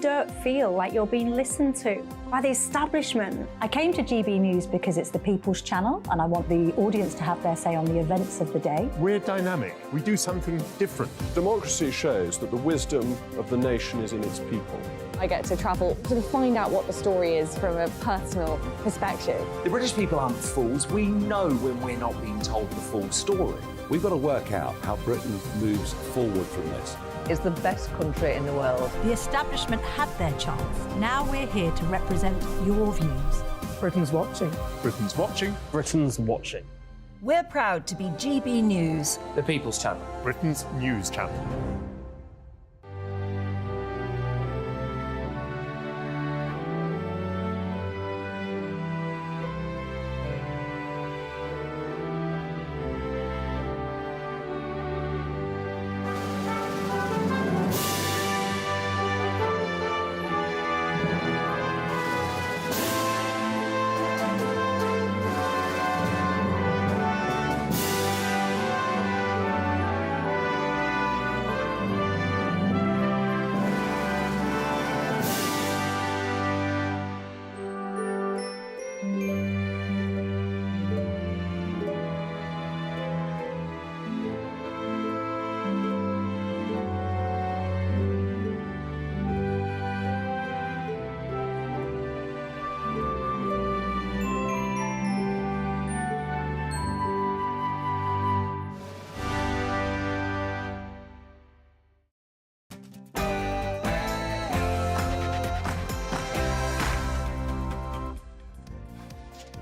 don't feel like you're being listened to by the establishment. I came to GB News because it's the people's channel and I want the audience to have their say on the events of the day. We're dynamic. We do something different. Democracy shows that the wisdom of the nation is in its people. I get to travel to find out what the story is from a personal perspective. The British people aren't fools. We know when we're not being told the full story. We've got to work out how Britain moves forward from this. Is the best country in the world. The establishment had their chance. Now we're here to represent your views. Britain's watching. Britain's watching. Britain's watching. We're proud to be GB News. The People's Channel. Britain's news channel.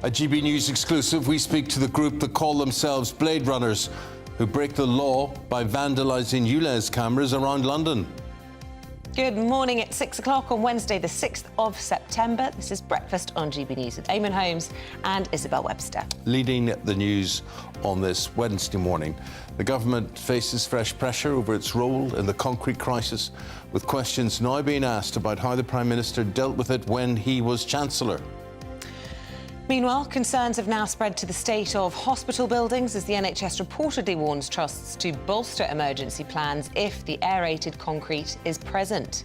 A GB News exclusive, we speak to the group that call themselves Blade Runners, who break the law by vandalising ULEZ cameras around London. Good morning. It's 6 o'clock on Wednesday, the 6th of September. This is Breakfast on GB News with Eamonn, Holmes and Isabel Webster. Leading the news on this Wednesday morning, the government faces fresh pressure over its role in the concrete crisis, with questions now being asked about how the Prime Minister dealt with it when he was Chancellor. Meanwhile, concerns have now spread to the state of hospital buildings as the NHS reportedly warns trusts to bolster emergency plans if the aerated concrete is present.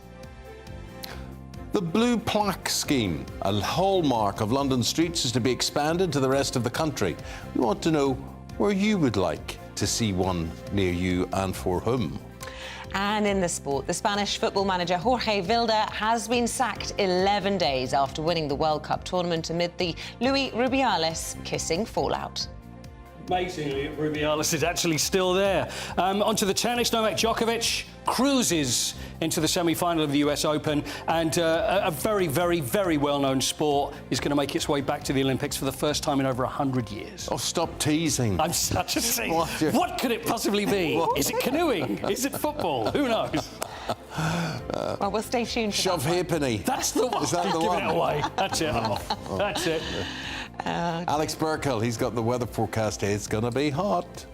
The blue plaque scheme, a hallmark of London streets, is to be expanded to the rest of the country. We want to know where you would like to see one near you and for whom. And in the sport, the Spanish football manager Jorge Vilda has been sacked 11 days after winning the World Cup tournament amid the Luis Rubiales kissing fallout. Amazingly, Rubiales is actually still there. Onto the tennis, Novak Djokovic cruises into the semi-final of the US Open, and a very, very, very well-known sport is going to make its way back to the Olympics for the first time in over 100 years. Oh, stop teasing. I'm such a tease. What could it possibly be? Is it canoeing? Is it football? Who knows? Well, we'll stay tuned for Shove halfpenny. That's the one. Is that the Give one? it away. That's it. That's it. Alex Burkle, he's got the weather forecast. It's going to be hot.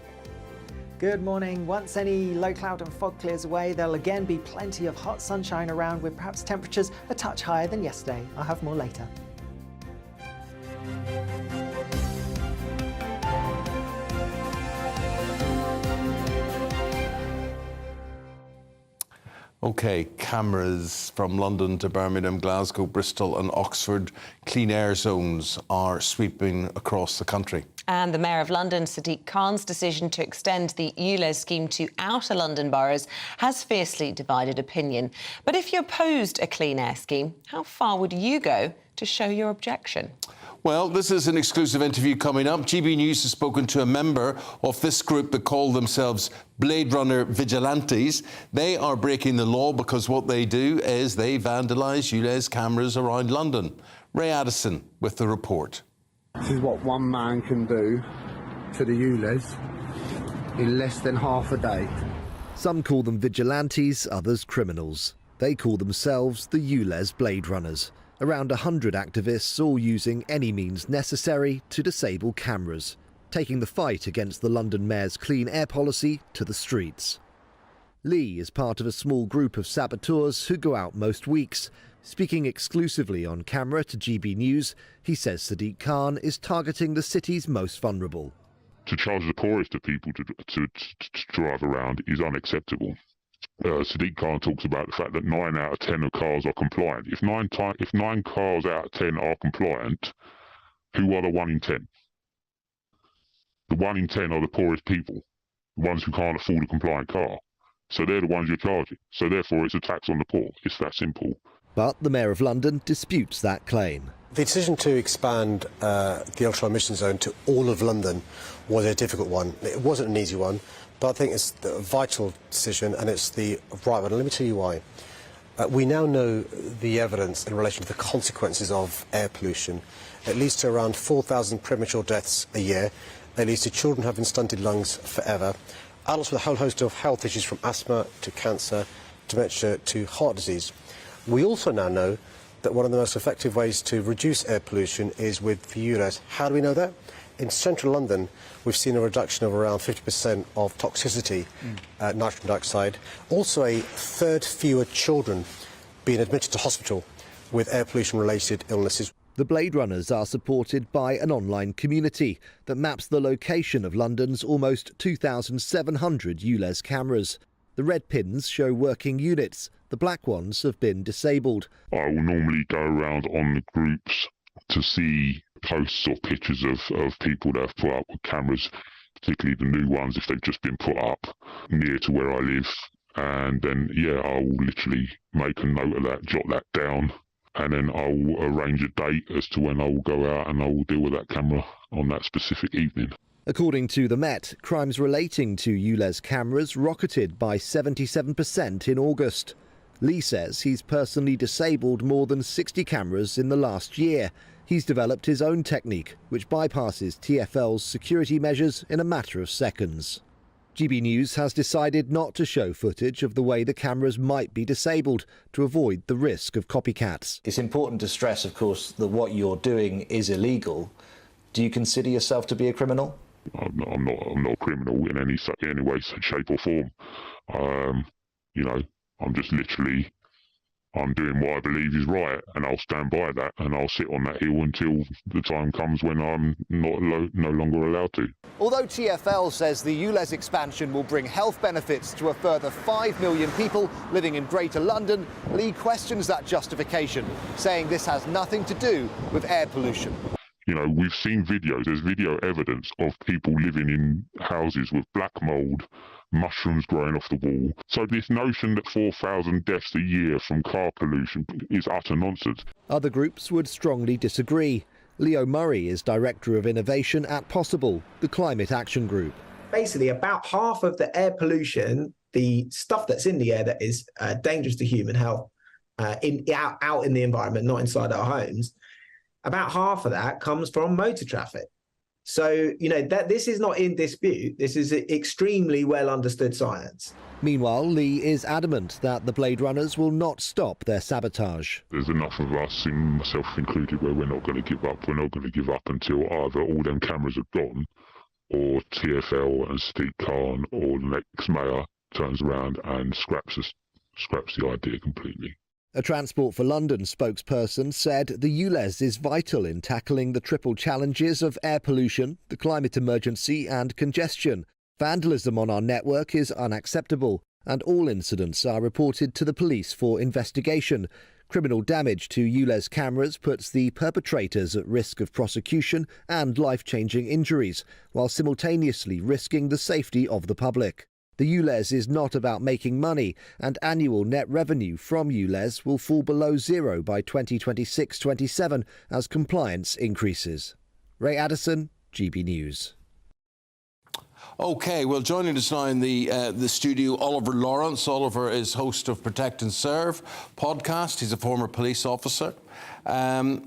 Good morning. Once any low cloud and fog clears away, there'll again be plenty of hot sunshine around, with perhaps temperatures a touch higher than yesterday. I'll have more later. OK, cameras from London to Birmingham, Glasgow, Bristol and Oxford. Clean air zones are sweeping across the country. And the Mayor of London, Sadiq Khan's decision to extend the ULEZ scheme to outer London boroughs has fiercely divided opinion. But if you opposed a clean air scheme, how far would you go to show your objection? Well, this is an exclusive interview coming up. GB News has spoken to a member of this group that call themselves Blade Runner Vigilantes. They are breaking the law because what they do is they vandalise ULEZ cameras around London. Ray Addison with the report. This is what one man can do to the ULEZ in less than half a day. Some call them vigilantes, others criminals. They call themselves the ULEZ Blade Runners. Around 100 activists, all using any means necessary to disable cameras, taking the fight against the London Mayor's clean air policy to the streets. Lee is part of a small group of saboteurs who go out most weeks. Speaking exclusively on camera to GB News, he says Sadiq Khan is targeting the city's most vulnerable. To charge the poorest of people to drive around is unacceptable. Sadiq Khan talks about the fact that 9 out of 10 of cars are compliant. If 9 cars out of 10 are compliant, who are the 1 in 10? The 1 in 10 are the poorest people, the ones who can't afford a compliant car. So they're the ones you're charging. So therefore it's a tax on the poor. It's that simple. But the Mayor of London disputes that claim. The decision to expand the ultra-emission zone to all of London was a difficult one. It wasn't an easy one, but I think it's a vital decision and it's the right one. And let me tell you why. We now know the evidence in relation to the consequences of air pollution. It leads to around 4,000 premature deaths a year. It leads to children having stunted lungs forever, adults with a whole host of health issues from asthma to cancer, dementia to heart disease. We also now know that one of the most effective ways to reduce air pollution is with the ULEZ. How do we know that? In central London, we've seen a reduction of around 50% of toxicity, nitrogen dioxide. Also, a third fewer children being admitted to hospital with air pollution-related illnesses. The Blade Runners are supported by an online community that maps the location of London's almost 2,700 ULEZ cameras. The red pins show working units. The black ones have been disabled. I will normally go around on the groups to see posts or pictures of people that have put up with cameras, particularly the new ones if they've just been put up near to where I live. And then, yeah, I'll literally make a note of that, jot that down, and then I'll arrange a date as to when I will go out and I will deal with that camera on that specific evening. According to the Met, crimes relating to ULEZ cameras rocketed by 77% in August. Lee says he's personally disabled more than 60 cameras in the last year. He's developed his own technique, which bypasses TfL's security measures in a matter of seconds. GB News has decided not to show footage of the way the cameras might be disabled to avoid the risk of copycats. It's important to stress, of course, that what you're doing is illegal. Do you consider yourself to be a criminal? I'm not a criminal in any way, shape or form. You know, I'm just literally, I'm doing what I believe is right, and I'll stand by that, and I'll sit on that hill until the time comes when I'm no longer allowed to. Although TfL says the ULEZ expansion will bring health benefits to a further 5 million people living in Greater London, Lee questions that justification, saying this has nothing to do with air pollution. You know, we've seen videos, there's video evidence of people living in houses with black mould, mushrooms growing off the wall. So this notion that 4,000 deaths a year from car pollution is utter nonsense. Other groups would strongly disagree. Leo Murray is Director of Innovation at Possible, the climate action group. Basically, about half of the air pollution, the stuff that's in the air that is dangerous to human health, out in the environment, not inside our homes, about half of that comes from motor traffic. So, you know, that this is not in dispute. This is extremely well understood science. Meanwhile, Lee is adamant that the Blade Runners will not stop their sabotage. There's enough of us, myself included, where we're not going to give up. We're not going to give up until either all them cameras are gone, or TfL and Sadiq Khan or the next mayor turns around and scraps the idea completely. A Transport for London spokesperson said the ULEZ is vital in tackling the triple challenges of air pollution, the climate emergency and congestion. Vandalism on our network is unacceptable, and all incidents are reported to the police for investigation. Criminal damage to ULEZ cameras puts the perpetrators at risk of prosecution and life-changing injuries, while simultaneously risking the safety of the public. The ULEZ is not about making money, and annual net revenue from ULEZ will fall below zero by 2026-27 as compliance increases. Ray Addison, GB News. OK, well, joining us now in the studio, Oliver Lawrence. Oliver is host of Protect and Serve podcast. He's a former police officer. The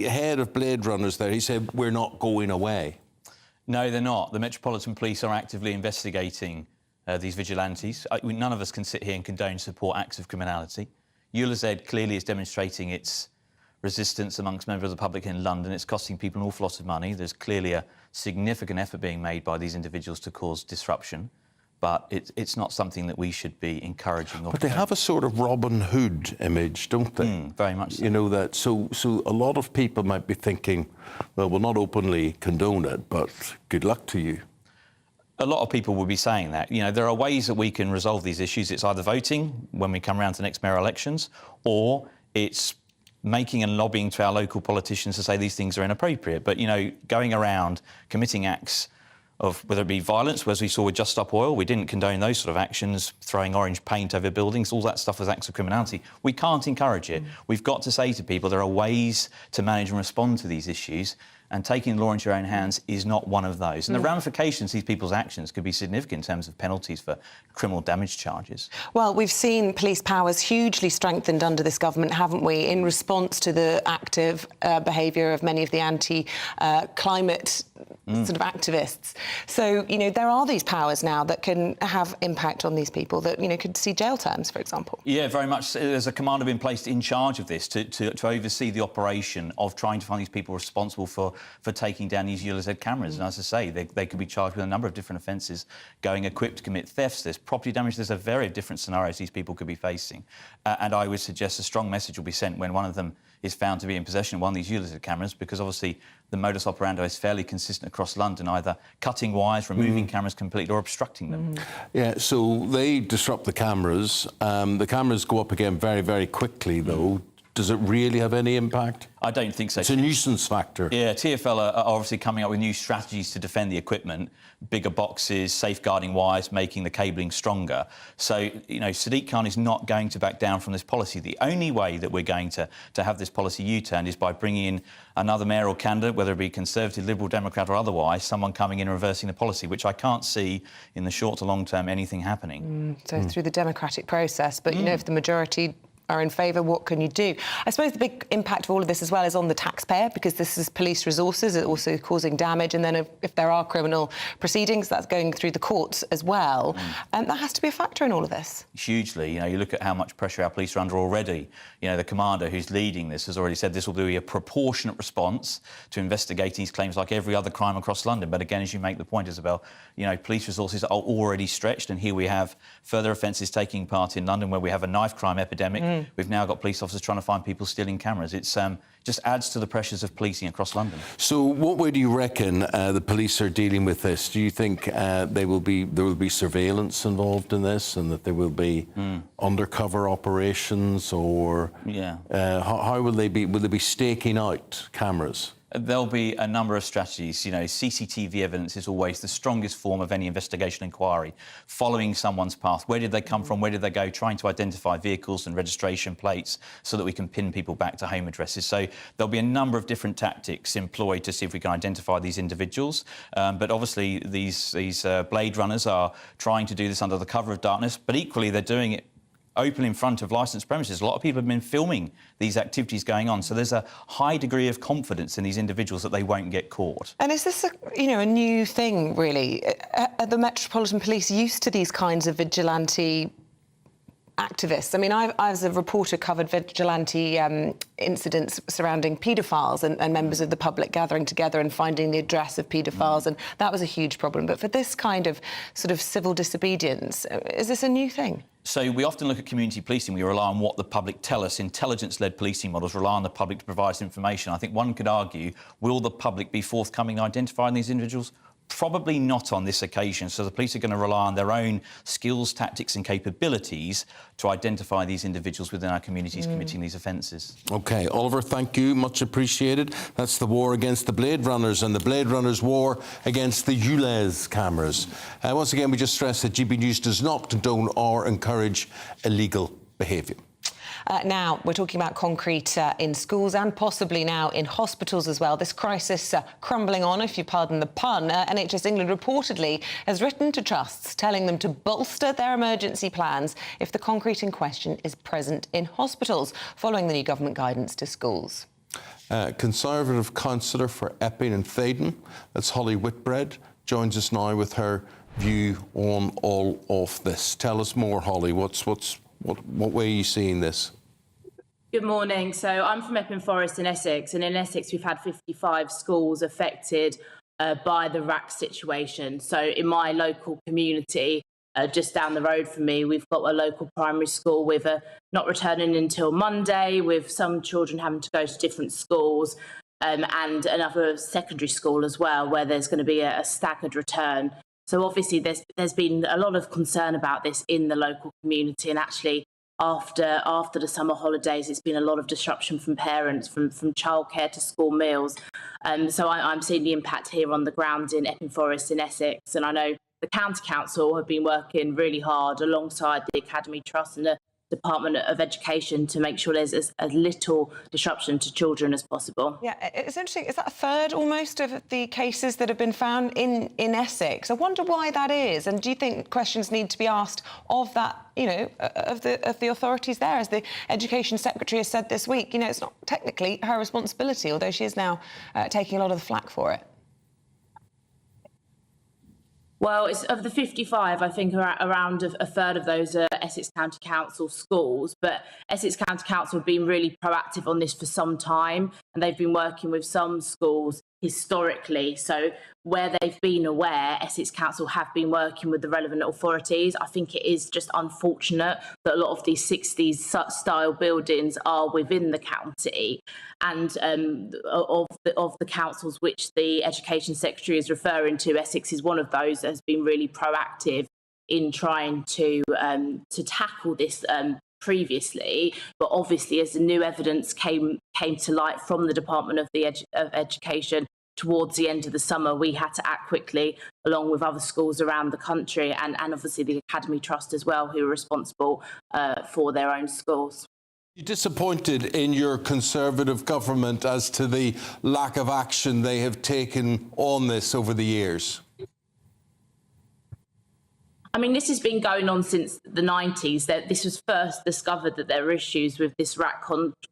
head of Blade Runners there, he said, we're not going away. No, they're not. The Metropolitan Police are actively investigating these vigilantes. None of us can sit here and condone support acts of criminality. ULEZ clearly is demonstrating its resistance amongst members of the public in London. It's costing people an awful lot of money. There's clearly a significant effort being made by these individuals to cause disruption. But it's not something that we should be encouraging. But they have a sort of Robin Hood image, don't they? Very much so. You know that. So a lot of people might be thinking, well, we'll not openly condone it, but good luck to you. A lot of people will be saying that. You know, there are ways that we can resolve these issues. It's either voting when we come around to next mayoral elections, or it's making and lobbying to our local politicians to say these things are inappropriate. But, you know, going around committing acts of whether it be violence, as we saw with Just Stop Oil, we didn't condone those sort of actions, throwing orange paint over buildings, all that stuff was acts of criminality. We can't encourage it. We've got to say to people there are ways to manage and respond to these issues, and taking the law into your own hands is not one of those. And the ramifications of these people's actions could be significant in terms of penalties for criminal damage charges. Well, we've seen police powers hugely strengthened under this government, haven't we, in response to the active behaviour of many of the anti-climate sort of activists. So, you know, there are these powers now that can have impact on these people that, you know, could see jail terms, for example. Yeah, very much. There's a commander been placed in charge of this to oversee the operation of trying to find these people responsible for taking down these ULEZ cameras. And as I say, they could be charged with a number of different offences, going equipped to commit thefts, there's property damage, there's a very different scenarios these people could be facing. And I would suggest a strong message will be sent when one of them is found to be in possession of one of these ULEZ cameras, because obviously the modus operandi is fairly consistent across London, either cutting wires, removing cameras completely, or obstructing them. Yeah, so they disrupt the cameras. The cameras go up again very, very quickly, though. Does it really have any impact? I don't think so. It's a nuisance factor. Yeah, TfL are obviously coming up with new strategies to defend the equipment, bigger boxes, safeguarding wires, making the cabling stronger. So, you know, Sadiq Khan is not going to back down from this policy. The only way that we're going to have this policy U-turned is by bringing in another mayoral candidate, whether it be Conservative, Liberal, Democrat or otherwise, someone coming in and reversing the policy, which I can't see in the short to long term anything happening. So through the democratic process, but, you know, if the majority are in favour, what can you do? I suppose the big impact of all of this as well is on the taxpayer, because this is police resources, it's also causing damage, and then if there are criminal proceedings, that's going through the courts as well. And that has to be a factor in all of this. Hugely. You know, you look at how much pressure our police are under already. You know, the commander who's leading this has already said this will be a proportionate response to investigating these claims like every other crime across London. But again, as you make the point, Isabel, you know, police resources are already stretched, and here we have further offences taking part in London where we have a knife crime epidemic. We've now got police officers trying to find people stealing cameras. It's just adds to the pressures of policing across London. So what way do you reckon the police are dealing with this? Do you think there will be surveillance involved in this, and that there will be undercover operations, or how will they be? Will they be staking out cameras? There'll be a number of strategies. You know, CCTV evidence is always the strongest form of any investigation inquiry. Following someone's path, where did they come from, where did they go, trying to identify vehicles and registration plates so that we can pin people back to home addresses. So there'll be a number of different tactics employed to see if we can identify these individuals. But obviously these Blade Runners are trying to do this under the cover of darkness, but equally they're doing it open in front of licensed premises. A lot of people have been filming these activities going on, so there's a high degree of confidence in these individuals that they won't get caught. And is this a new thing, really? Are the Metropolitan Police used to these kinds of vigilante activists? I mean, I as a reporter covered vigilante incidents surrounding paedophiles and members of the public gathering together and finding the address of paedophiles, and that was a huge problem. But for this kind of sort of civil disobedience, is this a new thing? So we often look at community policing, we rely on what the public tell us. Intelligence-led policing models rely on the public to provide us information. I think one could argue, will the public be forthcoming in identifying these individuals? Probably not on this occasion. So the police are going to rely on their own skills, tactics and capabilities to identify these individuals within our communities committing these offences. OK, Oliver, thank you. Much appreciated. That's the war against the Blade Runners and the Blade Runners' war against the ULEZ cameras. Once again, we just stress that GB News does not condone or encourage illegal behaviour. Now, we're talking about concrete in schools and possibly now in hospitals as well. This crisis crumbling on, if you pardon the pun. NHS England reportedly has written to trusts telling them to bolster their emergency plans if the concrete in question is present in hospitals, following the new government guidance to schools. Conservative councillor for Epping and Thaden, that's Holly Whitbread, joins us now with her view on all of this. Tell us more, Holly. What way are you seeing this? Good morning. So I'm from Epping Forest in Essex, and in Essex we've had 55 schools affected by the RAC situation. So in my local community, just down the road from me, we've got a local primary school with not returning until Monday, with some children having to go to different schools, and another secondary school as well, where there's going to be a staggered return. So obviously there's been a lot of concern about this in the local community, and actually after the summer holidays, it's been a lot of disruption from parents, from childcare to school meals. So I'm seeing the impact here on the ground in Epping Forest in Essex, and I know the County Council have been working really hard alongside the Academy Trust and the Department of Education to make sure there's as little disruption to children as possible. Yeah, it's interesting. Is that a third almost of the cases that have been found in Essex? I wonder why that is. And do you think questions need to be asked of that, you know, of the authorities there? As the Education Secretary has said this week, you know, it's not technically her responsibility, although she is now taking a lot of the flak for it. Well, it's, of the 55, I think around a third of those are Essex County Council schools, but Essex County Council have been really proactive on this for some time, and they've been working with some schools historically. So where they've been aware, Essex Council have been working with the relevant authorities. I think it is just unfortunate that a lot of these 60s style buildings are within the county, and of the councils which the Education Secretary is referring to, Essex is one of those that has been really proactive in trying to tackle this previously, but obviously as the new evidence came to light from the Department of Education towards the end of the summer, we had to act quickly along with other schools around the country, and obviously the Academy Trust as well, who are responsible for their own schools. You're disappointed in your Conservative government as to the lack of action they have taken on this over the years? I mean, this has been going on since the 90s. That this was first discovered that there were issues with this rack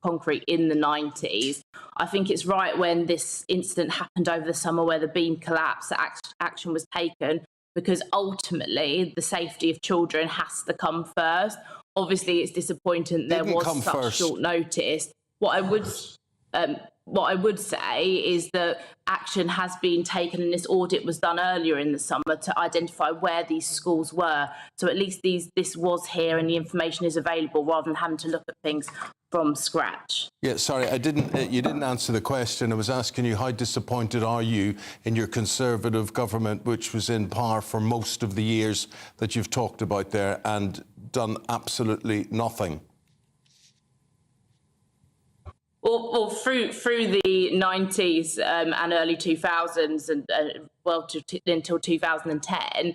concrete in the 90s. I think it's right when this incident happened over the summer where the beam collapsed that action was taken, because ultimately the safety of children has to come first. Obviously, it's disappointing there was such short notice. What I would say is that action has been taken, and this audit was done earlier in the summer to identify where these schools were. So at least this was here and the information is available, rather than having to look at things from scratch. Yeah, sorry, you didn't answer the question. I was asking you, how disappointed are you in your Conservative government, which was in power for most of the years that you've talked about there and done absolutely nothing? Or through the 90s and early 2000s, and until 2010,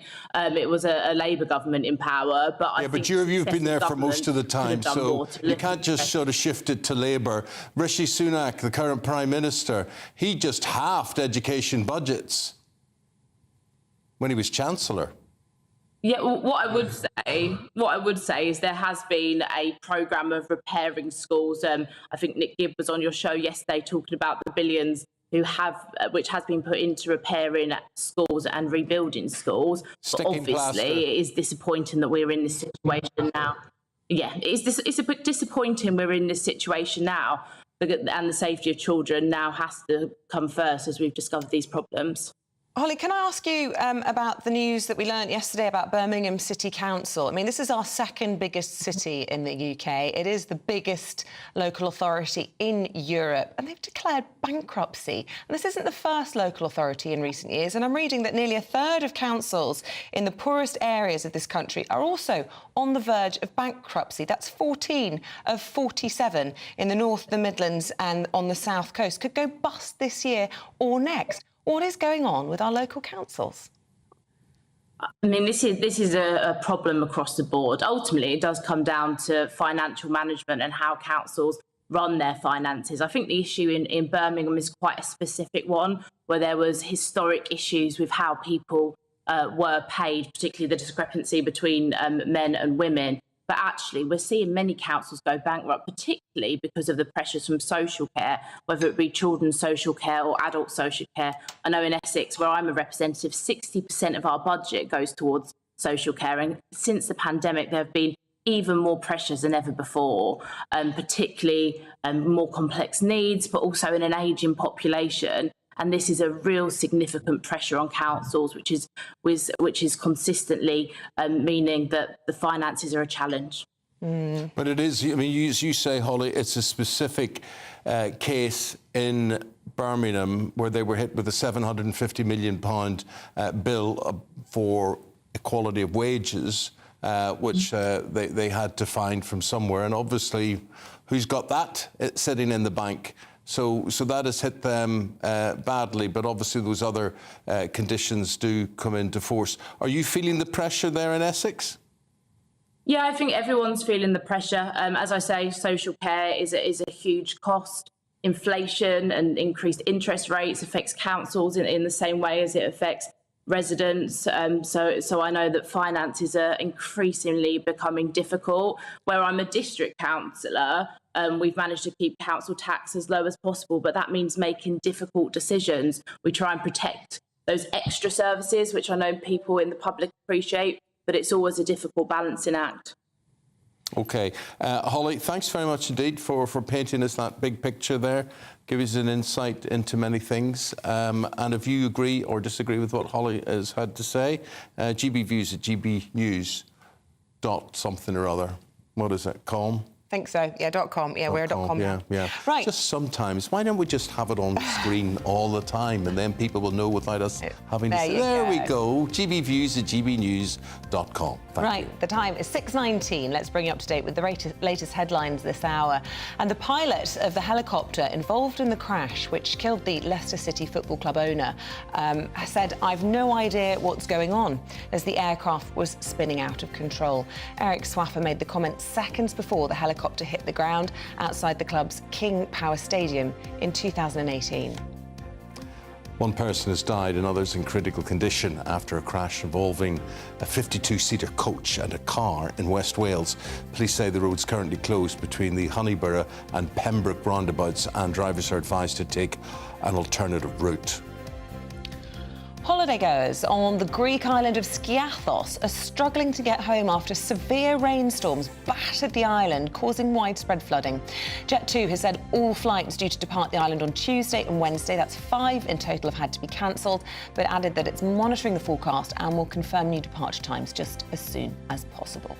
it was a Labour government in power. But I think you've been there for most of the time, so you can't just sort of shift it to Labour. Rishi Sunak, the current Prime Minister, he just halved education budgets when he was Chancellor. Yeah, well, what I would say is there has been a programme of repairing schools. I think Nick Gibb was on your show yesterday talking about the billions which has been put into repairing schools and rebuilding schools. But obviously, it is disappointing that we're in this situation now. Yeah, it's a bit disappointing we're in this situation now, and the safety of children now has to come first as we've discovered these problems. Holly, can I ask you about the news that we learnt yesterday about Birmingham City Council? I mean, this is our second biggest city in the UK. It is the biggest local authority in Europe, and they've declared bankruptcy. And this isn't the first local authority in recent years, and I'm reading that nearly a third of councils in the poorest areas of this country are also on the verge of bankruptcy. That's 14 of 47 in the north, the Midlands and on the south coast could go bust this year or next. What is going on with our local councils? I mean, this is a problem across the board. Ultimately, it does come down to financial management and how councils run their finances. I think the issue in Birmingham is quite a specific one, where there was historic issues with how people were paid, particularly the discrepancy between men and women. But actually, we're seeing many councils go bankrupt, particularly because of the pressures from social care, whether it be children's social care or adult social care. I know in Essex, where I'm a representative, 60% of our budget goes towards social care. And since the pandemic, there have been even more pressures than ever before, particularly more complex needs, but also in an ageing population. And this is a real significant pressure on councils, which is consistently meaning that the finances are a challenge. But it is, I mean, as you say, Holly, it's a specific case in Birmingham, where they were hit with a £750 million bill for equality of wages, which they had to find from somewhere. And obviously, who's got that? It's sitting in the bank. So that has hit them badly, but obviously those other conditions do come into force. Are you feeling the pressure there in Essex? Yeah, I think everyone's feeling the pressure. As I say, social care is a huge cost. Inflation and increased interest rates affects councils in the same way as it affects residents. So I know that finances are increasingly becoming difficult. Where I'm a district councillor, we've managed to keep council tax as low as possible, but that means making difficult decisions. We try and protect those extra services, which I know people in the public appreciate, but it's always a difficult balancing act. OK. Holly, thanks very much indeed for painting us that big picture there. Give us an insight into many things. And if you agree or disagree with what Holly has had to say, GBviews at GBnews. .something or other. What is it? Com? I think so. Yeah, .com. Yeah, we're .com. Yeah. Right. Just sometimes. Why don't we just have it on screen all the time, and then people will know without us having to say, there we go. GBviews at GBnews.com. Right. The time is 6:19. Let's bring you up to date with the latest headlines this hour. And the pilot of the helicopter involved in the crash, which killed the Leicester City Football Club owner, said, "I've no idea what's going on," as the aircraft was spinning out of control. Eric Swaffer made the comment seconds before the helicopter hit the ground outside the club's King Power Stadium in 2018. One person has died and others in critical condition after a crash involving a 52-seater coach and a car in West Wales. Police say the road's currently closed between the Honeyborough and Pembroke roundabouts, and drivers are advised to take an alternative route. Holidaygoers on the Greek island of Skiathos are struggling to get home after severe rainstorms battered the island, causing widespread flooding. Jet2 has said all flights due to depart the island on Tuesday and Wednesday, that's 5 in total, have had to be cancelled, but added that it's monitoring the forecast and will confirm new departure times just as soon as possible.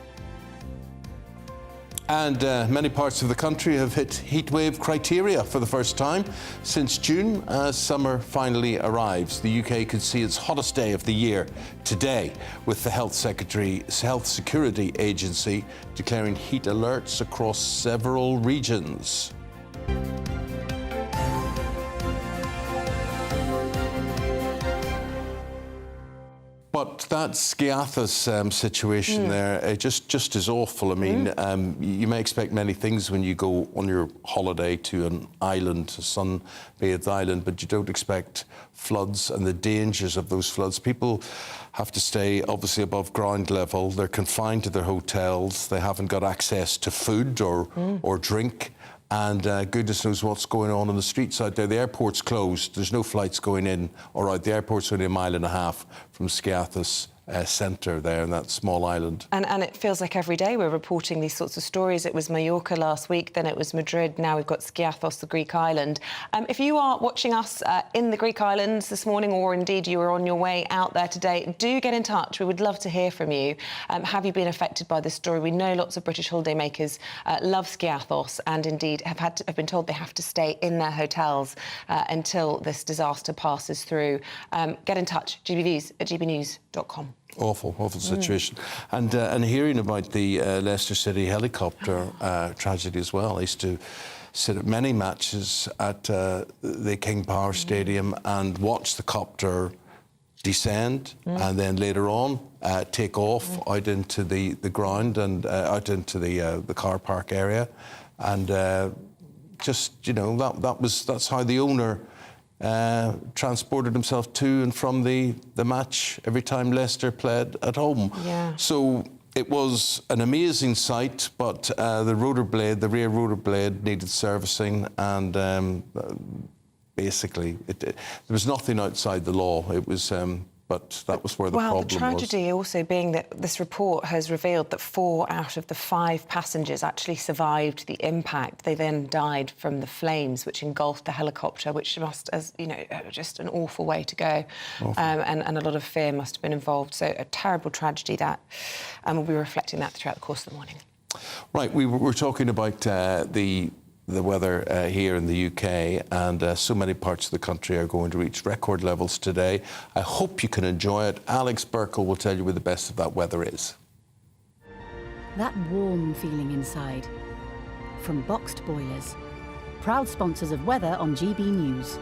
And many parts of the country have hit heatwave criteria for the first time since June, as summer finally arrives. The UK could see its hottest day of the year today, with the Health Security Agency declaring heat alerts across several regions. But that Skiathos situation there, just is awful. I mean, you may expect many things when you go on your holiday to an island, a sun-bathed island, but you don't expect floods and the dangers of those floods. People have to stay, obviously, above ground level. They're confined to their hotels. They haven't got access to food or drink. And goodness knows what's going on the streets out there. The airport's closed. There's no flights going in or out. The airport's only a mile and a half from Skiathos centre there in that small island. And it feels like every day we're reporting these sorts of stories. It was Mallorca last week, then it was Madrid, now we've got Skiathos, the Greek island. If you are watching us in the Greek islands this morning, or indeed you are on your way out there today, do get in touch. We would love to hear from you. Have you been affected by this story? We know lots of British holidaymakers love Skiathos and indeed have been told they have to stay in their hotels until this disaster passes through. Get in touch, GBviews at gbnews.com. Awful situation. And hearing about the Leicester City helicopter tragedy as well. I used to sit at many matches at the King Power Stadium and watch the copter descend and then later on take off out into the ground and out into the car park area. And just, you know, that's how the owner transported himself to and from the match every time Leicester played at home. Yeah. So it was an amazing sight, but the rear rotor blade needed servicing, and basically there was nothing outside the law. It was but that was where the problem was. Well, the tragedy also being that this report has revealed that 4 out of the 5 passengers actually survived the impact. They then died from the flames which engulfed the helicopter, which must, as you know, just an awful way to go. And a lot of fear must have been involved. So a terrible tragedy that, and we'll be reflecting that throughout the course of the morning. Right, we were talking about the the weather here in the UK, and so many parts of the country are going to reach record levels today. I hope you can enjoy it. Alex Burkle will tell you where the best of that weather is. That warm feeling inside. From Boxed Boilers, proud sponsors of weather on GB News.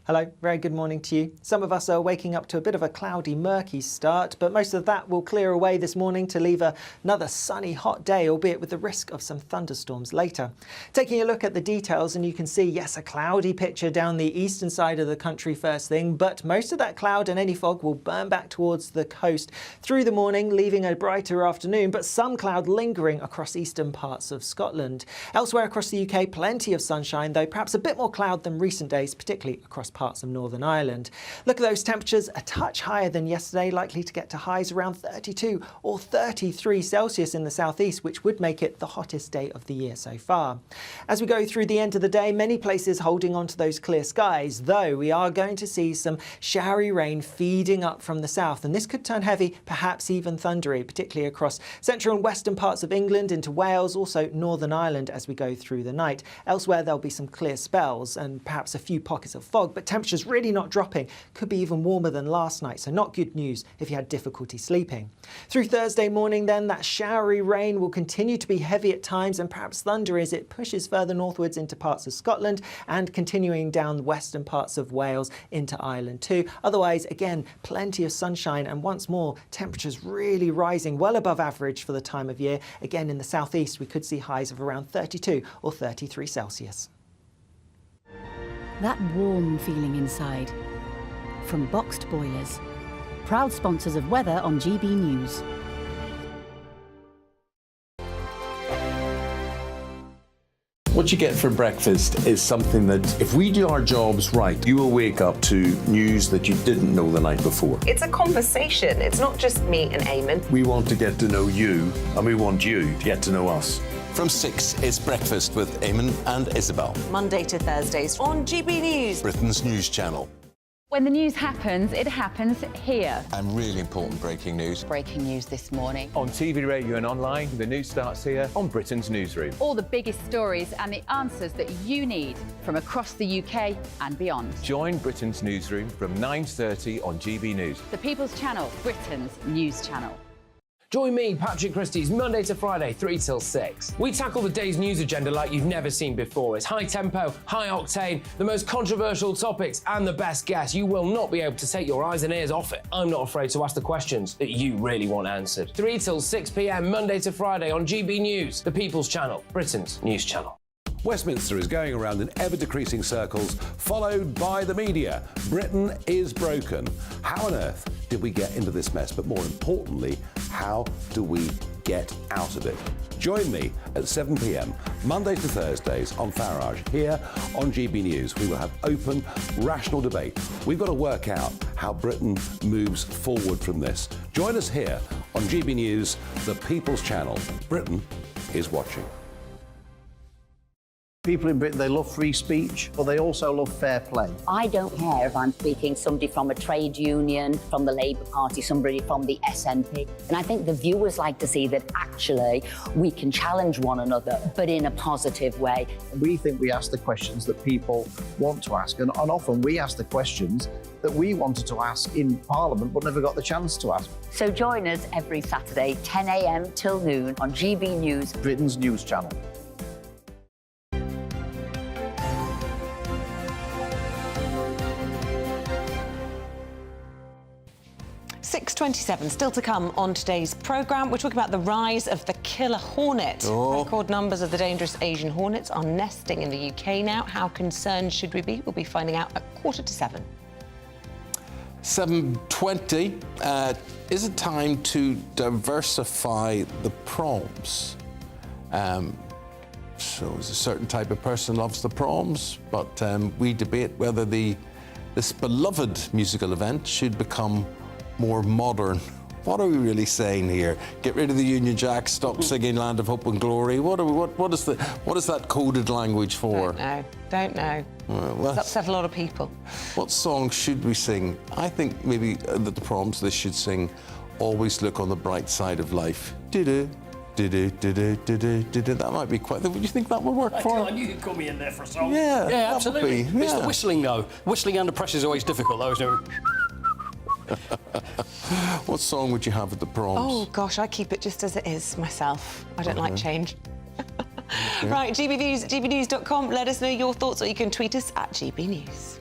Hello, very good morning to you. Some of us are waking up to a bit of a cloudy, murky start, but most of that will clear away this morning to leave another sunny, hot day, albeit with the risk of some thunderstorms later. Taking a look at the details, and you can see, yes, a cloudy picture down the eastern side of the country first thing, but most of that cloud and any fog will burn back towards the coast through the morning, leaving a brighter afternoon, but some cloud lingering across eastern parts of Scotland. Elsewhere across the UK, plenty of sunshine, though perhaps a bit more cloud than recent days, particularly across parts of Northern Ireland. Look at those temperatures, a touch higher than yesterday, likely to get to highs around 32 or 33 Celsius in the southeast, which would make it the hottest day of the year so far. As we go through the end of the day, many places holding on to those clear skies, though we are going to see some showery rain feeding up from the south, and this could turn heavy, perhaps even thundery, particularly across central and western parts of England into Wales, also Northern Ireland as we go through the night. Elsewhere there'll be some clear spells and perhaps a few pockets of fog, but temperatures really not dropping, could be even warmer than last night, so not good news if you had difficulty sleeping. Through Thursday morning then, that showery rain will continue to be heavy at times and perhaps thunder as it pushes further northwards into parts of Scotland and continuing down the western parts of Wales into Ireland too. Otherwise, again, plenty of sunshine and once more, temperatures really rising well above average for the time of year. Again, in the southeast, we could see highs of around 32 or 33 Celsius. That warm feeling inside. From Boxed Boilers, proud sponsors of weather on GB News. What you get for breakfast is something that, if we do our jobs right, you will wake up to news that you didn't know the night before. It's a conversation. It's not just me and Eamonn. We want to get to know you, and we want you to get to know us. From 6, it's Breakfast with Eamonn and Isabel. Monday to Thursdays on GB News, Britain's news channel. When the news happens, it happens here. And really important breaking news. Breaking news this morning. On TV, radio and online, the news starts here on Britain's Newsroom. All the biggest stories and the answers that you need from across the UK and beyond. Join Britain's Newsroom from 9:30 on GB News. The People's Channel, Britain's news channel. Join me, Patrick Christie's Monday to Friday, 3 till 6. We tackle the day's news agenda like you've never seen before. It's high tempo, high octane, the most controversial topics and the best guests. You will not be able to take your eyes and ears off it. I'm not afraid to ask the questions that you really want answered. 3 till 6 p.m, Monday to Friday on GB News, the People's Channel, Britain's news channel. Westminster is going around in ever-decreasing circles, followed by the media. Britain is broken. How on earth did we get into this mess? But more importantly, how do we get out of it? Join me at 7 p.m, Monday to Thursdays on Farage, here on GB News. We will have open, rational debate. We've got to work out how Britain moves forward from this. Join us here on GB News, the People's Channel. Britain is watching. People in Britain, they love free speech, but they also love fair play. I don't care if I'm speaking somebody from a trade union, from the Labour Party, somebody from the SNP. And I think the viewers like to see that actually we can challenge one another, but in a positive way. We think we ask the questions that people want to ask, and often we ask the questions that we wanted to ask in Parliament but never got the chance to ask. So join us every Saturday, 10 a.m. till noon on GB News, Britain's news channel. 6:27, still to come on today's programme. We're talking about the rise of the killer hornet. Record numbers of the dangerous Asian hornets are nesting in the UK now. How concerned should we be? We'll be finding out at 6:45. 7:20. Is it time to diversify the proms? So there's a certain type of person loves the proms, but we debate whether this beloved musical event should become more modern. What are we really saying here? Get rid of the Union Jack, stop singing Land of Hope and Glory. What is that coded language for? Don't know. It's upset a lot of people. What song should we sing? I think maybe at the proms they should sing Always Look on the Bright Side of Life. Do-do, That might be quite... Would you think that would work for I knew you'd call me in there for a song. Yeah, yeah, absolutely. that would be, It's yeah. the whistling, though. Whistling under pressure is always difficult, though, isn't it? What song would you have at the proms? Oh, gosh, I keep it just as it is myself. I don't like change. Right, GB News at gbnews.com. Let us know your thoughts, or you can tweet us at GB News.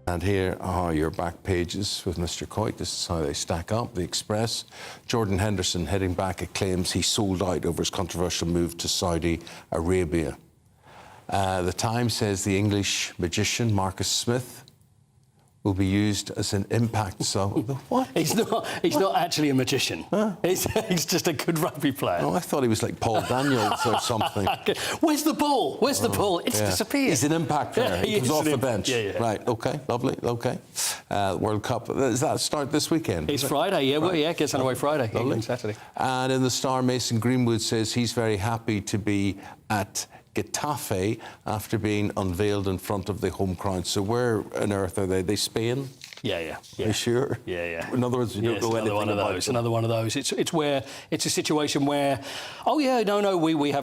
And here are your back pages with Mr. Coit. This is how they stack up. The Express. Jordan Henderson heading back at claims he sold out over his controversial move to Saudi Arabia. The Times says the English magician Marcus Smith will be used as an impact song. What? He's not actually a magician. Huh? He's just a good rugby player. Oh, I thought he was like Paul Daniels or something. Where's the ball? Where's the ball? It's disappeared. He's an impact player. Yeah, he was off the bench. Yeah. Right, OK, lovely, OK. World Cup, does that start this weekend? It's Friday, yeah. Well, yeah, it gets underway Friday. Lovely. Saturday. And in the Star, Mason Greenwood says he's very happy to be at Getafe after being unveiled in front of the home crowd. So where on earth are they? Are they Spain? Yeah. Are you sure? Yeah. In other words, you don't know anything about it. Another one of those. It's a situation where, we have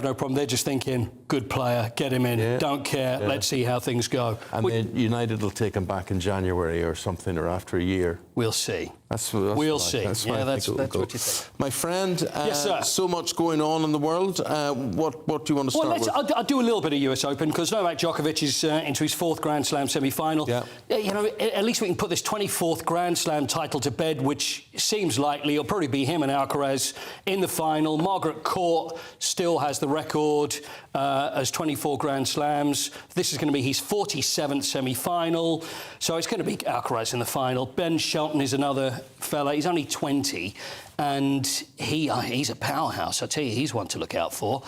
no problem. They're just thinking, good player, get him in, don't care, let's see how things go. And then United will take him back in January or something, or after a year. We'll see. We'll see. That's what you think. My friend, yes, sir. So much going on in the world. What do you want to start with? I'll do a little bit of US Open, because Novak Djokovic is into his 4th Grand Slam semi-final. Yeah. At least we can put this 24th Grand Slam title to bed, which seems likely. It'll probably be him and Alcaraz in the final. Margaret Court still has the record as 24 Grand Slams. This is going to be his 47th semi-final, so it's going to be Alcaraz in the final. Ben Shelton is another fella. He's only 20. And he's a powerhouse. I tell you, he's one to look out for.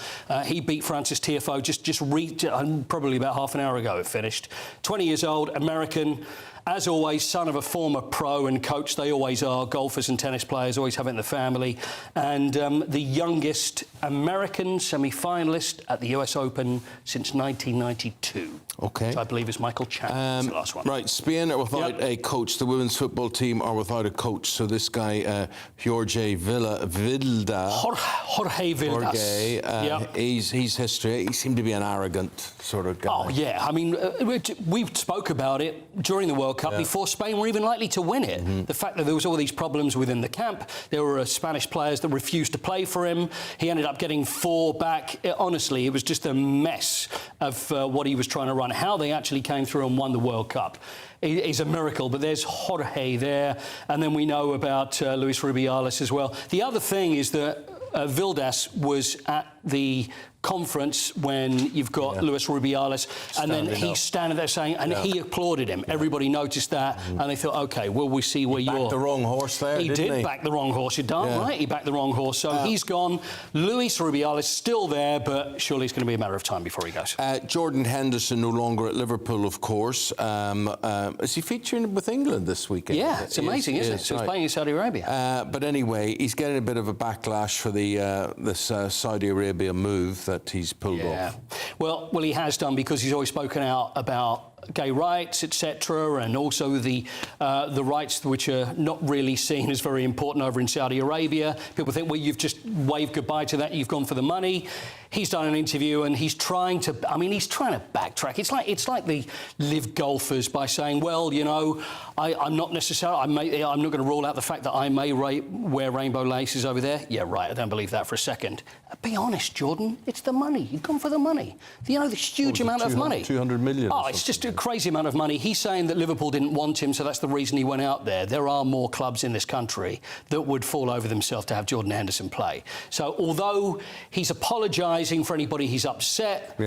He beat Francis Tiafoe probably about half an hour ago. It finished. 20 years old, American. As always, son of a former pro and coach. They always are. Golfers and tennis players always have it in the family. And the youngest American semi-finalist at the US Open since 1992. OK. Which I believe is Michael Chapman. The last one. Right, Spain are without a coach. The women's football team are without a coach. So this guy, Jorge Vildas. Jorge Vildas. He's history. He seemed to be an arrogant sort of guy. Oh, yeah. I mean, we spoke about it during the World Cup before Spain were even likely to win it. Mm-hmm. The fact that there was all these problems within the camp. There were Spanish players that refused to play for him. He ended up getting 4 back. Honestly, it was just a mess of what he was trying to run. How they actually came through and won the World Cup is a miracle. But there's Jorge there. And then we know about Luis Rubiales as well. The other thing is that Vildas was at the conference when you've got Luis Rubiales, and then he's standing there saying, and he applauded him. Everybody noticed that, and they thought, OK, well, we see where you're... He backed the wrong horse there, He did back the wrong horse. You're darn right, he backed the wrong horse. So he's gone. Luis Rubiales still there, but surely it's going to be a matter of time before he goes. Jordan Henderson no longer at Liverpool, of course. Is he featuring with England this weekend? Yeah, it's amazing, isn't it? So he's playing in Saudi Arabia. But anyway, he's getting a bit of a backlash for this Saudi Arabia move that he's pulled off. Well, he has done, because he's always spoken out about gay rights, etc., and also the rights which are not really seen as very important over in Saudi Arabia. People think, well, you've just waved goodbye to that, you've gone for the money. He's done an interview and he's trying to backtrack. It's like the live golfers by saying, well, I'm not necessarily, I'm not going to rule out the fact that I may wear rainbow laces over there. Yeah, right, I don't believe that for a second. Be honest, Jordan, it's the money. You've gone for the money. This huge amount of money. 200 million. Oh, it's just a crazy amount of money. He's saying that Liverpool didn't want him, so that's the reason he went out there. There are more clubs in this country that would fall over themselves to have Jordan Henderson play. So although he's apologising for anybody he's upset,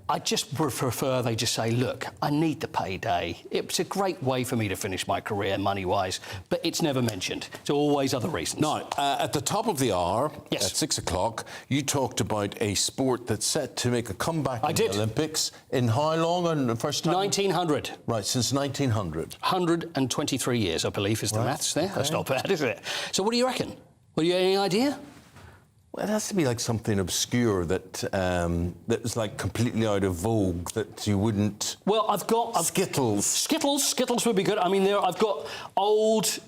I just prefer they just say, look, I need the payday. It's a great way for me to finish my career money-wise, but it's never mentioned. It's always other reasons. Now, at the top of the hour, at 6 o'clock, you talked about a sport that's set to make a comeback in the Olympics. In how long on the first time? 1900. Right, since 1900. 123 years, I believe, is the maths there. That's not bad, is it? So what do you reckon? Well, you have any idea? Well, it has to be like something obscure that that was like completely out of vogue that you wouldn't. Well, I've Skittles. Skittles would be good. I mean, I've got old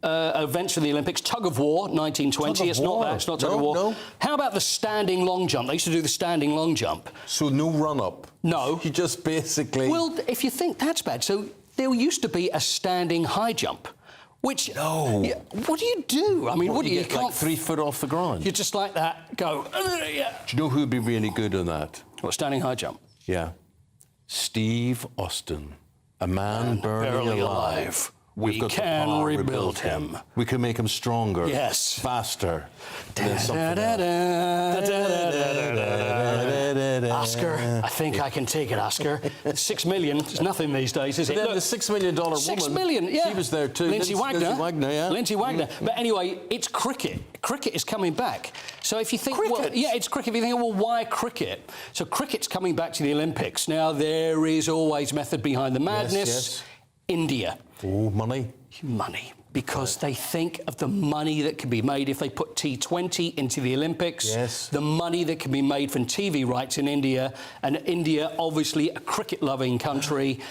events from the Olympics. Tug of war, 1920. It's not that. It's not tug of war. No. How about the standing long jump? They used to do the standing long jump. So no run up. No. You just basically. Well, if you think that's bad, so there used to be a standing high jump. Which, yeah, what do you do? I mean, what do you get like 3 foot off the ground? You just like that, go, yeah. Do you know who would be really good on that? What, standing high jump? Yeah. Steve Austin, a man barely alive. We We've got the can power to rebuild him. We can make him stronger. Yes. Faster. Oscar, I think I can take it, Oscar. 6 million is nothing these days, is it? Then the $6 million woman. 6 million, yeah. She was there too. Lindsay Wagner. Yeah. Lindsay Wagner. But anyway, it's cricket. Cricket is coming back. So if you think, well, yeah, it's cricket. If you think, well, why cricket? So cricket's coming back to the Olympics. Now, there is always method behind the madness. Yes. India. Oh, money. Money. Because they think of the money that can be made if they put T20 into the Olympics. Yes. The money that can be made from TV rights in India. And India, obviously, a cricket-loving country.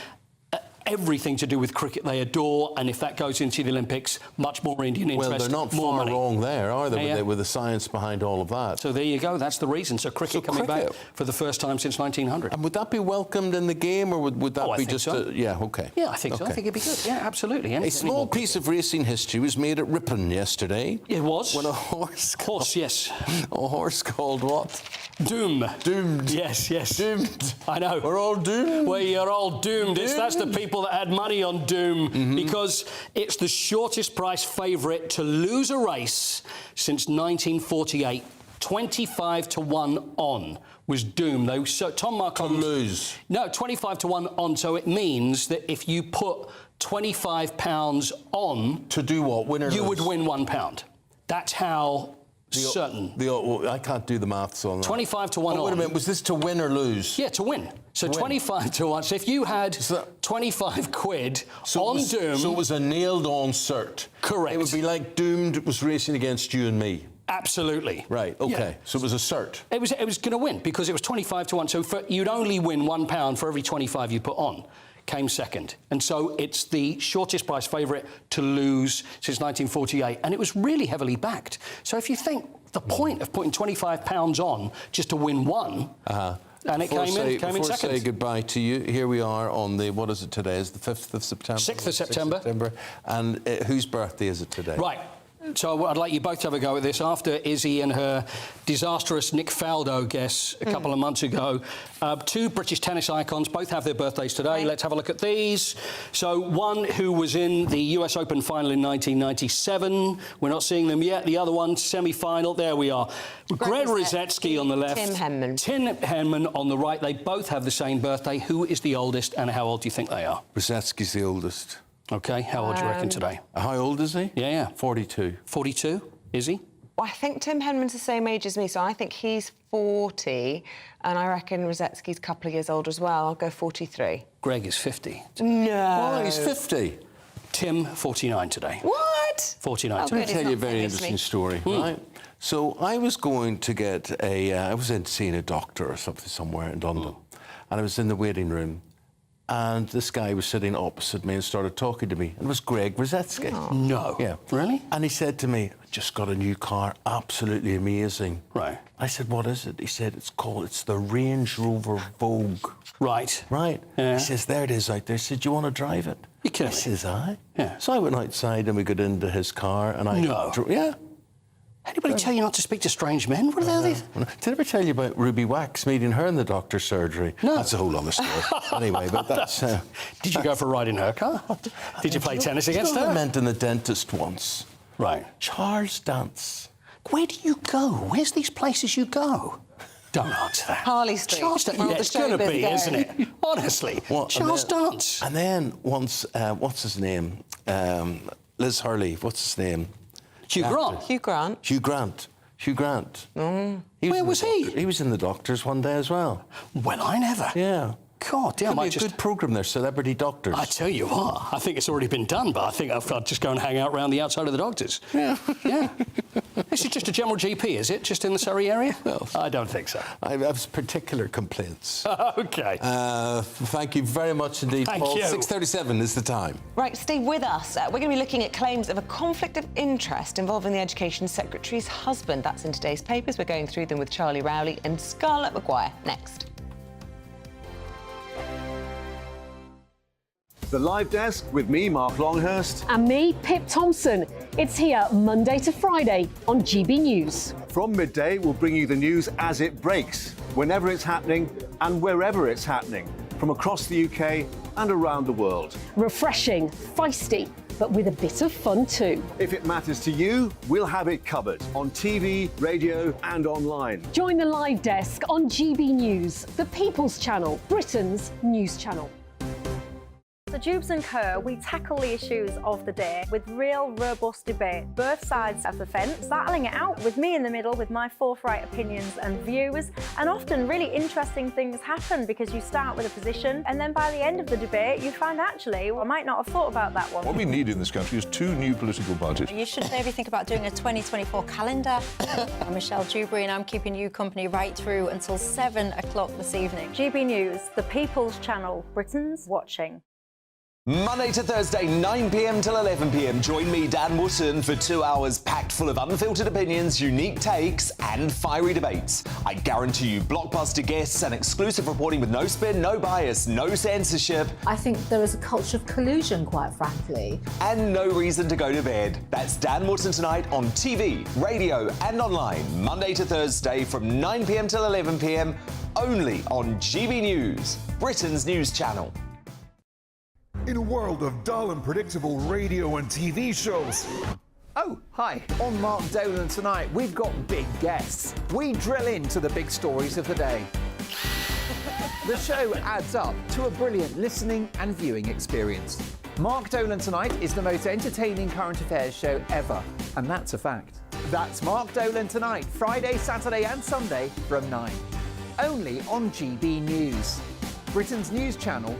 Everything to do with cricket they adore, and if that goes into the Olympics, much more Indian interest. Well, they're not more far money. wrong there, are they, Yeah. with the science behind all of that? So there you go, that's the reason. So cricket coming back for the first time since 1900. And would that be welcomed in the game, or would that be just... So. Yeah, OK. Yeah, I think so. I think it'd be good. Yeah, absolutely. A small piece of racing history was made at Ripon yesterday. It was? When a horse... yes. A horse called what? Doom. Doomed. Yes, yes. Doomed. I know. We're all doomed. Well, you're all doomed. That's the people that had money on Doom, because it's the shortest price favourite to lose a race since 1948. 25 to 1 on was Doom. So Tom Marquand... To lose? No, 25 to 1 on. So it means that if you put £25 on... To do what? Win or you lose? would win £1. That's how... certain. I can't do the maths on that. 25 to 1 on. Wait a minute, was this to win or lose? Yeah, to win. So 25 to 1. So if you had 25 quid on Doom... So it was a nailed-on cert. Correct. It would be like Doomed was racing against you and me. Absolutely. Right, OK. Yeah. So it was a cert. It was going to win, because it was 25 to 1. So you'd only win £1 for every 25 you put on. Came second. And so it's the shortest price favourite to lose since 1948. And it was really heavily backed. So if you think the point of putting £25 on just to win one, and it came in second. Before I say goodbye to you, here we are on the, what is it today? Is the 5th of September? 6th of September. And whose birthday is it today? Right. So I'd like you both to have a go at this. After Izzy and her disastrous Nick Faldo guess a couple of months ago, 2 British tennis icons both have their birthdays today. Right. Let's have a look at these. So one who was in the US Open final in 1997. We're not seeing them yet. The other one, semi-final. There we are. Greg Rosetsky on the left. Tim Henman. Tim Henman on the right. They both have the same birthday. Who is the oldest and how old do you think they are? Rosetsky's the oldest. OK, how old do you reckon today? How old is he? Yeah. 42. 42? Is he? Well, I think Tim Henman's the same age as me, so I think he's 40, and I reckon Rosetsky's a couple of years older as well. I'll go 43. Greg is 50. No. Oh, he's 50. Tim, 49 today. What? 49 today. Let me tell you a very interesting story, right? So I was going to get I was in seeing a doctor or something somewhere in London, and I was in the waiting room, and this guy was sitting opposite me and started talking to me. And it was Greg Rosetsky. Oh. No. Yeah. Really? And he said to me, I just got a new car, absolutely amazing. Right. I said, what is it? He said, it's the Range Rover Vogue. Right. Right. Yeah. He says, there it is out there. He said, do you want to drive it? You kidding I me? says, aye. Yeah. So I went outside and we got into his car and I... No. Yeah. Anybody tell you not to speak to strange men? What are they? Did I ever tell you about Ruby Wax meeting her in the doctor's surgery? No. That's a whole other story. Anyway, but that's... Did you go for a ride in her car? Did you play tennis against her? I went in the dentist once. Right. Charles Dance. Where do you go? Where's these places you go? Don't answer that. Harley Street. Charles Dance. Yeah, it's going to be, isn't it? Honestly. Charles Dance. And then once, what's his name? Liz Hurley. What's his name? Hugh Grant. Hugh Grant. Hugh Grant. Where was he? He was in the doctors one day as well. Well, I never. Yeah. God damn, Could be a good programme there, Celebrity Doctors. I tell you what, I think it's already been done, but I think I'll just go and hang out around the outside of the doctors. Yeah. Yeah. This is just a general GP, is it? Just in the Surrey area? Well, I don't think so. I have particular complaints. OK. Thank you very much indeed, Thank Paul. you. 6:37 is the time. Right, stay with us. We're going to be looking at claims of a conflict of interest involving the Education Secretary's husband. That's in today's papers. We're going through them with Charlie Rowley and Scarlett Maguire next. The Live Desk with me, Mark Longhurst. And me, Pip Thompson. It's here Monday to Friday on GB News. From midday, we'll bring you the news as it breaks, whenever it's happening and wherever it's happening, from across the UK and around the world. Refreshing, feisty, but with a bit of fun too. If it matters to you, we'll have it covered on TV, radio and online. Join the Live Desk on GB News, the People's Channel, Britain's news channel. So Jubes and Kerr, we tackle the issues of the day with real, robust debate, both sides of the fence, battling it out with me in the middle with my forthright opinions and views. And often really interesting things happen because you start with a position and then by the end of the debate you find actually, well, I might not have thought about that one. What we need in this country is 2 new political parties. You should maybe think about doing a 2024 calendar. I'm Michelle Dewberry and I'm keeping you company right through until 7 o'clock this evening. GB News, the People's Channel, Britain's watching. Monday to Thursday, 9 p.m. till 11 p.m. Join me, Dan Wootton, for 2 hours packed full of unfiltered opinions, unique takes and fiery debates. I guarantee you blockbuster guests and exclusive reporting with no spin, no bias, no censorship. I think there is a culture of collusion, quite frankly. And no reason to go to bed. That's Dan Wootton tonight on TV, radio and online. Monday to Thursday from 9 p.m. till 11 p.m. only on GB News, Britain's news channel. In a world of dull and predictable radio and TV shows. Oh, hi. On Mark Dolan tonight, we've got big guests. We drill into the big stories of the day. The show adds up to a brilliant listening and viewing experience. Mark Dolan Tonight is the most entertaining current affairs show ever, and that's a fact. That's Mark Dolan Tonight, Friday, Saturday and Sunday from 9. Only on GB News, Britain's news channel.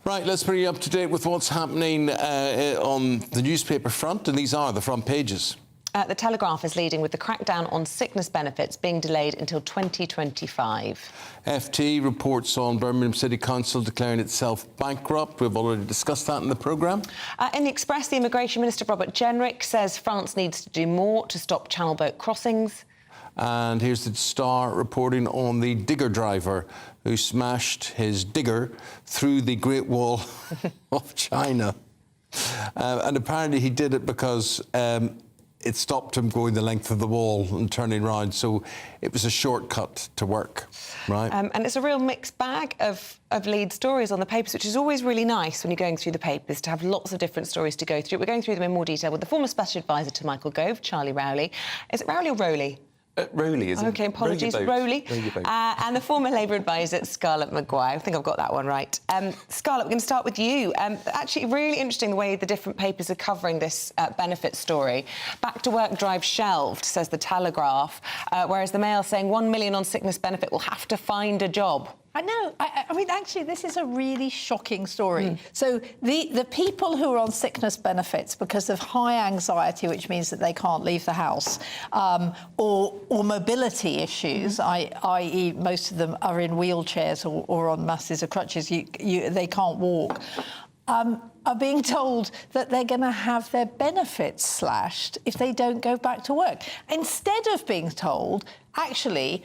Right, let's bring you up to date with what's happening on the newspaper front, and these are the front pages. The Telegraph is leading with the crackdown on sickness benefits being delayed until 2025. FT reports on Birmingham City Council declaring itself bankrupt. We've already discussed that in the programme. In the Express, the Immigration Minister, Robert Jenrick, says France needs to do more to stop channel boat crossings. And here's the Star reporting on the digger driver who smashed his digger through the Great Wall of China. And apparently he did it because it stopped him going the length of the wall and turning round. So it was a shortcut to work, right? And it's a real mixed bag of lead stories on the papers, which is always really nice when you're going through the papers to have lots of different stories to go through. We're going through them in more detail with the former Special Advisor to Michael Gove, Charlie Rowley. Is it Rowley or Rowley? Rowley, isn't it? OK, apologies, Rowley. And the former Labour advisor, Scarlett Maguire. I think I've got that one right. Scarlett, we're going to start with you. Actually, really interesting the way the different papers are covering this benefit story. Back to work drive shelved, says the Telegraph, whereas the Mail saying 1 million on sickness benefit will have to find a job. I know. I mean, actually, this is a really shocking story. So the people who are on sickness benefits because of high anxiety, which means that they can't leave the house, or mobility issues, i.e. most of them are in wheelchairs or on masses of crutches, they can't walk, are being told that they're going to have their benefits slashed if they don't go back to work. Instead of being told, actually,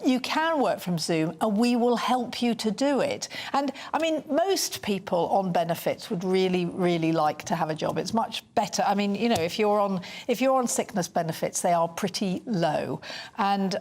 you can work from Zoom and we will help you to do it. And I mean, most people on benefits would really, really like to have a job. It's much better. I mean, you know, if you're on sickness benefits, they are pretty low. And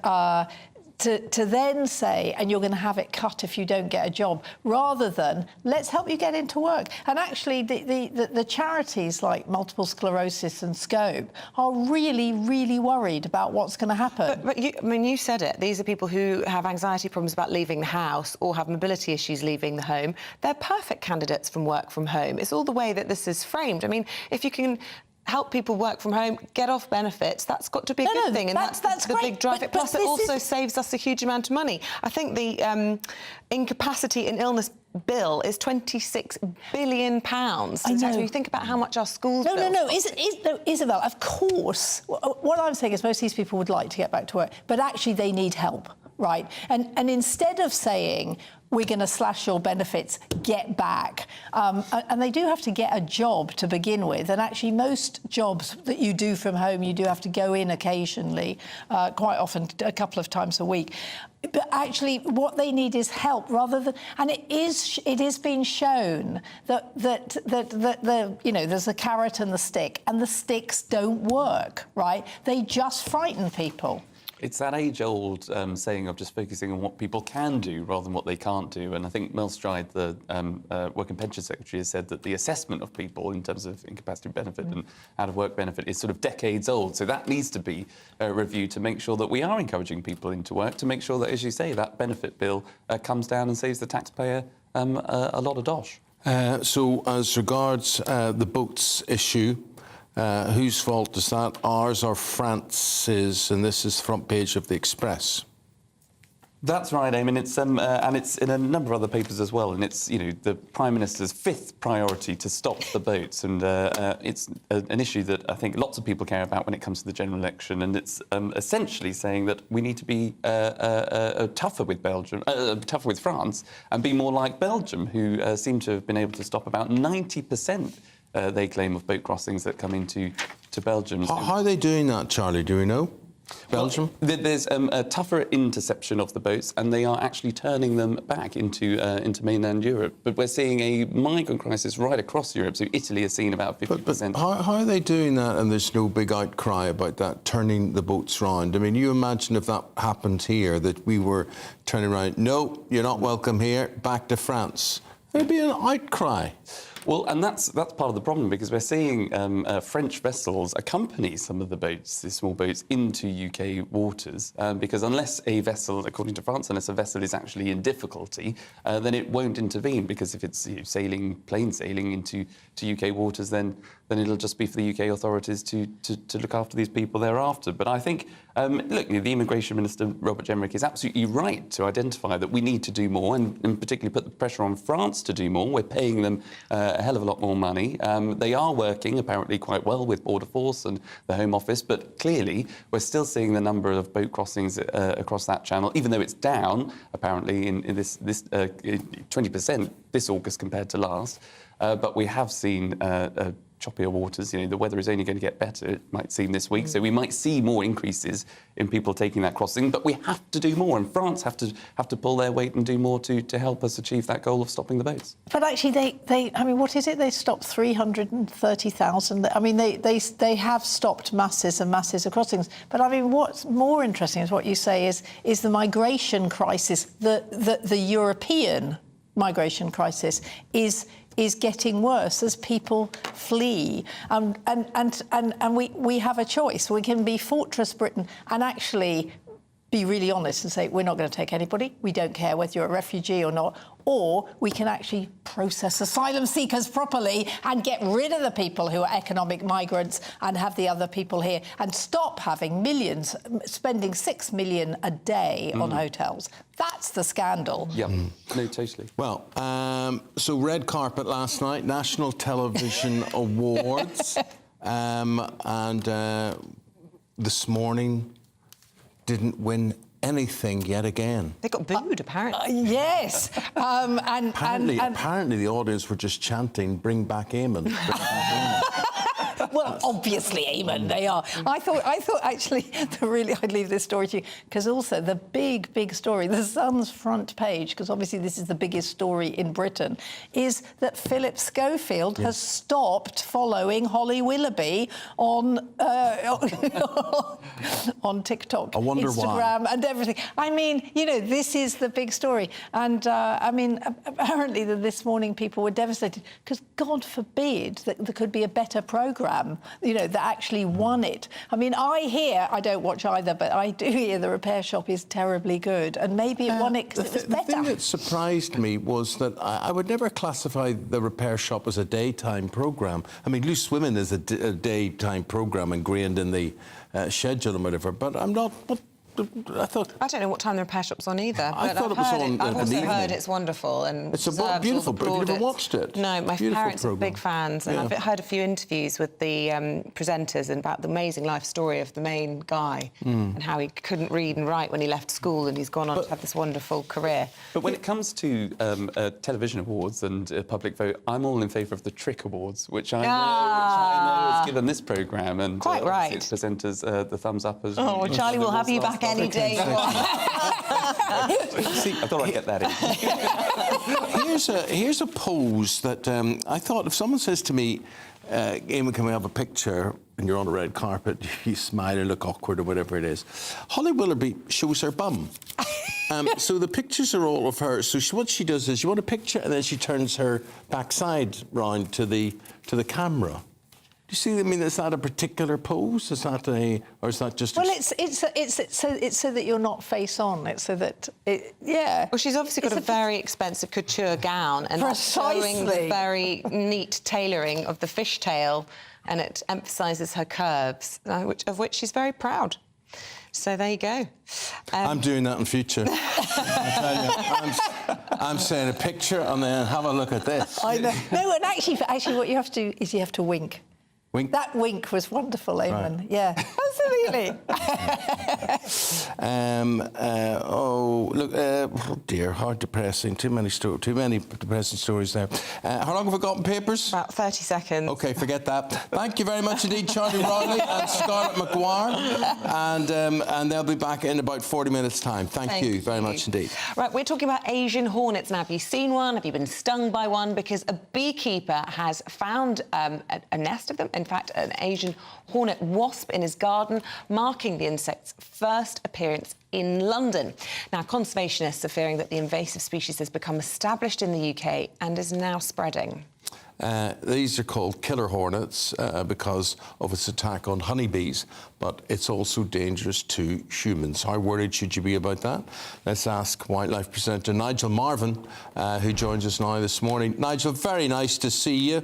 to then say, and you're going to have it cut if you don't get a job, rather than let's help you get into work. And actually, the charities like Multiple Sclerosis and Scope are really, really worried about what's going to happen. But you, I mean, you said it. These are people who have anxiety problems about leaving the house or have mobility issues leaving the home. They're perfect candidates from work from home. It's all the way that this is framed. I mean, if you can help people work from home, get off benefits. That's got to be a good thing, and that's the great, big drive. but Plus, it this also saves us a huge amount of money. I think the incapacity and illness bill is £26 billion. I know. You think about how much our schools No, bill. no, Isabel, of course. What I'm saying is most of these people would like to get back to work, but actually they need help, right? And instead of saying, we're going to slash your benefits, get back. And they do have to get a job to begin with. And actually, most jobs that you do from home, you do have to go in occasionally, quite often, a couple of times a week. But actually, what they need is help rather than. And it is being shown that there's a carrot and the stick, and the sticks don't work, right? They just frighten people. It's that age-old saying of just focusing on what people can do rather than what they can't do. And I think Mel Stride, the Work and Pension Secretary, has said that the assessment of people in terms of incapacity benefit and out-of-work benefit is sort of decades old. So that needs to be reviewed to make sure that we are encouraging people into work, to make sure that, as you say, that benefit bill comes down and saves the taxpayer a lot of dosh. So as regards the boats issue, whose fault is that? Ours or France's? And this is front page of the Express. That's right, Eamonn. It's and it's in a number of other papers as well. And it's the Prime Minister's fifth priority to stop the boats, and it's an issue that I think lots of people care about when it comes to the general election. And it's essentially saying that we need to be tougher with Belgium, tougher with France, and be more like Belgium, who seem to have been able to stop about 90%. They claim of boat crossings that come into Belgium. How are they doing that, Charlie? Do we know? Belgium? Well, there's a tougher interception of the boats, and they are actually turning them back into mainland Europe. But we're seeing a migrant crisis right across Europe. So Italy has seen about 50%. But how are they doing that, and there's no big outcry about that, turning the boats round? I mean, you imagine if that happened here, that we were turning around, no, you're not welcome here, back to France. There'd be an outcry. Well, and that's part of the problem, because we're seeing French vessels accompany some of the boats, the small boats, into UK waters, because unless a vessel, according to France, unless a vessel is actually in difficulty, then it won't intervene, because if it's plain sailing into UK waters, then it'll just be for the UK authorities to look after these people thereafter. But I think, look, the Immigration Minister, Robert Jenrick, is absolutely right to identify that we need to do more, and particularly put the pressure on France to do more. We're paying them a hell of a lot more money. They are working, apparently, quite well with Border Force and the Home Office, but clearly we're still seeing the number of boat crossings across that channel, even though it's down, apparently, in this 20% this August compared to last. But we have seen choppier waters. The weather is only going to get better, it might seem, this week. So we might see more increases in people taking that crossing. But we have to do more, and France have to pull their weight and do more to help us achieve that goal of stopping the boats. But actually, I mean, what is it? They stopped 330,000. I mean, they have stopped masses and masses of crossings. But I mean, what's more interesting is what you say is the migration crisis, the European migration crisis is getting worse as people flee. And we have a choice. We can be Fortress Britain and actually be really honest and say, we're not going to take anybody. We don't care whether you're a refugee or not. Or we can actually process asylum seekers properly and get rid of the people who are economic migrants and have the other people here, and stop having millions, spending $6 million a day on hotels. That's the scandal. Yeah, no, totally. Well, so red carpet last night, National Television Awards, and this morning didn't win anything yet again. They got booed, apparently. Yes. Apparently the audience were just chanting, bring back Eamonn. Bring back Eamonn. Well, obviously, Eamonn, they are. I thought actually, I'd leave this story to you, because also the big story, the Sun's front page, because obviously this is the biggest story in Britain, is that Philip Schofield has stopped following Holly Willoughby on TikTok, I wonder Instagram, why. and everything. I mean, this is the big story. And, I mean, apparently this morning people were devastated, because God forbid that there could be a better programme programme, you know, that actually won it. I mean, I don't watch either, but I do hear The Repair Shop is terribly good, and maybe it won it because it was better. The thing that surprised me was that I would never classify The Repair Shop as a daytime programme. I mean, Loose Women is a daytime programme ingrained in the schedule and whatever, but I'm not... I don't know what time The Repair Shop's on either. I thought it was on I've also evening. heard it's wonderful and it's a beautiful book. Have you ever watched it? No, my parents are big fans, and Yeah. I've heard a few interviews with the presenters and about the amazing life story of the main guy and how he couldn't read and write when he left school, and he's gone on to have this wonderful career. But when it comes to television awards and public vote, I'm all in favour of the Trick Awards, which I know is given this programme, and Quite right. its presenters the thumbs up as Oh, Charlie will have you back any day. See, I thought I'd get that in. Here's a pose that I thought if someone says to me, Eamonn, can we have a picture? And you're on a red carpet, you smile and look awkward or whatever it is. Holly Willoughby shows her bum. So the pictures are all of her. So what she does is you want a picture and then she turns her backside round to the camera. Do you see? I mean, is that a particular pose? Is that or is that just? Well, it's so that you're not face on. It's so that yeah. Well, she's obviously got a very expensive couture gown, and that's showing the very neat tailoring of the fishtail, and it emphasises her curves, of which she's very proud. So there you go. I'm doing that in future. I tell you, I'm saying a picture and then have a look at this. I know. No, and actually, what you have to do is you have to wink. Wink? That wink was wonderful, Eamonn. Right. Yeah, absolutely. Oh, look, oh dear, hard depressing. Too many depressing stories there. How long have we got in papers? About 30 seconds. OK, forget that. Thank you very much indeed, Charlie Riley and Scarlett McGuire. And they'll be back in about 40 minutes' time. Thank you very much indeed. Right, we're talking about Asian hornets now. Have you seen one? Have you been stung by one? Because a beekeeper has found a nest of them. In fact, an Asian hornet wasp in his garden, marking the insect's first appearance in London. Now, conservationists are fearing that the invasive species has become established in the UK and is now spreading. These are called killer hornets because of its attack on honeybees, but it's also dangerous to humans. How worried should you be about that? Let's ask wildlife presenter Nigel Marvin, who joins us now this morning. Nigel, very nice to see you.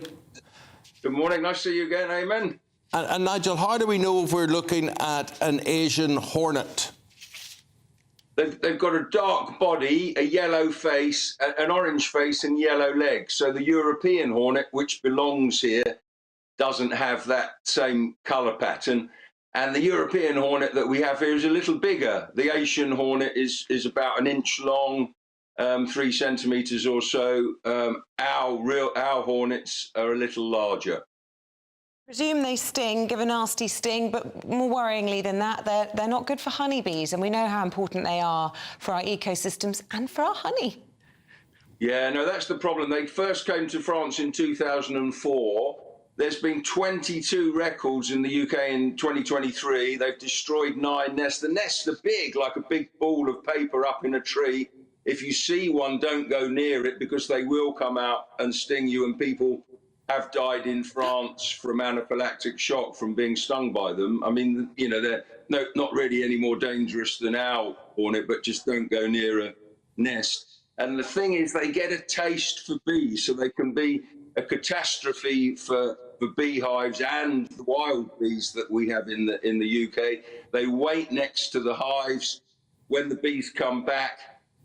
Good morning, nice to see you again, Eamonn. And Nigel, how do we know if we're looking at an Asian hornet? They've got a dark body, a yellow face, an orange face and yellow legs. So the European hornet, which belongs here, doesn't have that same colour pattern. And the European hornet that we have here is a little bigger. The Asian hornet is about an inch long, 3 centimetres or so. Our hornets are a little larger. Presume they sting, give a nasty sting, but more worryingly than that, they're not good for honeybees, and we know how important they are for our ecosystems and for our honey. Yeah, no, that's the problem. They first came to France in 2004. There's been 22 records in the UK in 2023. They've destroyed 9 nests. The nests are big, like a big ball of paper up in a tree. If you see one, don't go near it because they will come out and sting you, and people have died in France from anaphylactic shock from being stung by them. I mean, you know, they're not really any more dangerous than our hornet, but just don't go near a nest. And the thing is, they get a taste for bees, so they can be a catastrophe for beehives and the wild bees that we have in the UK. They wait next to the hives. When the bees come back,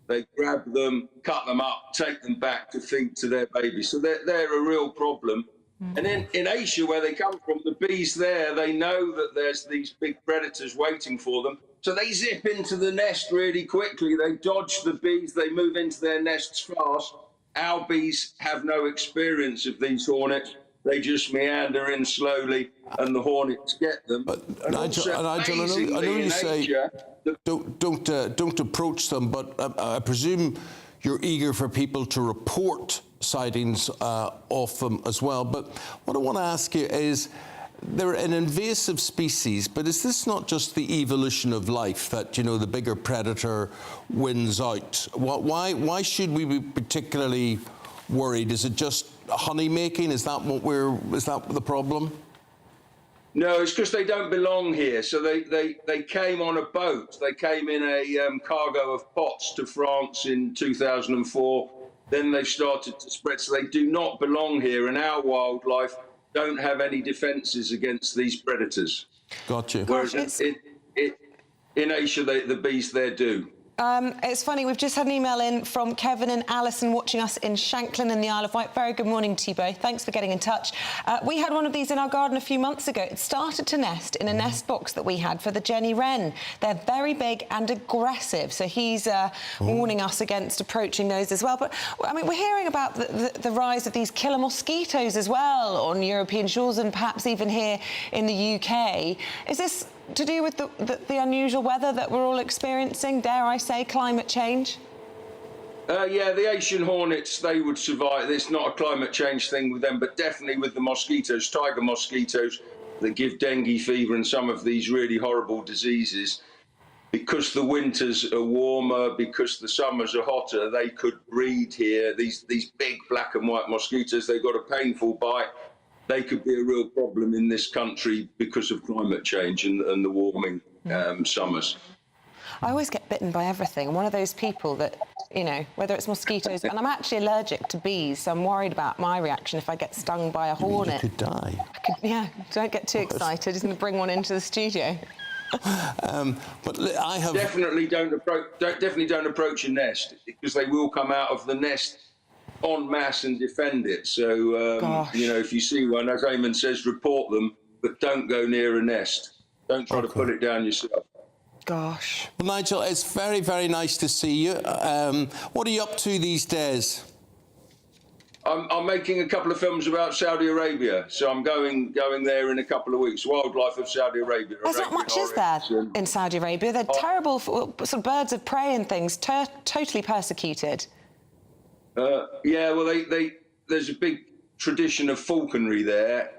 they grab them, cut them up, take them back to feed to their babies. So they're a real problem. Mm-hmm. And in Asia, where they come from, the bees there, they know that there's these big predators waiting for them. So they zip into the nest really quickly. They dodge the bees. They move into their nests fast. Our bees have no experience of these hornets. They just meander in slowly, and the hornets get them. But Nigel, I know you say don't approach them, but I presume you're eager for people to report sightings of them as well. But what I want to ask you is, they're an invasive species, but is this not just the evolution of life that, you know, the bigger predator wins out? Why should we be particularly worried? Is it just honey making? Is that the problem? No, it's because they don't belong here. So they came on a boat. They came in a cargo of pots to France in 2004. Then they started to spread. So they do not belong here, and our wildlife don't have any defences against these predators. Gotcha. Whereas in Asia, the bees there do. It's funny, we've just had an email in from Kevin and Alison watching us in Shanklin in the Isle of Wight. Very good morning to you both. Thanks for getting in touch. We had one of these in our garden a few months ago. It started to nest in a nest box that we had for the Jenny Wren. They're very big and aggressive, so he's warning us against approaching those as well. But, I mean, we're hearing about the rise of these killer mosquitoes as well on European shores and perhaps even here in the UK. Is this to do with the unusual weather that we're all experiencing, dare I say, climate change? Yeah, the Asian hornets, they would survive. It's not a climate change thing with them, but definitely with the mosquitoes, tiger mosquitoes that give dengue fever and some of these really horrible diseases. Because the winters are warmer, because the summers are hotter, they could breed here. These big black and white mosquitoes, they've got a painful bite. They could be a real problem in this country because of climate change and the warming summers. I always get bitten by everything. I'm one of those people that, you know, whether it's mosquitoes, and I'm actually allergic to bees, so I'm worried about my reaction if I get stung by a hornet. You could die. Yeah, don't get too excited. He's going to bring one into the studio. But I have definitely don't approach a nest, because they will come out of the nest en masse and defend it. So you know, if you see one, as Eamonn says, report them, but don't go near a nest. Don't try to put it down yourself. Gosh. Well, Nigel, it's very, very nice to see you. What are you up to these days? I'm making a couple of films about Saudi Arabia, so I'm going there in a couple of weeks. Wildlife of Saudi Arabia. There's not much, is there, in Saudi Arabia? They're terrible sort of birds of prey and things, totally persecuted. Yeah, well, there's a big tradition of falconry there,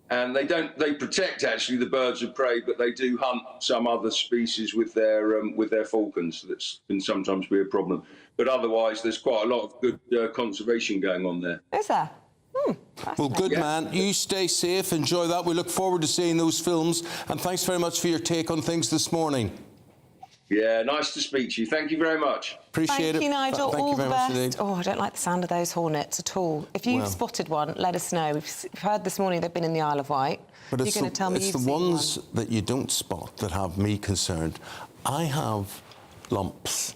and they protect actually the birds of prey, but they do hunt some other species with their falcons. That can sometimes be a problem. But otherwise, there's quite a lot of good conservation going on there. Is there? Well, good man. You stay safe. Enjoy that. We look forward to seeing those films. And thanks very much for your take on things this morning. Yeah, nice to speak to you. Thank you very much. Appreciate it. Thank you, Nigel. Thank all you very the much best. indeed. Oh, I don't like the sound of those hornets at all. If you've spotted one, let us know. We've heard this morning they've been in the Isle of Wight. But You're going to tell me it's you've the seen ones one. that you don't spot that have me concerned. I have lumps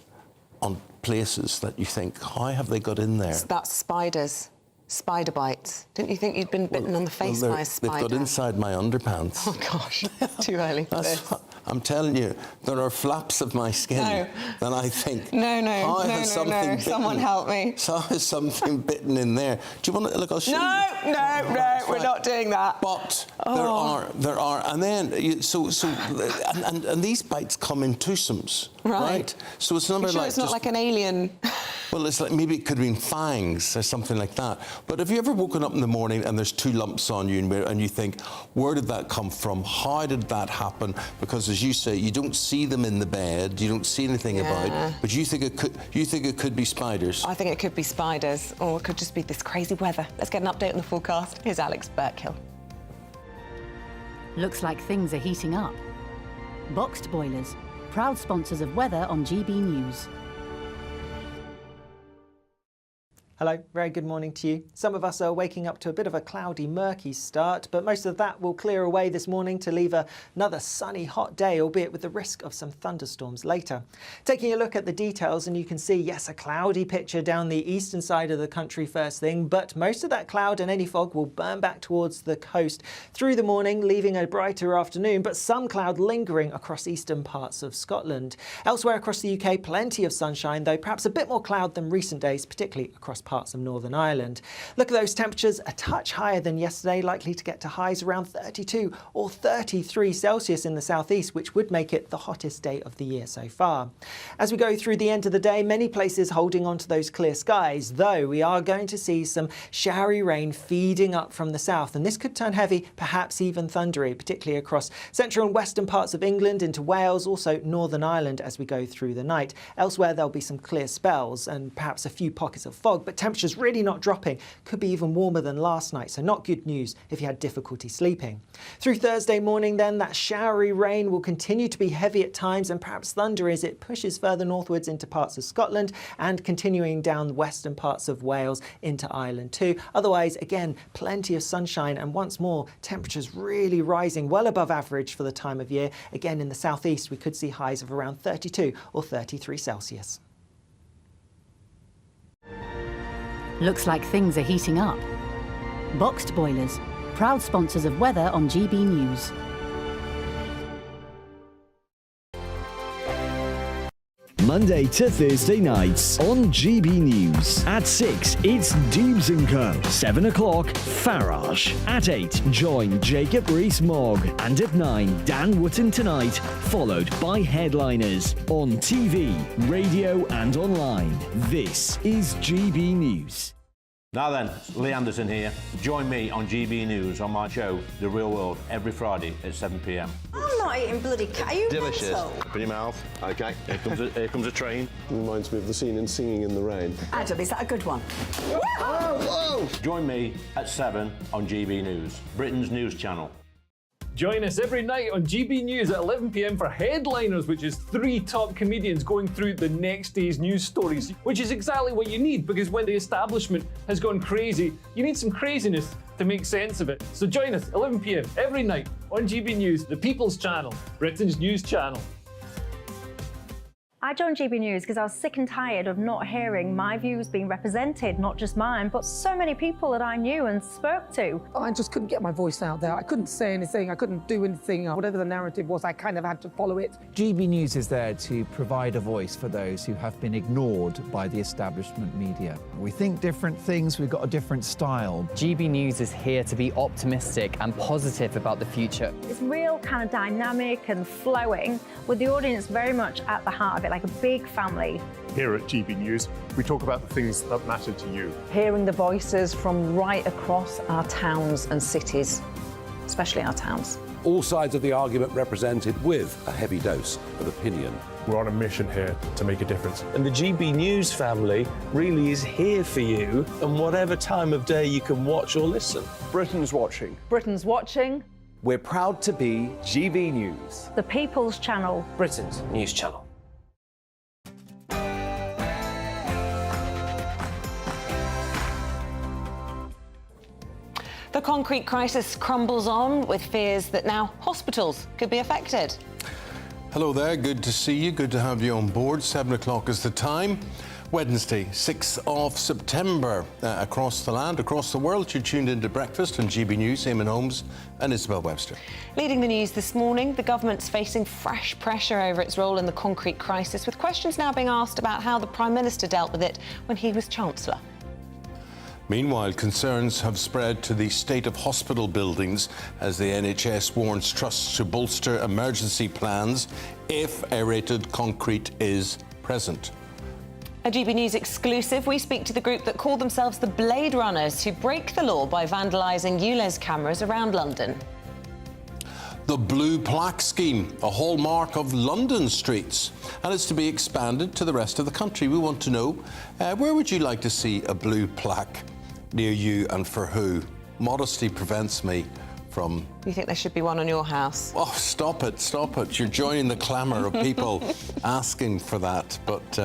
on places that you think, how have they got in there? That's spiders. Spider bites. Didn't you think you'd been bitten on the face by a spider? They've got inside my underpants. Oh, gosh. Too early for this. I'm telling you, there are flaps of my skin that I think, No. Someone help me. So has something bitten in there. Do you want to, look, I'll show you. No, we're not doing that. But there are, and then, and these bites come in twosomes, right? So it's not It's not like an alien. Well, it's like, maybe it could have been fangs or something like that. But have you ever woken up in the morning and there's two lumps on you and you think, where did that come from? How did that happen? Because as you say, you don't see them in the bed, you don't see anything about, but you think it could be spiders. I think it could be spiders, or it could just be this crazy weather. Let's get an update on the forecast. Here's Alex Burkhill. Looks like things are heating up. Boxed boilers, proud sponsors of weather on GB News. Hello, very good morning to you. Some of us are waking up to a bit of a cloudy, murky start, but most of that will clear away this morning to leave another sunny, hot day, albeit with the risk of some thunderstorms later. Taking a look at the details, and you can see, yes, a cloudy picture down the eastern side of the country first thing, but most of that cloud and any fog will burn back towards the coast through the morning, leaving a brighter afternoon, but some cloud lingering across eastern parts of Scotland. Elsewhere across the UK, plenty of sunshine, though perhaps a bit more cloud than recent days, particularly across parts of Northern Ireland. Look at those temperatures, a touch higher than yesterday, likely to get to highs around 32 or 33 Celsius in the southeast, which would make it the hottest day of the year so far. As we go through the end of the day, many places holding on to those clear skies, though we are going to see some showery rain feeding up from the south, and this could turn heavy, perhaps even thundery, particularly across central and western parts of England into Wales, also Northern Ireland as we go through the night. Elsewhere there'll be some clear spells and perhaps a few pockets of fog, but temperatures really not dropping. Could be even warmer than last night, so not good news if you had difficulty sleeping. Through Thursday morning then, that showery rain will continue to be heavy at times and perhaps thunder as it pushes further northwards into parts of Scotland and continuing down the western parts of Wales into Ireland too. Otherwise, again, plenty of sunshine and once more, temperatures really rising well above average for the time of year. Again, in the southeast, we could see highs of around 32 or 33 Celsius. Looks like things are heating up. Boxed boilers, proud sponsors of weather on GB News. Monday to Thursday nights on GB News. At 6, it's Dubes & Co. 7 o'clock, Farage. At 8, join Jacob Rees-Mogg. And at 9, Dan Wootton Tonight, followed by headliners. On TV, radio and online. This is GB News. Now then, Lee Anderson here. Join me on GB News on my show, The Real World, every Friday at 7 p.m. I'm not eating bloody cat. Are you Delicious. mental? Put your mouth. OK, here comes a train. Reminds me of the scene in Singing in the Rain. Adam, is that a good one? Whoa! Join me at 7 on GB News, Britain's news channel. Join us every night on GB News at 11 p.m. for Headliners, which is 3 top comedians going through the next day's news stories, which is exactly what you need, because when the establishment has gone crazy, you need some craziness to make sense of it. So join us 11 p.m. every night on GB News, the People's Channel, Britain's news channel. I joined GB News because I was sick and tired of not hearing my views being represented, not just mine, but so many people that I knew and spoke to. I just couldn't get my voice out there. I couldn't say anything, I couldn't do anything. Whatever the narrative was, I kind of had to follow it. GB News is there to provide a voice for those who have been ignored by the establishment media. We think different things, we've got a different style. GB News is here to be optimistic and positive about the future. It's real kind of dynamic and flowing, with the audience very much at the heart of it, like a big family. Here at GB News, we talk about the things that matter to you. Hearing the voices from right across our towns and cities, especially our towns. All sides of the argument represented with a heavy dose of opinion. We're on a mission here to make a difference. And the GB News family really is here for you, and whatever time of day you can watch or listen. Britain's watching. Britain's watching. We're proud to be GB News. The People's Channel. Britain's news channel. The concrete crisis crumbles on, with fears that now hospitals could be affected. Hello there, good to see you, good to have you on board. 7 o'clock is the time. Wednesday, 6th of September. Across the land, across the world, you're tuned into Breakfast on GB News. Eamonn, Holmes and Isabel Webster. Leading the news this morning, the government's facing fresh pressure over its role in the concrete crisis, with questions now being asked about how the Prime Minister dealt with it when he was Chancellor. Meanwhile, concerns have spread to the state of hospital buildings as the NHS warns trusts to bolster emergency plans if aerated concrete is present. A GB News exclusive, we speak to the group that call themselves the Blade Runners, who break the law by vandalising ULEZ cameras around London. The Blue Plaque scheme, a hallmark of London streets, and it's to be expanded to the rest of the country. We want to know, where would you like to see a blue plaque near you and for who? Modesty prevents me from... You think there should be one on your house? Oh, stop it, stop it. You're joining the clamour of people asking for that, but...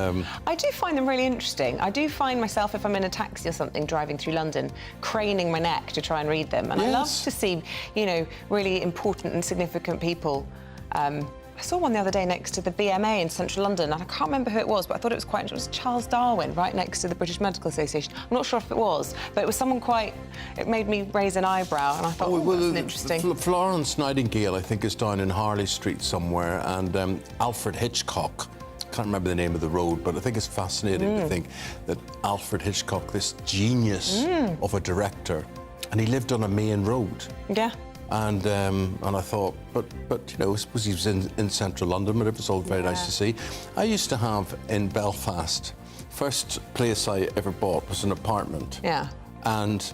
I do find them really interesting. I do find myself, if I'm in a taxi or something driving through London, craning my neck to try and read them. And yes. I love to see, you know, really important and significant people. I saw one the other day next to the BMA in central London, and I can't remember who it was, but I thought it was quite interesting. It was Charles Darwin, right next to the British Medical Association. I'm not sure if it was, but it was someone quite... It made me raise an eyebrow, and I thought, that's interesting. Florence Nightingale, I think, is down in Harley Street somewhere, and Alfred Hitchcock. Can't remember the name of the road, but I think it's fascinating to think that Alfred Hitchcock, this genius of a director, and he lived on a main road. Yeah. And I thought, but you know, I suppose he was in central London, but it was all very nice to see. I used to have in Belfast, first place I ever bought was an apartment. Yeah. And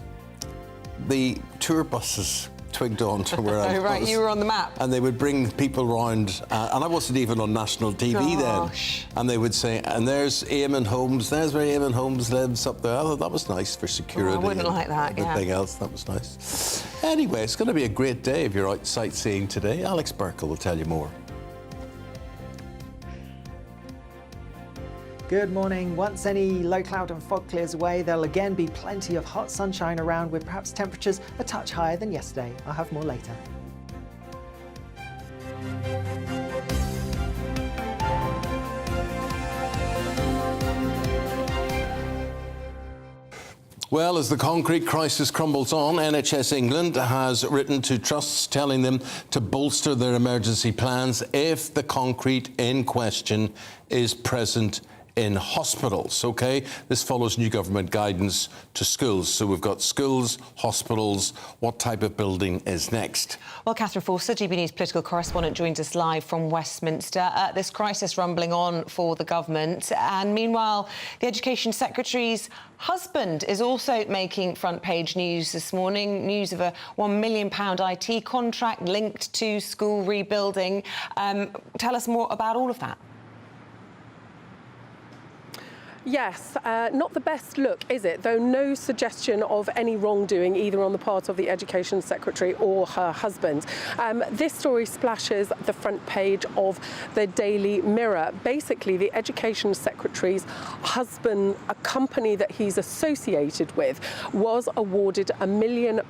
the tour buses twigged on to where I was. Oh, right, you were on the map. And they would bring people round, and I wasn't even on national TV then. And they would say, and there's Eamonn Holmes, there's where Eamonn Holmes lives up there. I thought that was nice for security. I wouldn't like that, everything else, that was nice. Anyway, it's going to be a great day if you're out sightseeing today. Alex Burkle will tell you more. Good morning. Once any low cloud and fog clears away, there'll again be plenty of hot sunshine around, with perhaps temperatures a touch higher than yesterday. I'll have more later. Well, as the concrete crisis crumbles on, NHS England has written to trusts telling them to bolster their emergency plans if the concrete in question is present in hospitals, OK? This follows new government guidance to schools. So we've got schools, hospitals. What type of building is next? Well, Catherine Forster, GB News political correspondent, joins us live from Westminster. This crisis rumbling on for the government. And meanwhile, the Education Secretary's husband is also making front-page news this morning. News of a £1 million IT contract linked to school rebuilding. Tell us more about all of that. Yes, not the best look, is it? Though no suggestion of any wrongdoing either on the part of the Education Secretary or her husband. This story splashes the front page of the Daily Mirror. Basically, the Education Secretary's husband, a company that he's associated with, was awarded a £1 million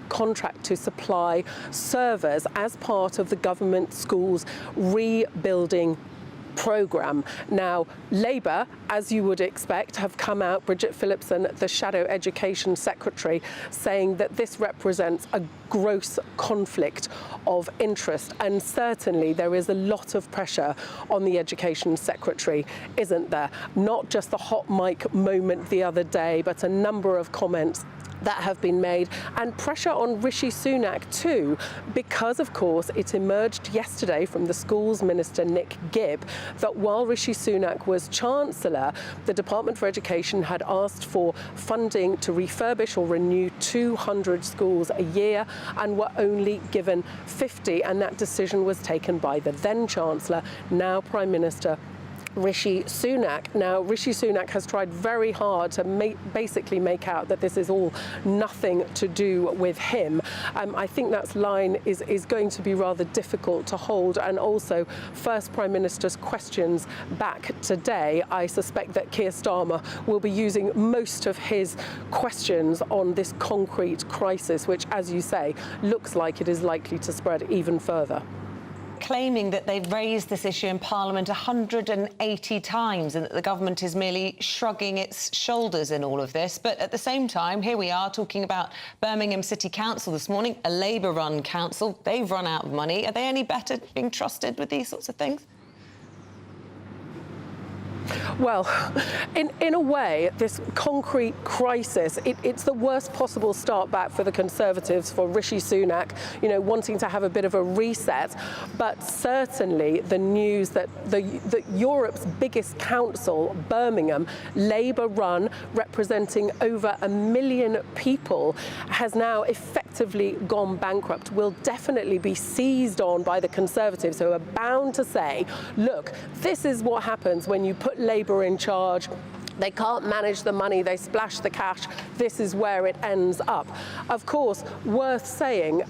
contract to supply servers as part of the government schools rebuilding programme. Now, Labour, as you would expect, have come out, Bridget Phillipson, the Shadow Education Secretary, saying that this represents a gross conflict of interest. And certainly there is a lot of pressure on the Education Secretary, isn't there? Not just the hot mic moment the other day, but a number of comments that have been made, and pressure on Rishi Sunak too, because of course it emerged yesterday from the Schools Minister Nick Gibb that while Rishi Sunak was Chancellor, the Department for Education had asked for funding to refurbish or renew 200 schools a year and were only given 50, and that decision was taken by the then Chancellor, now Prime Minister Rishi Sunak. Now, Rishi Sunak has tried very hard to basically make out that this is all nothing to do with him. I think that line is going to be rather difficult to hold, and also First Prime Minister's questions back today. I suspect that Keir Starmer will be using most of his questions on this concrete crisis, which, as you say, looks like it is likely to spread even further. Claiming that they've raised this issue in Parliament 180 times and that the government is merely shrugging its shoulders in all of this. But at the same time, here we are talking about Birmingham City Council this morning, a Labour-run council. They've run out of money. Are they any better being trusted with these sorts of things? Well, in a way, this concrete crisis, it's the worst possible start back for the Conservatives, for Rishi Sunak, you know, wanting to have a bit of a reset. But certainly the news that Europe's biggest council, Birmingham, Labour-run, representing over 1 million people, has now effectively gone bankrupt, will definitely be seized on by the Conservatives, who are bound to say, look, this is what happens when you put Labour in charge. They can't manage the money, they splash the cash. This is where it ends up. Of course, worth saying,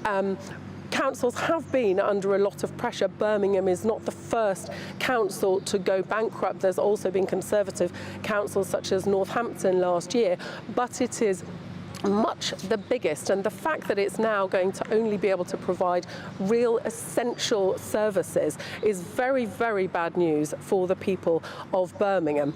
councils have been under a lot of pressure. Birmingham is not the first council to go bankrupt. There's also been Conservative councils such as Northampton last year, but it is much the biggest, and the fact that it's now going to only be able to provide real essential services is very, very bad news for the people of Birmingham.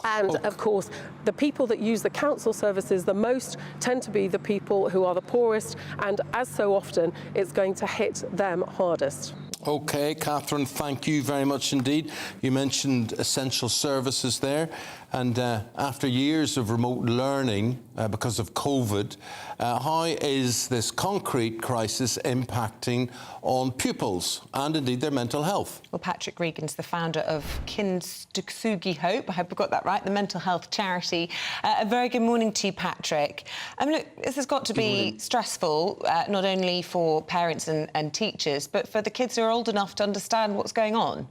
And of course, the people that use the council services the most tend to be the people who are the poorest, and as so often, it's going to hit them hardest. OK, Catherine, thank you very much indeed. You mentioned essential services there. And after years of remote learning because of COVID, how is this concrete crisis impacting on pupils and indeed their mental health? Well, Patrick Regan's the founder of Kintsugi Hope. I hope I got that right, the mental health charity. A very good morning to you, Patrick. Look, this has got to be stressful, not only for parents and teachers, but for the kids who are old enough to understand what's going on.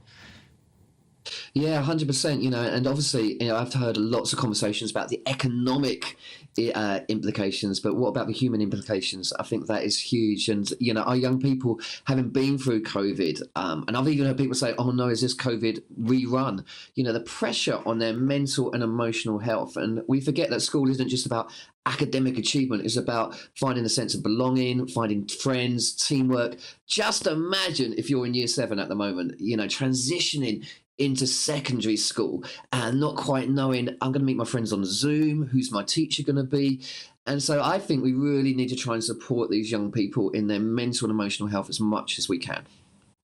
Yeah, 100%, and obviously, I've heard lots of conversations about the economic implications, but what about the human implications? I think that is huge. And, our young people, having been through COVID, and I've even heard people say, oh no, is this COVID rerun? The pressure on their mental and emotional health. And we forget that school isn't just about academic achievement. It's about finding a sense of belonging, finding friends, teamwork. Just imagine if you're in year 7 at the moment, transitioning into secondary school and not quite knowing, I'm going to meet my friends on Zoom, who's my teacher going to be? And so I think we really need to try and support these young people in their mental and emotional health as much as we can.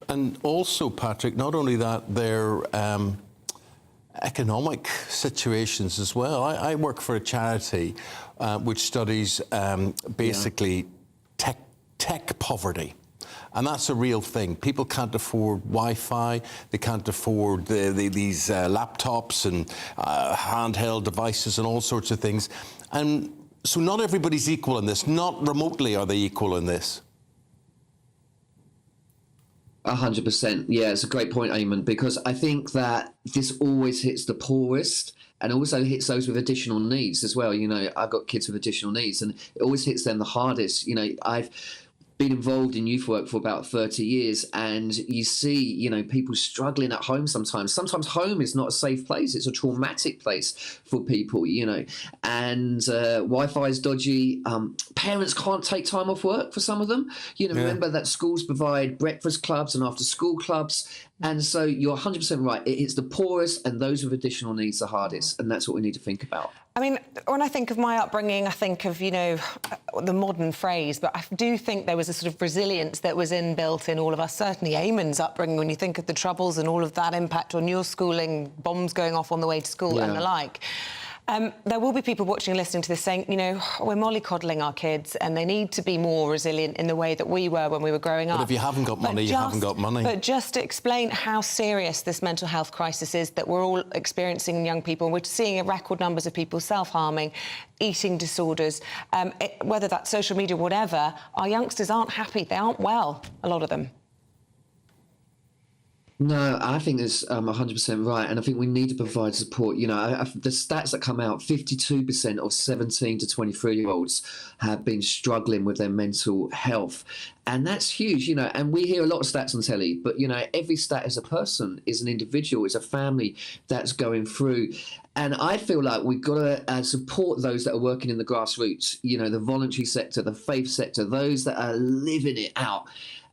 And also, Patrick, not only that, their economic situations as well. I work for a charity which studies basically tech poverty. And that's a real thing. People can't afford Wi-Fi, they can't afford these laptops and handheld devices and all sorts of things. And so not everybody's equal in this. Not remotely are they equal in this. 100%. Yeah, it's a great point, Eamonn, because I think that this always hits the poorest and also hits those with additional needs as well. I've got kids with additional needs and it always hits them the hardest. I've been involved in youth work for about 30 years and you see, people struggling at home sometimes. Sometimes home is not a safe place. It's a traumatic place for people, and Wi-Fi is dodgy. Parents can't take time off work for some of them. Remember that schools provide breakfast clubs and after school clubs. And so you're 100% right. It's the poorest and those with additional needs the hardest. And that's what we need to think about. I mean, when I think of my upbringing, I think of, the modern phrase, but I do think there was a sort of resilience that was inbuilt in all of us, certainly Eamonn's upbringing, when you think of the troubles and all of that impact on your schooling, bombs going off on the way to school and the like. There will be people watching and listening to this saying, we're mollycoddling our kids and they need to be more resilient in the way that we were when we were growing up. But if you haven't got money, you haven't got money. But just to explain how serious this mental health crisis is that we're all experiencing in young people. We're seeing record numbers of people self-harming, eating disorders, whether that's social media or whatever. Our youngsters aren't happy. They aren't well, a lot of them. No, I think that's 100% right. And I think we need to provide support. The stats that come out, 52% of 17 to 23-year-olds have been struggling with their mental health. And that's huge, and we hear a lot of stats on telly, but, every stat is a person, is an individual, is a family that's going through. And I feel like we've got to support those that are working in the grassroots, the voluntary sector, the faith sector, those that are living it out.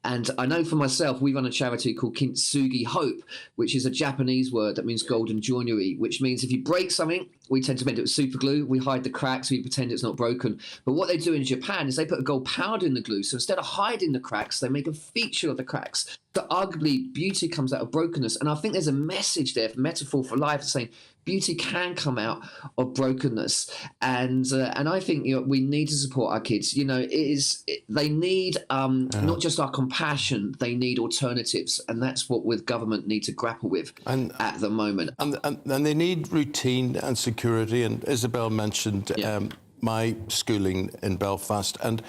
And I know for myself, we run a charity called Kintsugi Hope, which is a Japanese word that means golden joinery, which means if you break something, we tend to mend it with super glue. We hide the cracks, we pretend it's not broken. But what they do in Japan is they put a gold powder in the glue. So instead of hiding the cracks, they make a feature of the cracks. So arguably, beauty comes out of brokenness. And I think there's a message there, metaphor for life, saying beauty can come out of brokenness. And I think we need to support our kids. They need not just our compassion, they need alternatives. And that's what with government need to grapple with at the moment. And they need routine and security. And Isabel mentioned my schooling in Belfast. And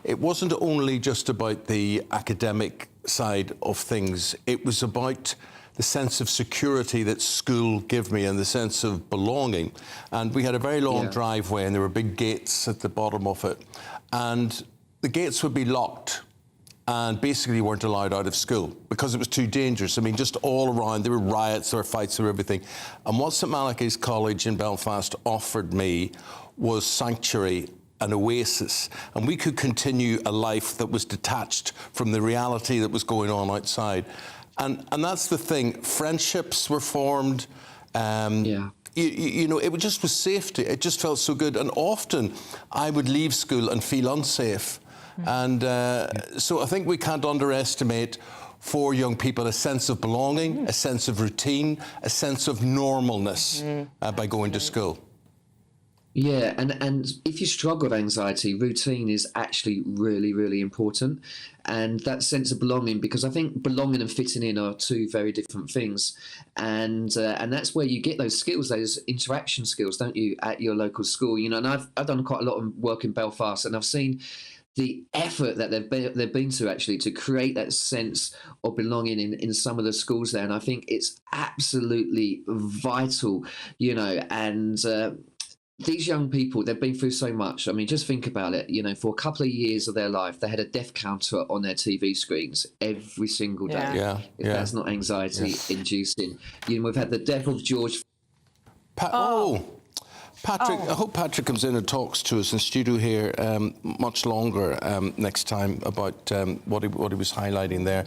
it wasn't only just about the academic side of things. It was about the sense of security that school gave me and the sense of belonging. And we had a very long driveway and there were big gates at the bottom of it. And the gates would be locked and basically weren't allowed out of school because it was too dangerous. I mean, just all around, there were riots, there were fights, there were everything. And what St Malachy's College in Belfast offered me was sanctuary, an oasis, and we could continue a life that was detached from the reality that was going on outside. And that's the thing. Friendships were formed. It just was safety. It just felt so good. And often I would leave school and feel unsafe. And so I think we can't underestimate for young people a sense of belonging, a sense of routine, a sense of normalness by going to school. Yeah, and if you struggle with anxiety, routine is actually really, really important. And that sense of belonging, because I think belonging and fitting in are two very different things. And that's where you get those skills, those interaction skills, don't you, at your local school? You know, and I've done quite a lot of work in Belfast, and I've seen the effort that they've been to actually to create that sense of belonging in some of the schools there. And I think it's absolutely vital, you know, and these young people, they've been through so much. I mean, just think about it. You know, for a couple of years of their life, they had a death counter on their TV screens every single day. If that's not anxiety-inducing. You know, we've had the death of George. Patrick, I hope Patrick comes in and talks to us in studio here much longer next time about what he was highlighting there.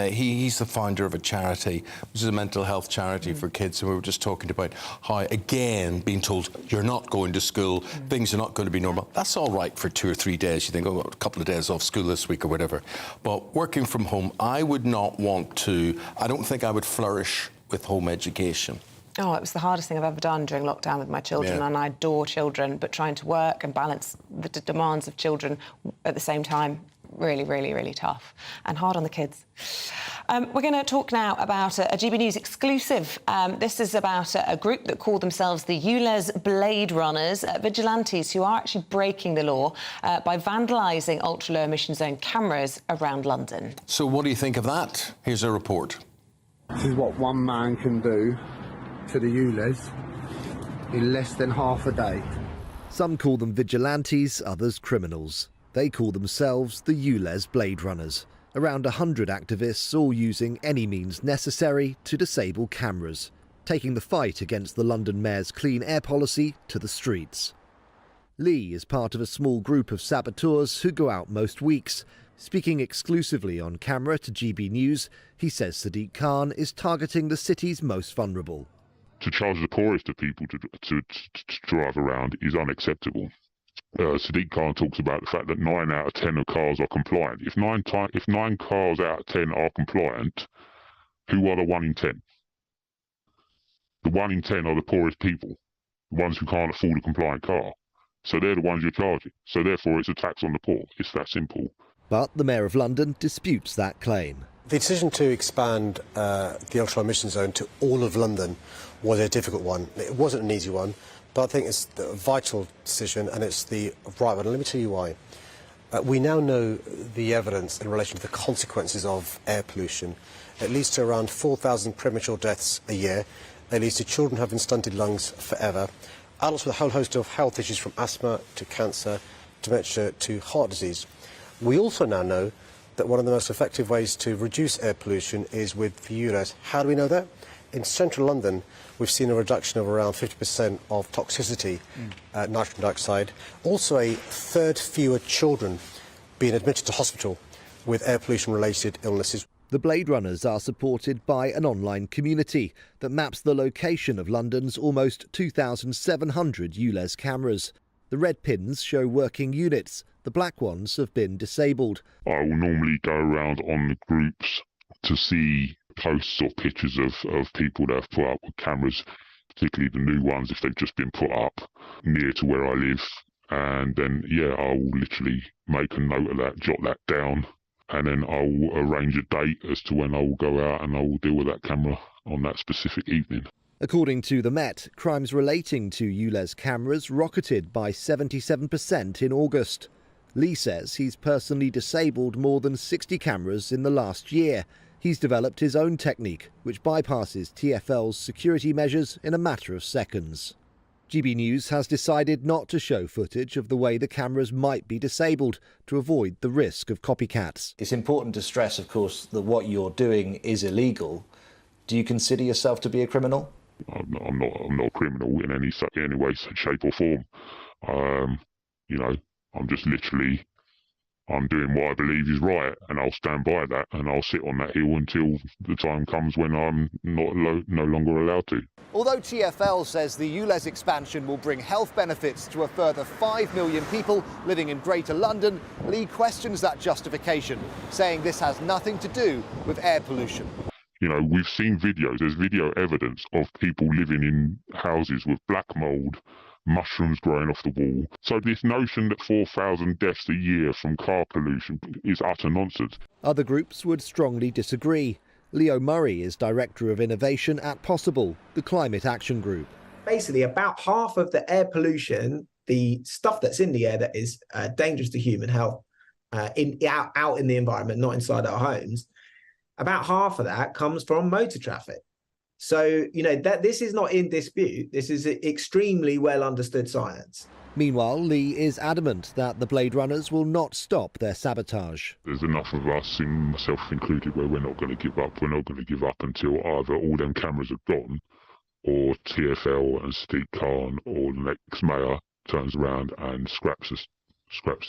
He's the founder of a charity, which is a mental health charity for kids, and we were just talking about how, again, being told you're not going to school, things are not going to be normal. That's all right for 2 or 3 days. You think, oh, a couple of days off school this week or whatever. But working from home, I don't think I would flourish with home education. Oh, it was the hardest thing I've ever done during lockdown with my children, and I adore children, but trying to work and balance the demands of children at the same time, really, really, really tough and hard on the kids. We're going to talk now about a GB News exclusive. This is about a group that call themselves the ULEZ Blade Runners, vigilantes who are actually breaking the law by vandalising ultra-low emission zone cameras around London. So what do you think of that? Here's a report. This is what one man can do to the ULEZ in less than half a day. Some call them vigilantes, others criminals. They call themselves the ULEZ Blade Runners. Around 100 activists, all using any means necessary to disable cameras, taking the fight against the London Mayor's clean air policy to the streets. Lee is part of a small group of saboteurs who go out most weeks. Speaking exclusively on camera to GB News, he says Sadiq Khan is targeting the city's most vulnerable. To charge the poorest of people to drive around is unacceptable. Sadiq Khan talks about the fact that 9 out of 10 of cars are compliant. If 9 cars out of 10 are compliant, who are the 1 in 10? The 1 in 10 are the poorest people, the ones who can't afford a compliant car. So they're the ones you're charging. So therefore it's a tax on the poor. It's that simple. But the Mayor of London disputes that claim. The decision to expand the ultra-emission zone to all of London was a difficult one. It wasn't an easy one, but I think it's a vital decision and it's the right one. Let me tell you why. We now know the evidence in relation to the consequences of air pollution. It leads to around 4,000 premature deaths a year. It leads to children having stunted lungs forever, adults with a whole host of health issues from asthma to cancer, dementia to heart disease. We also now know that one of the most effective ways to reduce air pollution is with the ULEZ. How do we know that? In central London, we've seen a reduction of around 50% of toxicity, nitrogen dioxide. Also, a third fewer children being admitted to hospital with air pollution-related illnesses. The Blade Runners are supported by an online community that maps the location of London's almost 2,700 ULEZ cameras. The red pins show working units. The black ones have been disabled. I will normally go around on the groups to see posts or pictures of people that have put up with cameras, particularly the new ones if they've just been put up near to where I live. And then, I will literally make a note of that, jot that down, and then I will arrange a date as to when I will go out and I will deal with that camera on that specific evening. According to the Met, crimes relating to ULEZ cameras rocketed by 77% in August. Lee says he's personally disabled more than 60 cameras in the last year. He's developed his own technique, which bypasses TfL's security measures in a matter of seconds. GB News has decided not to show footage of the way the cameras might be disabled to avoid the risk of copycats. It's important to stress, of course, that what you're doing is illegal. Do you consider yourself to be a criminal? I'm not a criminal in any way, shape or form. I'm just literally I'm doing what I believe is right, and I'll stand by that, and I'll sit on that hill until the time comes when I'm no longer allowed to. Although TfL says the ULEZ expansion will bring health benefits to a further 5 million people living in Greater London, Lee questions that justification, saying this has nothing to do with air pollution. You know, we've seen videos, there's video evidence of people living in houses with black mould, mushrooms growing off the wall. So this notion that 4,000 deaths a year from car pollution is utter nonsense. Other groups would strongly disagree. Leo Murray is Director of Innovation at Possible, the climate action group. Basically, about half of the air pollution, the stuff that's in the air that is dangerous to human health, out in the environment, not inside our homes, about half of that comes from motor traffic. So, you know, that this is not in dispute. This is extremely well understood science. Meanwhile, Lee is adamant that the Blade Runners will not stop their sabotage. There's enough of us, myself included, where we're not going to give up. We're not going to give up until either all them cameras are gone, or TfL and Sadiq Khan or the next mayor turns around and scraps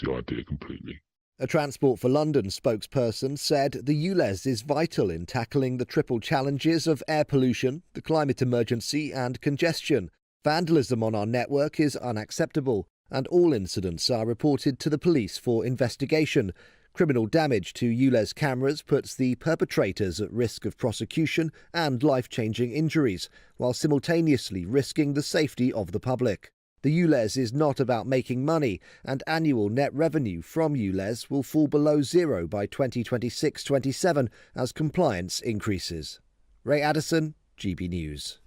the idea completely. A Transport for London spokesperson said the ULEZ is vital in tackling the triple challenges of air pollution, the climate emergency and congestion. Vandalism on our network is unacceptable, and all incidents are reported to the police for investigation. Criminal damage to ULEZ cameras puts the perpetrators at risk of prosecution and life-changing injuries, while simultaneously risking the safety of the public. The ULEZ is not about making money, and annual net revenue from ULEZ will fall below zero by 2026-27 as compliance increases. Ray Addison, GB News.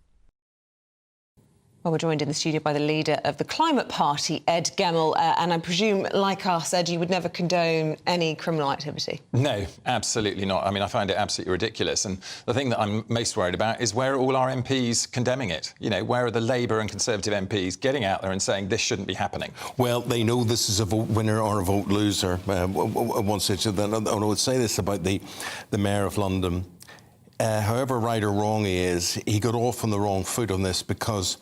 Well, we're joined in the studio by the leader of the Climate Party, Ed Gemmell, and I presume, like us, Ed, you would never condone any criminal activity? No, absolutely not. I mean, I find it absolutely ridiculous, and the thing that I'm most worried about is where are all our MPs condemning it? You know, where are the Labour and Conservative MPs getting out there and saying this shouldn't be happening? Well, they know this is a vote winner or a vote loser. One stage, I would say this about the Mayor of London. However right or wrong he is, he got off on the wrong foot on this because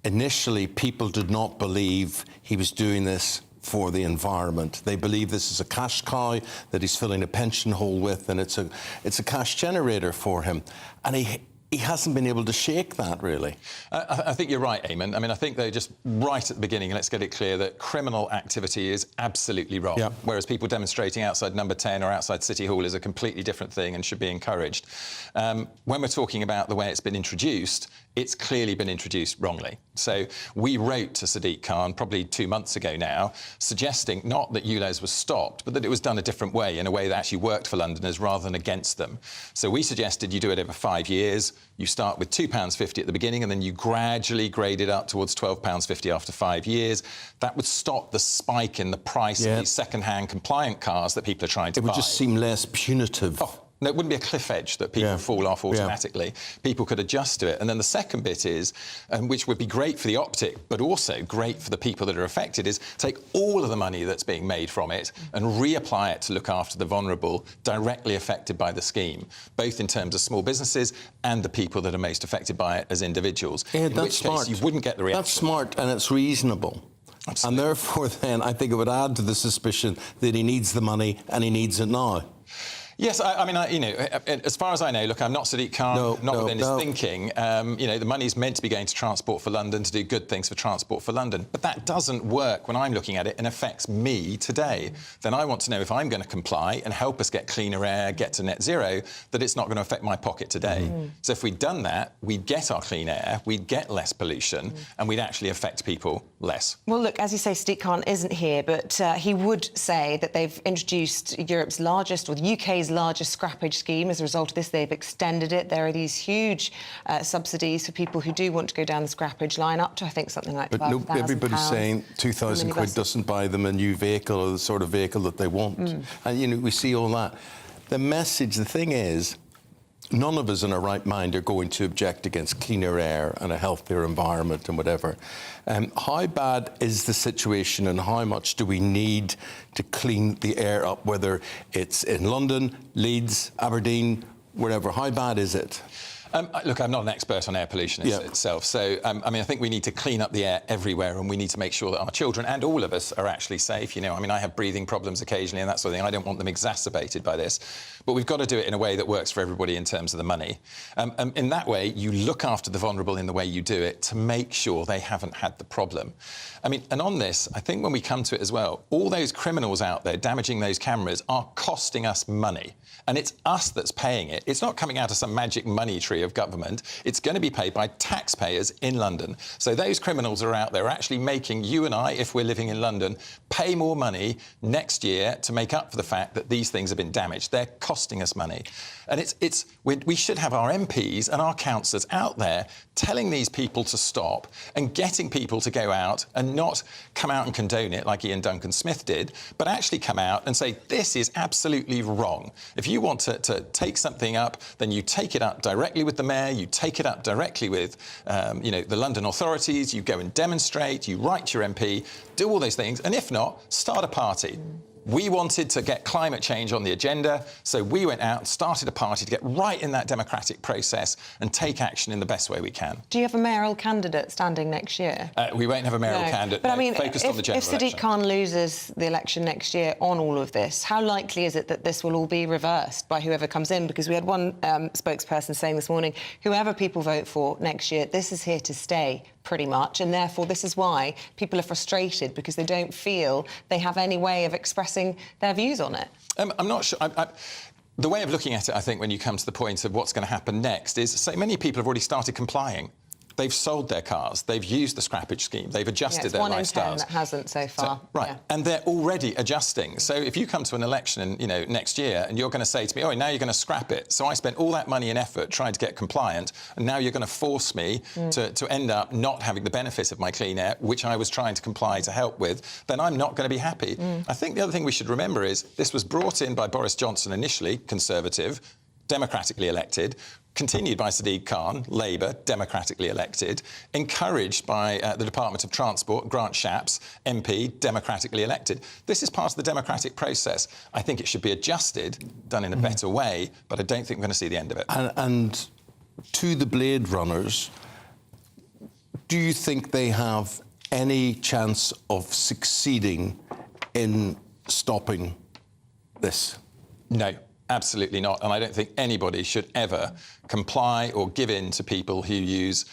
initially, people did not believe he was doing this for the environment. They believe this is a cash cow that he's filling a pension hole with, and it's a cash generator for him. And he hasn't been able to shake that, really. I think you're right, Eamonn. I mean, I think, though, just right at the beginning, let's get it clear that criminal activity is absolutely wrong, whereas people demonstrating outside Number 10 or outside City Hall is a completely different thing and should be encouraged. When we're talking about the way it's been introduced, it's clearly been introduced wrongly. So we wrote to Sadiq Khan probably 2 months ago now, suggesting not that ULEZ was stopped, but that it was done a different way, in a way that actually worked for Londoners rather than against them. So we suggested you do it over 5 years. You start with £2.50 at the beginning, and then you gradually grade it up towards £12.50 after 5 years. That would stop the spike in the price of these second-hand compliant cars that people are trying to buy. It would just seem less punitive. No, it wouldn't be a cliff edge that people fall off automatically. People could adjust to it. And then the second bit is, which would be great for the optic, but also great for the people that are affected, is take all of the money that's being made from it and reapply it to look after the vulnerable directly affected by the scheme, both in terms of small businesses and the people that are most affected by it as individuals. Yeah, in which case you wouldn't get the reaction. That's smart and it's reasonable. Absolutely. And therefore, then, I think it would add to the suspicion that he needs the money and he needs it now. Yes, I mean, you know, as far as I know, look, I'm not Sadiq Khan, not within his thinking. You know, the money's meant to be going to Transport for London to do good things for Transport for London. But that doesn't work when I'm looking at it and affects me today. Then I want to know if I'm going to comply and help us get cleaner air, get to net zero, that it's not going to affect my pocket today. So if we'd done that, we'd get our clean air, we'd get less pollution, and we'd actually affect people less. Well, look, as you say, Sadiq Khan isn't here, but he would say that they've introduced Europe's largest, or the UK's largest scrappage scheme. As a result of this, they've extended it. There are these huge subsidies for people who do want to go down the scrappage line, up to, I think, something like £12,000. But everybody's saying 2,000 quid doesn't buy them a new vehicle or the sort of vehicle that they want. And, you know, we see all that. The message, the thing is, none of us in our right mind are going to object against cleaner air and a healthier environment and whatever. How bad is the situation and how much do we need to clean the air up, whether it's in London, Leeds, Aberdeen, wherever? How bad is it? Look, I'm not an expert on air pollution itself, so I mean, I think we need to clean up the air everywhere, and we need to make sure that our children and all of us are actually safe. You know, I mean, I have breathing problems occasionally and that sort of thing. I don't want them exacerbated by this, but we've got to do it in a way that works for everybody in terms of the money. In that way, you look after the vulnerable in the way you do it to make sure they haven't had the problem. I mean, and on this, I think when we come to it as well, all those criminals out there damaging those cameras are costing us money. And it's us that's paying it. It's not coming out of some magic money tree of government. It's going to be paid by taxpayers in London. So those criminals are out there actually making you and I, if we're living in London, pay more money next year to make up for the fact that these things have been damaged. They're costing us money. And we should have our MPs and our councillors out there telling these people to stop and getting people to go out and not come out and condone it like Ian Duncan Smith did, but actually come out and say, this is absolutely wrong. If you want to take something up, then you take it up directly with the mayor, you take it up directly with the London authorities, you go and demonstrate, you write to your MP, do all those things, and if not, start a party. We wanted to get climate change on the agenda, so we went out and started a party to get right in that democratic process and take action in the best way we can. Do you have a mayoral candidate standing next year? We won't have a mayoral candidate, but I mean, focused on the general election. If Sadiq Khan loses the election next year on all of this, how likely is it that this will all be reversed by whoever comes in? Because we had one spokesperson saying this morning, whoever people vote for next year, this is here to stay, pretty much, and therefore this is why people are frustrated, because they don't feel they have any way of expressing their views on it. I'm not sure. The way of looking at it, I think, when you come to the point of what's going to happen next is, so many people have already started complying. They've sold their cars, they've used the scrappage scheme, they've adjusted their lifestyles. 1 in 10 that hasn't so far. And they're already adjusting. So if you come to an election, next year, and you're going to say to me, oh, now you're going to scrap it. So I spent all that money and effort trying to get compliant, and now you're going to force me to end up not having the benefit of my clean air, which I was trying to comply to help with, then I'm not going to be happy. I think the other thing we should remember is this was brought in by Boris Johnson initially, Conservative, democratically elected, continued by Sadiq Khan, Labour, democratically elected, encouraged by the Department of Transport, Grant Shapps, MP, democratically elected. This is part of the democratic process. I think it should be adjusted, done in a better way, but I don't think we're going to see the end of it. And to the Blade Runners, do you think they have any chance of succeeding in stopping this? No. Absolutely not. And I don't think anybody should ever comply or give in to people who use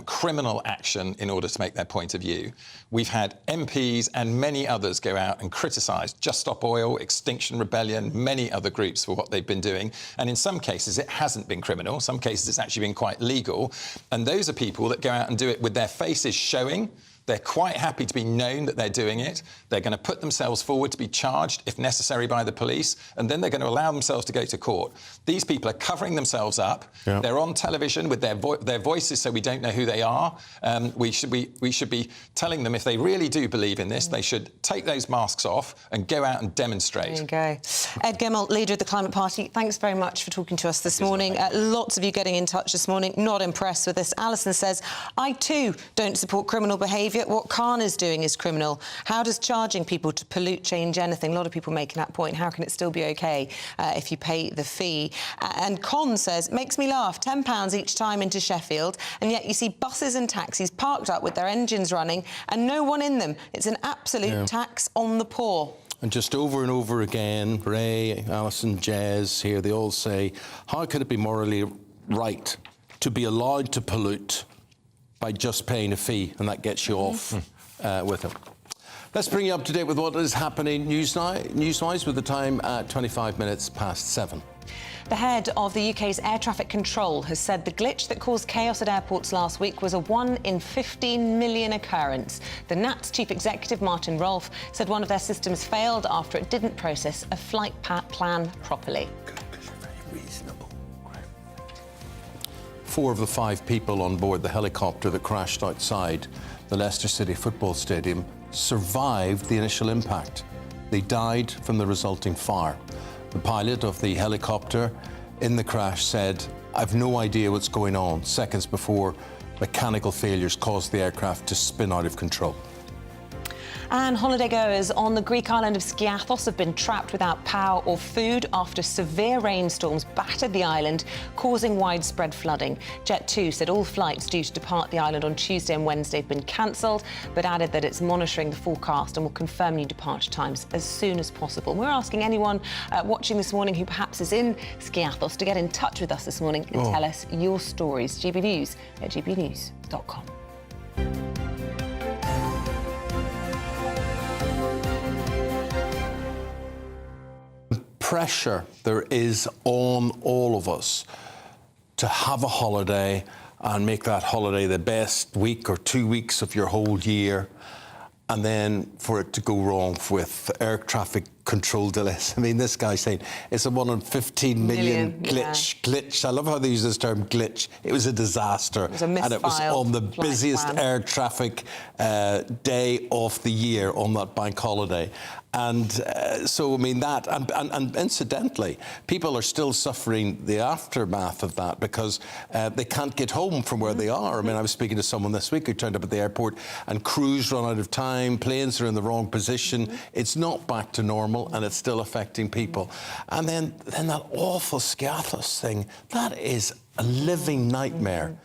criminal action in order to make their point of view. We've had MPs and many others go out and criticise Just Stop Oil, Extinction Rebellion, many other groups for what they've been doing. And in some cases, it hasn't been criminal. In some cases, it's actually been quite legal. And those are people that go out and do it with their faces showing. They're quite happy to be known that they're doing it. They're going to put themselves forward to be charged, if necessary, by the police, and then they're going to allow themselves to go to court. These people are covering themselves up. Yeah. They're on television with their voices, so we don't know who they are. We should be telling them, if they really do believe in this, they should take those masks off and go out and demonstrate. There you go. Ed Gemmell, leader of the Climate Party, thanks very much for talking to us this morning. Lots of you getting in touch this morning, not impressed with this. Alison says, I too don't support criminal behaviour. What Khan is doing is criminal. How does charging people to pollute change anything? A lot of people making that point. How can it still be OK if you pay the fee? And Con says, makes me laugh, £10 each time into Sheffield, and yet you see buses and taxis parked up with their engines running and no one in them. It's an absolute tax on the poor. And just over and over again, Ray, Alison, Jez here, they all say, how could it be morally right to be allowed to pollute by just paying a fee, and that gets you off with them. Let's bring you up to date with what is happening newswise with the time at 25 minutes past 7. The head of the UK's air traffic control has said the glitch that caused chaos at airports last week was a 1 in 15 million occurrence. The NAT's chief executive, Martin Rolfe, said one of their systems failed after it didn't process a flight plan properly. Reasonable. 4 of the 5 people on board the helicopter that crashed outside the Leicester City football stadium survived the initial impact. They died from the resulting fire. The pilot of the helicopter in the crash said, I've no idea what's going on, seconds before mechanical failures caused the aircraft to spin out of control. And holidaygoers on the Greek island of Skiathos have been trapped without power or food after severe rainstorms battered the island, causing widespread flooding. Jet2 said all flights due to depart the island on Tuesday and Wednesday have been cancelled, but added that it's monitoring the forecast and will confirm new departure times as soon as possible. We're asking anyone watching this morning who perhaps is in Skiathos to get in touch with us this morning and tell us your stories. GB News at gbnews.com. Pressure there is on all of us to have a holiday and make that holiday the best week or 2 weeks of your whole year, and then for it to go wrong with air traffic control delays. I mean, this guy's saying it's a 1 in 15 million glitch. I love how they use this term, glitch. It was a disaster. It was a misfile, and it was on the busiest air traffic day of the year on that bank holiday. And so, I mean, that, and incidentally, people are still suffering the aftermath of that because they can't get home from where they are. I mean, I was speaking to someone this week who turned up at the airport and crews run out of time, planes are in the wrong position. It's not back to normal, and it's still affecting people. And then that awful Skiathos thing, that is a living nightmare.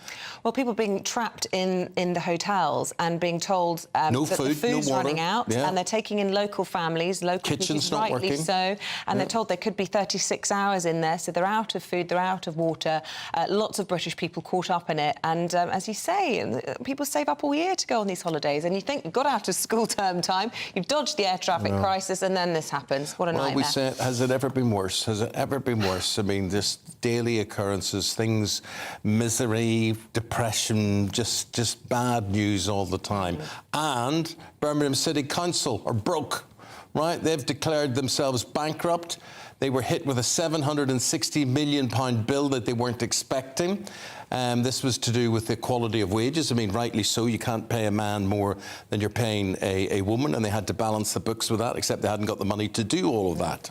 Well, people being trapped in the hotels and being told that the food's running out, and they're taking in local families, local kitchens people, rightly so, and they're told there could be 36 hours in there, so they're out of food, they're out of water. Lots of British people caught up in it, and as you say, people save up all year to go on these holidays, and you think you've got out of school term time, you've dodged the air traffic crisis, and then this happens. What a nightmare. Well, we said, has it ever been worse? Has it ever been worse? I mean, just daily occurrences, things, misery, depression, just bad news all the time. And Birmingham City Council are broke, right? They've declared themselves bankrupt. They were hit with a £760 million bill that they weren't expecting. This was to do with the quality of wages. I mean, rightly so, you can't pay a man more than you're paying a woman, and they had to balance the books with that, except they hadn't got the money to do all of that.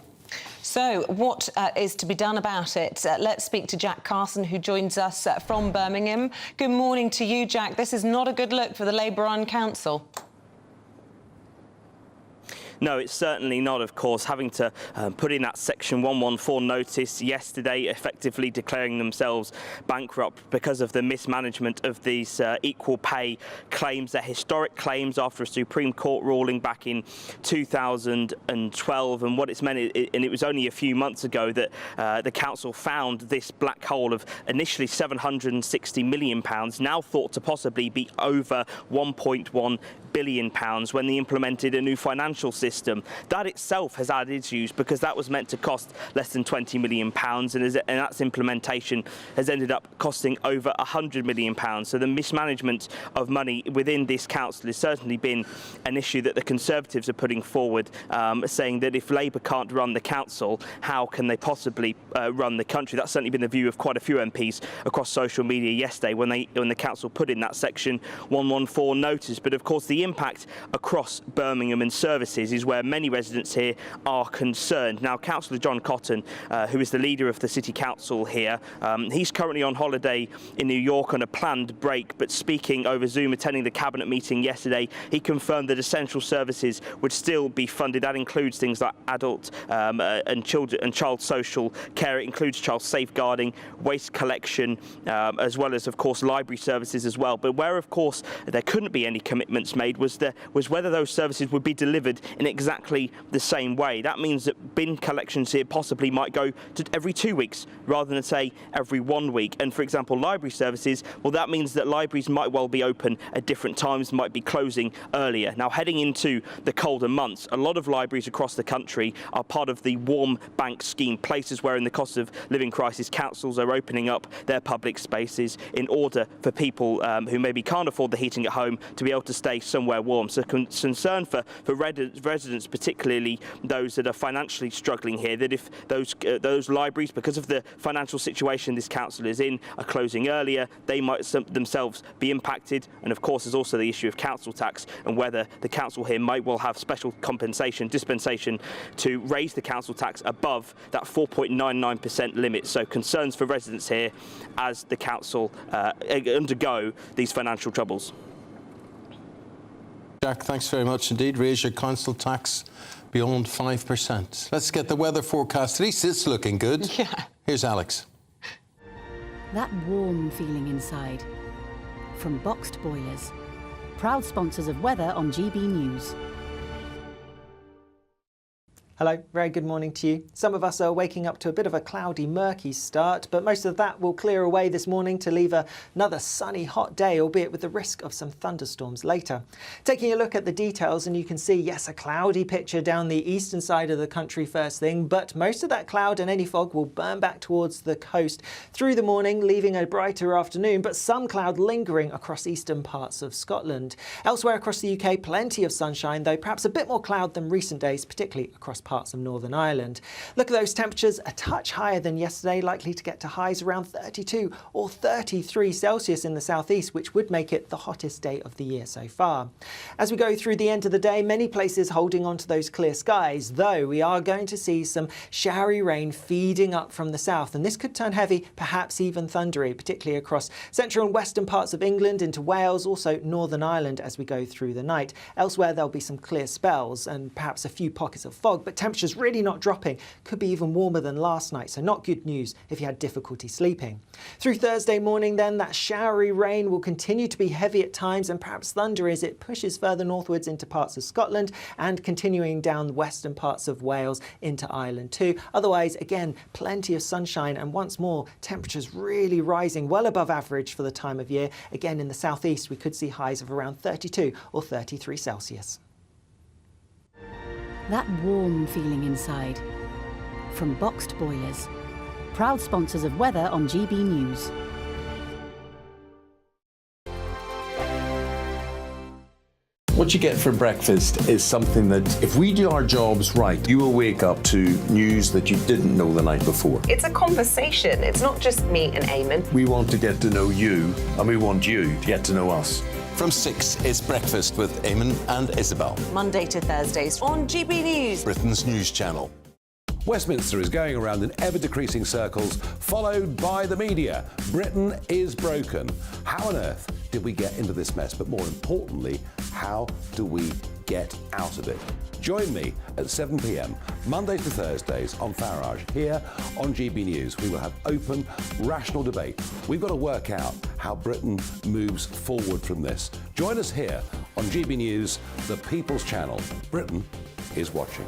So what is to be done about it? Let's speak to Jack Carson, who joins us from Birmingham. Good morning to you, Jack. This is not a good look for the Labour-run council. No, it's certainly not, of course, having to put in that Section 114 notice yesterday, effectively declaring themselves bankrupt because of the mismanagement of these equal pay claims. They're historic claims after a Supreme Court ruling back in 2012. And what it's meant, and it was only a few months ago that the council found this black hole of initially £760 million, now thought to possibly be over £1.1 billion when they implemented a new financial system. That itself has had issues because that was meant to cost less than £20 million, and that's implementation has ended up costing over £100 million. So the mismanagement of money within this council has certainly been an issue that the Conservatives are putting forward, saying that if Labour can't run the council, how can they possibly run the country? That's certainly been the view of quite a few MPs across social media yesterday when the council put in that Section 114 notice. But of course, the impact across Birmingham and services is where many residents here are concerned. Now, Councillor John Cotton, who is the leader of the City Council here, he's currently on holiday in New York on a planned break, but speaking over Zoom, attending the Cabinet meeting yesterday, he confirmed that essential services would still be funded. That includes things like adult and child social care. It includes child safeguarding, waste collection, as well as, of course, library services as well. But where, of course, there couldn't be any commitments made was whether those services would be delivered in exactly the same way. That means that bin collections here possibly might go to every 2 weeks rather than, say, every 1 week. And for example, library services, well, that means that libraries might well be open at different times, might be closing earlier. Now, heading into the colder months, a lot of libraries across the country are part of the warm bank scheme, places where in the cost of living crisis, councils are opening up their public spaces in order for people who maybe can't afford the heating at home to be able to stay somewhere warm. So concern for residents, particularly those that are financially struggling here, that if those libraries, because of the financial situation this council is in, are closing earlier, they might themselves be impacted. And of course, there's also the issue of council tax and whether the council here might well have special dispensation to raise the council tax above that 4.99% limit. So concerns for residents here as the council undergo these financial troubles. Jack, thanks very much indeed. Raise your council tax beyond 5%. Let's get the weather forecast. At least it's looking good. Yeah. Here's Alex. That warm feeling inside. From Boxed Boilers. Proud sponsors of weather on GB News. Hello, very good morning to you. Some of us are waking up to a bit of a cloudy, murky start, but most of that will clear away this morning to leave another sunny, hot day, albeit with the risk of some thunderstorms later. Taking a look at the details, and you can see, yes, a cloudy picture down the eastern side of the country first thing, but most of that cloud and any fog will burn back towards the coast through the morning, leaving a brighter afternoon, but some cloud lingering across eastern parts of Scotland. Elsewhere across the UK, plenty of sunshine, though perhaps a bit more cloud than recent days, particularly across parts of Northern Ireland. Look at those temperatures, a touch higher than yesterday, likely to get to highs around 32 or 33 Celsius in the southeast, which would make it the hottest day of the year so far. As we go through the end of the day, many places holding on to those clear skies, though we are going to see some showery rain feeding up from the south, and this could turn heavy, perhaps even thundery, particularly across central and western parts of England into Wales, also Northern Ireland as we go through the night. Elsewhere there'll be some clear spells and perhaps a few pockets of fog, but temperatures really not dropping, could be even warmer than last night, so not good news if you had difficulty sleeping. Through Thursday morning then, that showery rain will continue to be heavy at times and perhaps thundery as it pushes further northwards into parts of Scotland and continuing down the western parts of Wales into Ireland too. Otherwise, again, plenty of sunshine and once more temperatures really rising well above average for the time of year. Again, in the southeast we could see highs of around 32 or 33 Celsius. That warm feeling inside. From Boxed Boilers. Proud sponsors of weather on GB News. What you get for breakfast is something that, if we do our jobs right, you will wake up to news that you didn't know the night before. It's a conversation. It's not just me and Eamonn. We want to get to know you, and we want you to get to know us. From 6, it's Breakfast with Eamonn and Isabel. Monday to Thursdays on GB News, Britain's news channel. Westminster is going around in ever-decreasing circles, followed by the media. Britain is broken. How on earth did we get into this mess? But more importantly, how do we get out of it? Join me at 7 p.m, Mondays to Thursdays on Farage, here on GB News. We will have open, rational debate. We've got to work out how Britain moves forward from this. Join us here on GB News, the People's Channel. Britain is watching.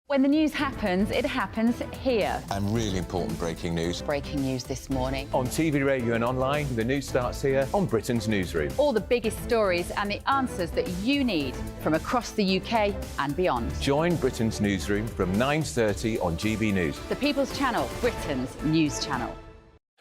When the news happens, it happens here. And really important breaking news. Breaking news this morning. On TV, radio and online, the news starts here on Britain's Newsroom. All the biggest stories and the answers that you need from across the UK and beyond. Join Britain's Newsroom from 9:30 on GB News. The People's Channel, Britain's news channel.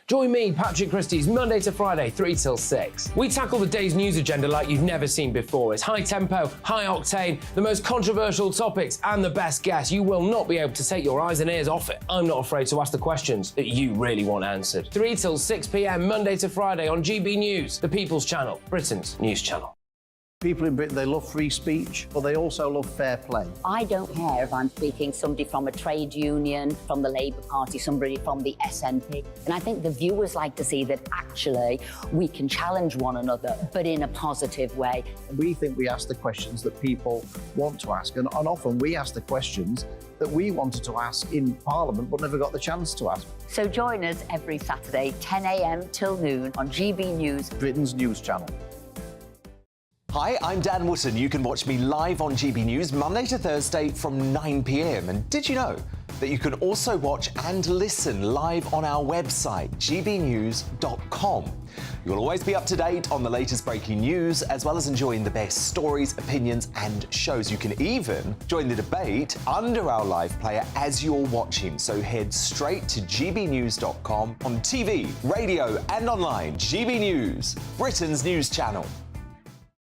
Join me, Patrick Christie's, Monday to Friday, 3 till 6. We tackle the day's news agenda like you've never seen before. It's high tempo, high octane, the most controversial topics and the best guests. You will not be able to take your eyes and ears off it. I'm not afraid to ask the questions that you really want answered. 3 till 6 p.m, Monday to Friday on GB News, the People's Channel, Britain's news channel. People in Britain, they love free speech, but they also love fair play. I don't care if I'm speaking somebody from a trade union, from the Labour Party, somebody from the SNP. And I think the viewers like to see that actually we can challenge one another, but in a positive way. We think we ask the questions that people want to ask, and often we ask the questions that we wanted to ask in Parliament but never got the chance to ask. So join us every Saturday, 10 a.m. till noon on GB News, Britain's news channel. Hi, I'm Dan Wootton. You can watch me live on GB News Monday to Thursday from 9 p.m. And did you know that you can also watch and listen live on our website, gbnews.com. You'll always be up to date on the latest breaking news, as well as enjoying the best stories, opinions and shows. You can even join the debate under our live player as you're watching. So head straight to gbnews.com on TV, radio and online. GB News, Britain's news channel.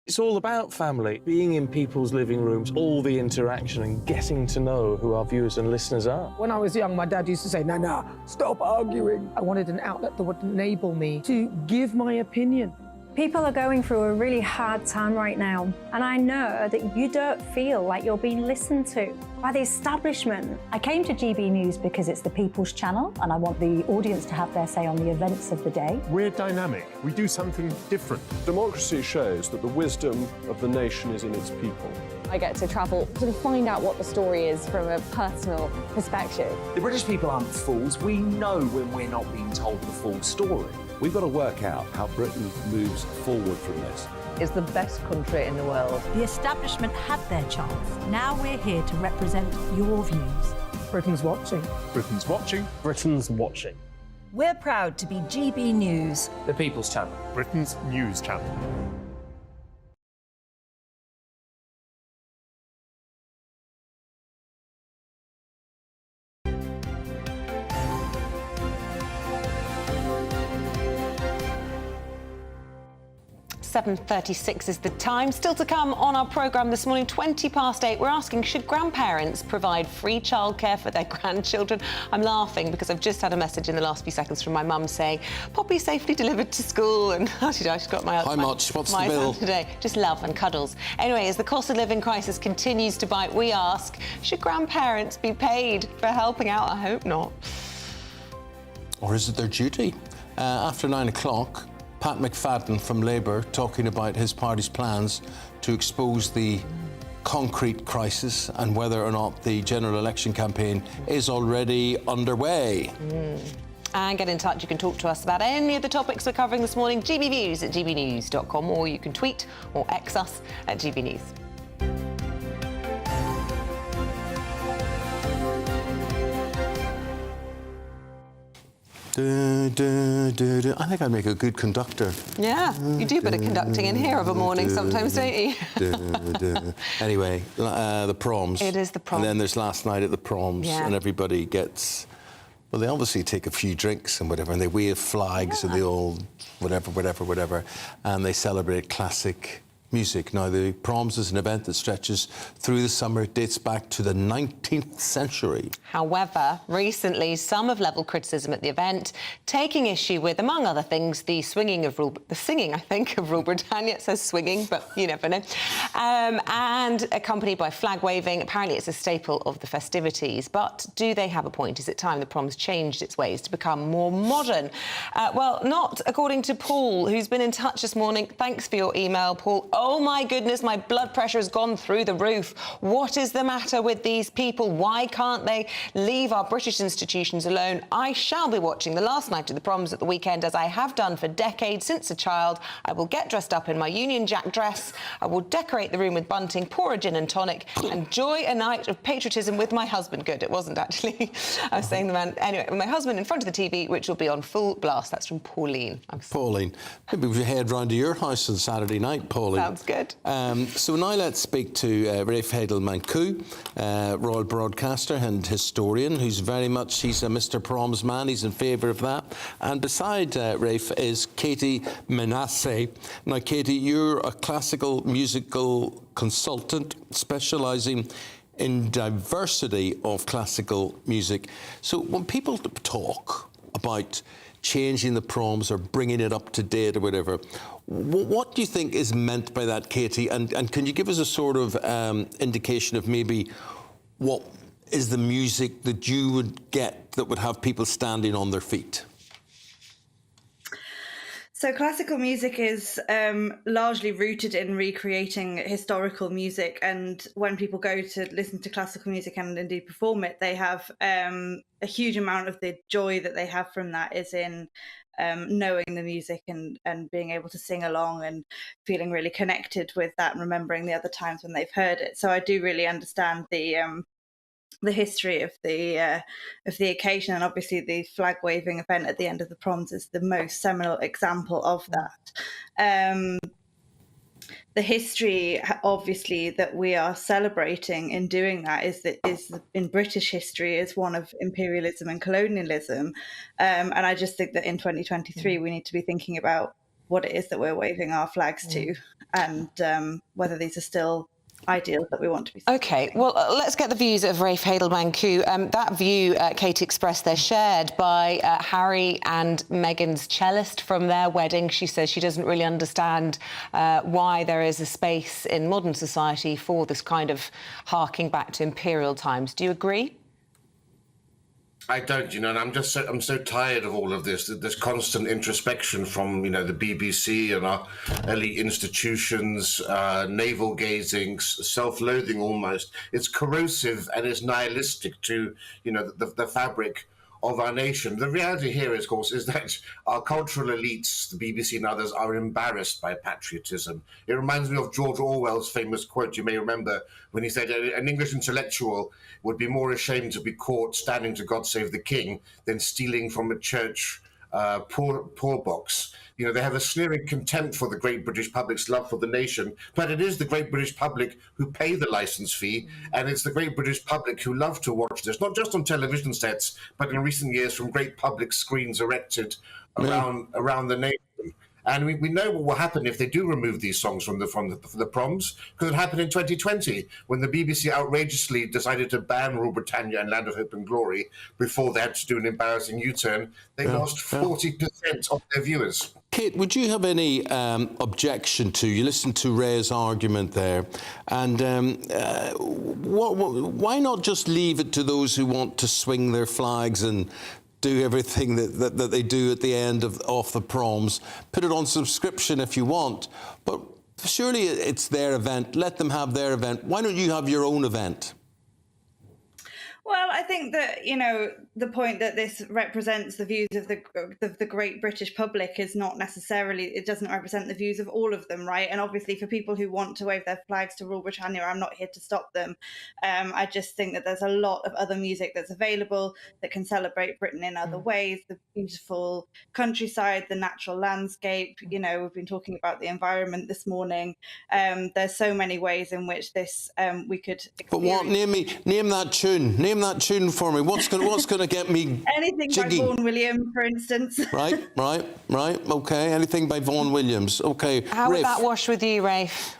It's all about family, being in people's living rooms, all the interaction and getting to know who our viewers and listeners are. When I was young, my dad used to say, no, stop arguing. I wanted an outlet that would enable me to give my opinion. People are going through a really hard time right now, and I know that you don't feel like you're being listened to by the establishment. I came to GB News because it's the people's channel and I want the audience to have their say on the events of the day. We're dynamic. We do something different. Democracy shows that the wisdom of the nation is in its people. I get to travel to find out what the story is from a personal perspective. The British people aren't fools. We know when we're not being told the full story. We've got to work out how Britain moves forward from this. It's the best country in the world. The establishment had their chance. Now we're here to represent your views. Britain's watching. Britain's watching. Britain's watching. We're proud to be GB News, The People's Channel. Britain's news channel. .36 is the time. Still to come on our programme this morning, 8:20, we're asking, should grandparents provide free childcare for their grandchildren? I'm laughing because I've just had a message in the last few seconds from my mum saying, Poppy safely delivered to school, and how did I? She's got my How much? What's the bill? Today. Just love and cuddles. Anyway, as the cost of living crisis continues to bite, we ask, should grandparents be paid for helping out? I hope not. Or is it their duty? After 9 o'clock, Pat McFadden from Labour talking about his party's plans to expose the concrete crisis and whether or not the general election campaign is already underway. And get in touch. You can talk to us about any of the topics we're covering this morning. gbnews@gbnews.com, or you can tweet or X us at gbnews. I think I'd make a good conductor. Yeah, you do a bit of conducting in here of a morning sometimes, don't you? Anyway, the Proms. It is the Proms. And then there's last night at the Proms, Yeah. and everybody gets... Well, they obviously take a few drinks and whatever, and they wave flags and they all whatever, and they celebrate classic music. Now, the Proms is an event that stretches through the summer. It dates back to the 19th century. However, recently, some have levelled criticism at the event, taking issue with, among other things, the singing, I think, of Rule Britannia. It says swinging, but you never know. And accompanied by flag waving. Apparently, it's a staple of the festivities. But do they have a point? Is it time the Proms changed its ways to become more modern? Well, not according to Paul, who's been in touch this morning. Thanks for your email, Paul. Oh, my goodness, my blood pressure has gone through the roof. What is the matter with these people? Why can't they leave our British institutions alone? I shall be watching the last night of the Proms at the weekend, as I have done for decades since a child. I will get dressed up in my Union Jack dress. I will decorate the room with bunting, pour a gin and tonic, enjoy a night of patriotism with my husband. Good, it wasn't actually. I was saying the man. Anyway, with my husband in front of the TV, which will be on full blast. That's from Pauline. Pauline, maybe we should head round to your house on Saturday night, Pauline. Sounds good. So now let's speak to Rafe Heidel-Mancu, Royal Broadcaster and historian, he's a Mr. Proms man, he's in favour of that. And beside Rafe is Katie Menasse. Now, Katie, you're a classical musical consultant specialising in diversity of classical music. So when people talk about changing the Proms or bringing it up to date or whatever, what do you think is meant by that, Katie? And can you give us a sort of indication of maybe what is the music that you would get that would have people standing on their feet? So classical music is largely rooted in recreating historical music, and when people go to listen to classical music and indeed perform it, they have a huge amount of the joy that they have from that is in knowing the music and being able to sing along and feeling really connected with that and remembering the other times when they've heard it. So I do really understand the history of the occasion, and obviously the flag waving event at the end of the Proms is the most seminal example of that. The history, obviously, that we are celebrating in doing that is in British history is one of imperialism and colonialism, and I just think that in 2023 we need to be thinking about what it is that we're waving our flags to, and whether these are still ideals that we want to be. OK, well, let's get the views of Rafe Hadelmanku. That view, Katie expressed there, shared by Harry and Meghan's cellist from their wedding. She says she doesn't really understand why there is a space in modern society for this kind of harking back to imperial times. Do you agree? I don't, and I'm so tired of all of this constant introspection from, the BBC and our elite institutions, navel gazing, self-loathing almost. It's corrosive and it's nihilistic to, the fabric of our nation. The reality here, of course, is that our cultural elites, the BBC and others, are embarrassed by patriotism. It reminds me of George Orwell's famous quote, you may remember, when he said an English intellectual would be more ashamed to be caught standing to God Save the King than stealing from a church poor box. They have a sneering contempt for the great British public's love for the nation, but it is the great British public who pay the licence fee, and it's the great British public who love to watch this, not just on television sets, but in recent years from great public screens erected around the nation. And we know what will happen if they do remove these songs from the Proms, because it happened in 2020 when the BBC outrageously decided to ban Rule Britannia and Land of Hope and Glory before they had to do an embarrassing U-turn. They lost 40% of their viewers. Kate, would you have any objection to, you listened to Ray's argument there, and why not just leave it to those who want to swing their flags and do everything that they do at the end of the Proms? Put it on subscription if you want, but surely it's their event. Let them have their event. Why don't you have your own event? Well, I think that, the point that this represents the views of the great British public is not necessarily, it doesn't represent the views of all of them, right? And obviously for people who want to wave their flags to Rule Britannia, I'm not here to stop them. I just think that there's a lot of other music that's available that can celebrate Britain in other ways, the beautiful countryside, the natural landscape. We've been talking about the environment this morning. There's so many ways in which this we could experience. But what? Name that tune. Name that tune for me. What's going to get me anything jigging? By Vaughan Williams, for instance. Right. Okay, anything by Vaughan Williams. Okay. How would that wash with you, Rafe?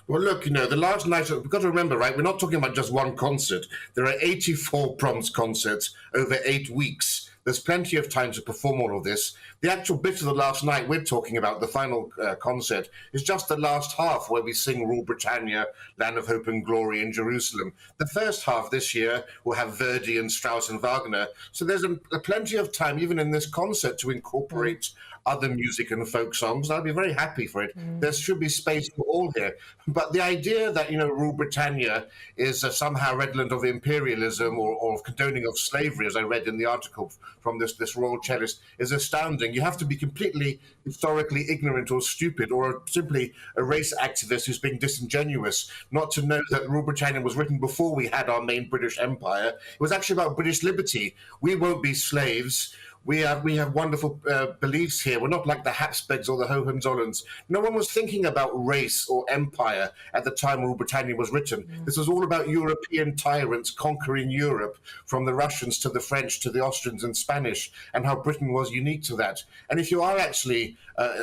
Well, look, the last night, we've got to remember, right, we're not talking about just one concert. There are 84 Proms concerts over 8 weeks. There's plenty of time to perform all of this. The actual bit of the last night we're talking about, the final concert, is just the last half where we sing Rule Britannia, Land of Hope and Glory in Jerusalem. The first half this year will have Verdi and Strauss and Wagner. So there's plenty of time, even in this concert, to incorporate other music and folk songs. I'll be very happy for it. There should be space for all here. But the idea that, Rule Britannia is somehow redolent of imperialism or of condoning of slavery, as I read in the article from this royal cellist, is astounding. You have to be completely historically ignorant or stupid, or simply a race activist who's being disingenuous, not to know that Rule Britannia was written before we had our main British Empire. It was actually about British liberty. We won't be slaves. We have wonderful beliefs here. We're not like the Habsburgs or the Hohenzollerns. No one was thinking about race or empire at the time Rule Britannia was written. This was all about European tyrants conquering Europe, from the Russians to the French to the Austrians and Spanish, and how Britain was unique to that. And if you are actually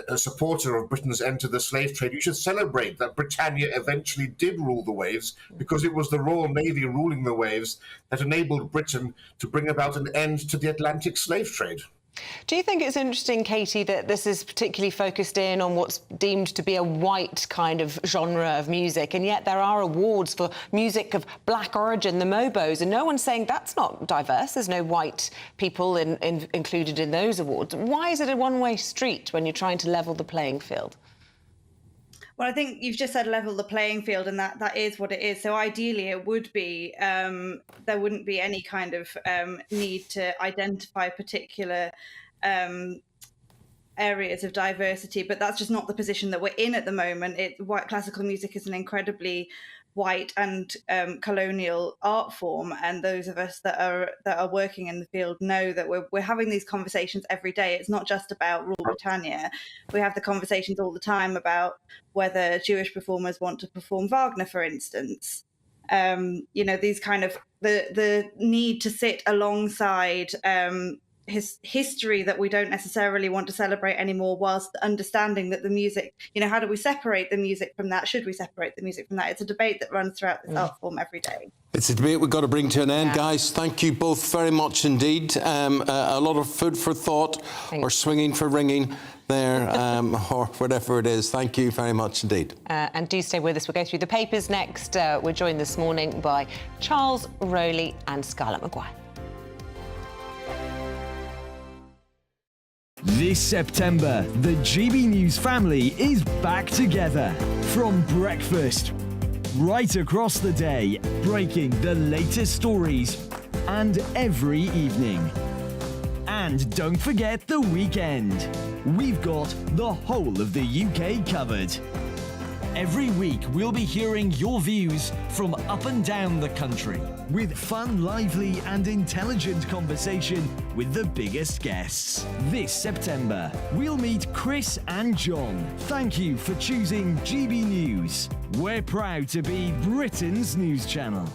a supporter of Britain's end to the slave trade, you should celebrate that Britannia eventually did rule the waves, because it was the Royal Navy ruling the waves that enabled Britain to bring about an end to the Atlantic slave trade. Do you think it's interesting, Katie, that this is particularly focused in on what's deemed to be a white kind of genre of music, and yet there are awards for music of black origin, the Mobos, and no one's saying that's not diverse, there's no white people included in those awards? Why is it a one-way street when you're trying to level the playing field? Well, I think you've just said level the playing field, and that is what it is. So ideally, it would be there wouldn't be any kind of need to identify particular areas of diversity, but that's just not the position that we're in at the moment. White classical music is an incredibly white and colonial art form, and those of us that are working in the field know that we're having these conversations every day. It's not just about Rule Britannia. We have the conversations all the time about whether Jewish performers want to perform Wagner, for instance. These kind of the need to sit alongside history that we don't necessarily want to celebrate anymore, whilst understanding that the music, how do we separate the music from that? Should we separate the music from that? It's a debate that runs throughout this art form every day. It's a debate we've got to bring to an end, guys. Thank you both very much indeed. A lot of food for thought, or swinging for ringing there, or whatever it is. Thank you very much indeed. And do stay with us. We'll go through the papers next. We're joined this morning by Charles Rowley and Scarlett Maguire. This September, the GB News family is back together. From breakfast, right across the day, breaking the latest stories, and every evening. And don't forget the weekend. We've got the whole of the UK covered. Every week, we'll be hearing your views from up and down the country, with fun, lively and intelligent conversation with the biggest guests. This September, we'll meet Chris and John. Thank you for choosing GB News. We're proud to be Britain's news channel.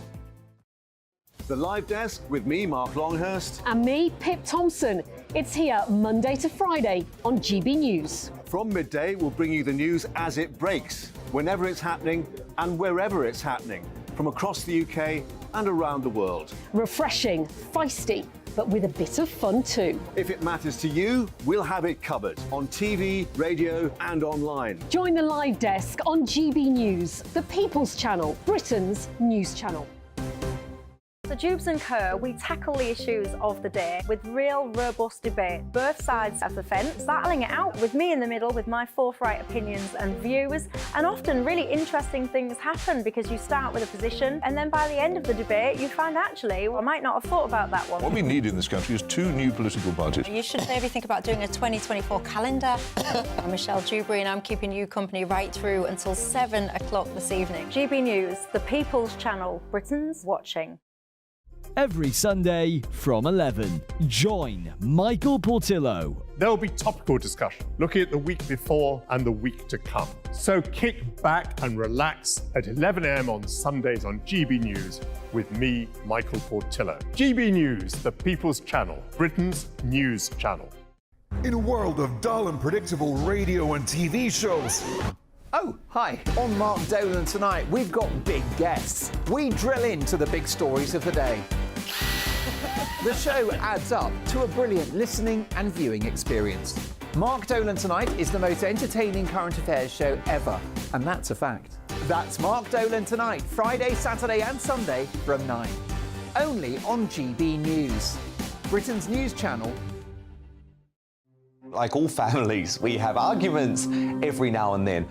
The Live Desk with me, Mark Longhurst. And me, Pip Thompson. It's here Monday to Friday on GB News. From midday, we'll bring you the news as it breaks, whenever it's happening and wherever it's happening, from across the UK and around the world. Refreshing, feisty, but with a bit of fun too. If it matters to you, we'll have it covered on TV, radio and online. Join the Live Desk on GB News, the People's Channel, Britain's news channel. So Jubes and Co, we tackle the issues of the day with real robust debate, both sides of the fence, battling it out with me in the middle with my forthright opinions and views. And often really interesting things happen because you start with a position and then by the end of the debate you find actually, I might not have thought about that one. What we need in this country is 2 new political parties. You should maybe think about doing a 2024 calendar. I'm Michelle Dewberry and I'm keeping you company right through until 7 o'clock this evening. GB News, the People's Channel, Britain's watching. Every Sunday from 11, join Michael Portillo. There will be topical discussion, looking at the week before and the week to come. So kick back and relax at 11 a.m. on Sundays on GB News with me, Michael Portillo. GB News, the People's Channel, Britain's news channel. In a world of dull and predictable radio and TV shows. Oh, hi. On Mark Dolan tonight, we've got big guests. We drill into the big stories of the day. The show adds up to a brilliant listening and viewing experience. Mark Dolan Tonight is the most entertaining current affairs show ever, and that's a fact. That's Mark Dolan Tonight, Friday, Saturday and Sunday from 9. Only on GB News, Britain's news channel. Like all families, we have arguments every now and then,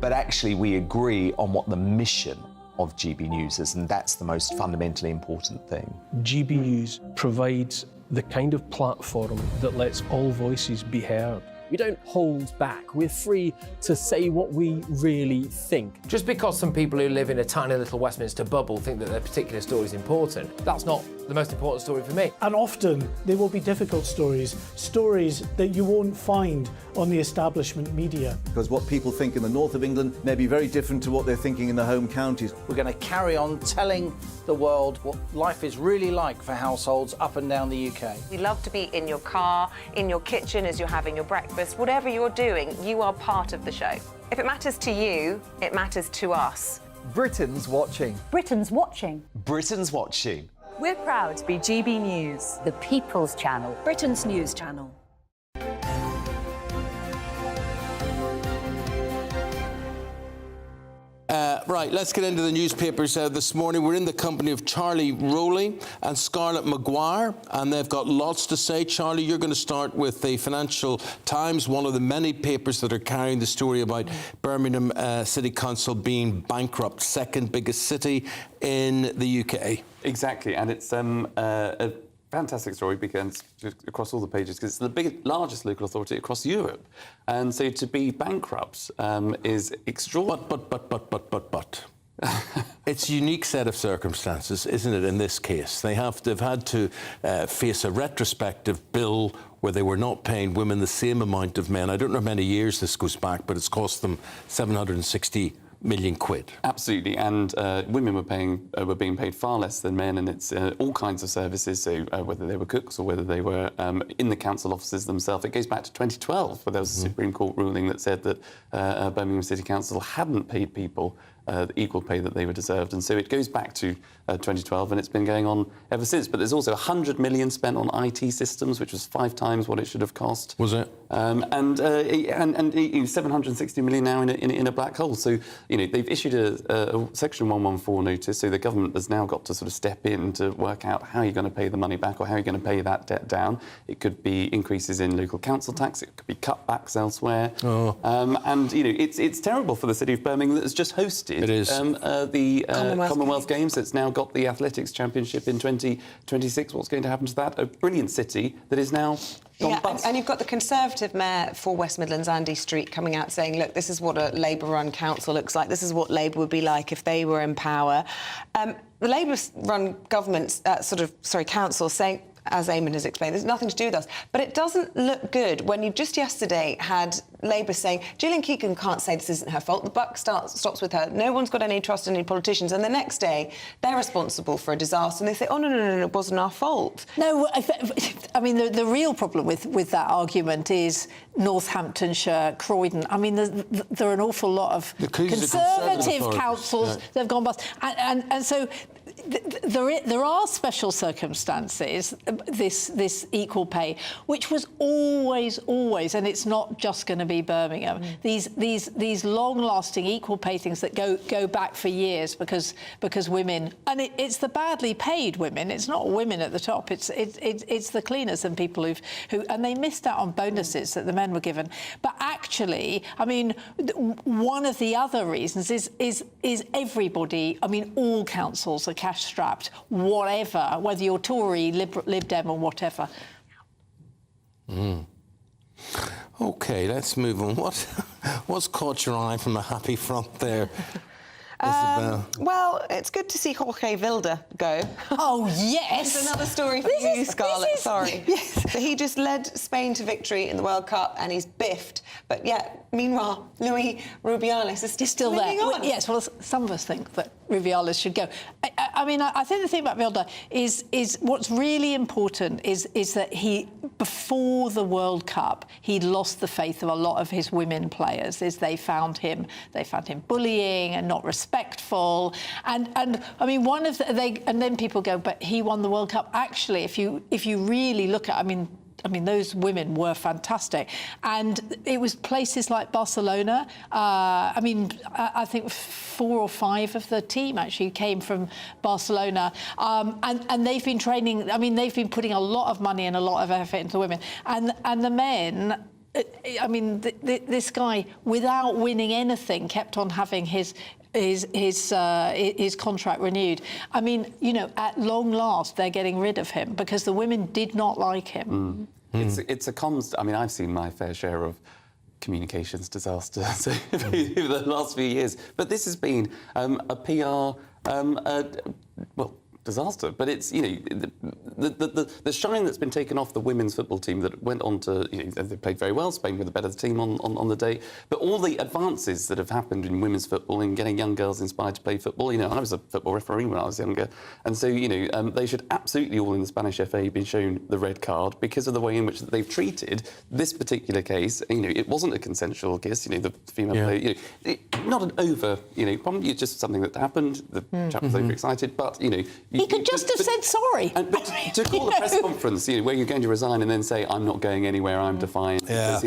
but actually we agree on what the mission of GB News is, and that's the most fundamentally important thing. GB News provides the kind of platform that lets all voices be heard. We don't hold back. We're free to say what we really think. Just because some people who live in a tiny little Westminster bubble think that their particular story is important, that's not the most important story for me. And often they will be difficult stories, stories that you won't find on the establishment media. Because what people think in the north of England may be very different to what they're thinking in the home counties. We're going to carry on telling the world what life is really like for households up and down the UK. We love to be in your car, in your kitchen as you're having your breakfast. Whatever you're doing, you are part of the show. If it matters to you, it matters to us. Britain's watching. Britain's watching. Britain's watching. We're proud to be GB News, the People's Channel, Britain's news channel. Right, let's get into the newspapers this morning. We're in the company of Charlie Rowley and Scarlett Maguire, and they've got lots to say. Charlie, you're going to start with the Financial Times, one of the many papers that are carrying the story about Birmingham City Council being bankrupt, second biggest city in the UK. Exactly, and it's a fantastic story because across all the pages, because it's the largest local authority across Europe, and so to be bankrupt is extraordinary. But. It's a unique set of circumstances, isn't it, in this case? They've had to face a retrospective bill where they were not paying women the same amount of men. I don't know how many years this goes back, but it's cost them £760 million quid. Absolutely, and women were being paid far less than men, and it's all kinds of services. So whether they were cooks or whether they were in the council offices themselves, it goes back to 2012, where there was a Supreme Court ruling that said that Birmingham City Council hadn't paid people the equal pay that they were deserved, and so it goes back to 2012, and it's been going on ever since. But there's also 100 million spent on IT systems, which was 5 times what it should have cost. Was it? And 760 million now in a black hole. So they've issued a Section 114 notice. So the government has now got to sort of step in to work out how you're going to pay the money back or how you're going to pay that debt down. It could be increases in local council tax. It could be cutbacks elsewhere. And it's terrible for the city of Birmingham that has just hosted the Commonwealth Games. It's now got the athletics championship in 2026. What's going to happen to that? A brilliant city that is now gone bust. And you've got the Conservative Mayor for West Midlands, Andy Street, coming out saying, look, this is what a Labour-run council looks like. This is what Labour would be like if they were in power. The Labour-run government's council saying, as Eamonn has explained, there's nothing to do with us. But it doesn't look good when you just yesterday had Labour saying, Gillian Keegan can't say this isn't her fault, the buck stops with her, no one's got any trust in any politicians, and the next day they're responsible for a disaster and they say, oh, no, it wasn't our fault. No, I mean, the real problem with that argument is Northamptonshire, Croydon. I mean, there are an awful lot of Conservative councils that have gone bust. And so there are special circumstances, this equal pay, which was always, and it's not just going to be Birmingham, these long-lasting equal pay things that go back for years because women, and it's the badly paid women, it's not women at the top, it's the cleaners and people who and they missed out on bonuses that the men were given. But actually, I mean, one of the other reasons is everybody, I mean, all councils are cash-strapped, whatever, whether you're Tory, Lib Dem or whatever. OK, let's move on. What's caught your eye from a happy front there, Isabel? Well, it's good to see Jorge Vilda go. Oh, yes! It's another story for you, Scarlett, sorry. Yes. So he just led Spain to victory in the World Cup and he's biffed. But yet, meanwhile, Luis Rubiales is still there. Well, yes, well, some of us think that Rubiales should go. I mean, I think the thing about Vilda is what's really important is that before the World Cup, he'd lost the faith of a lot of his women players. They found him bullying and not respectful. And I mean, and then people go, but he won the World Cup. Actually, if you really look at, I mean, those women were fantastic. And it was places like Barcelona. I mean, I think 4 or 5 of the team actually came from Barcelona. And they've been training, I mean, they've been putting a lot of money and a lot of effort into women. And the men, I mean, this guy, without winning anything, kept on having his contract renewed. I mean, at long last, they're getting rid of him because the women did not like him. It's a comms. I mean, I've seen my fair share of communications disasters over the last few years, but this has been a PR disaster. But it's the shine that's been taken off the women's football team that went on to they played very well. Spain were the better team on the day. But all the advances that have happened in women's football in getting young girls inspired to play football. I was a football referee when I was younger, and so they should absolutely all in the Spanish FA be shown the red card because of the way in which they've treated this particular case. It wasn't a consensual kiss. The female player, not an over. Probably just something that happened. The chap was overexcited, but he could just have said sorry. But to call a press conference, where you're going to resign and then say, I'm not going anywhere, I'm defiant. Yeah.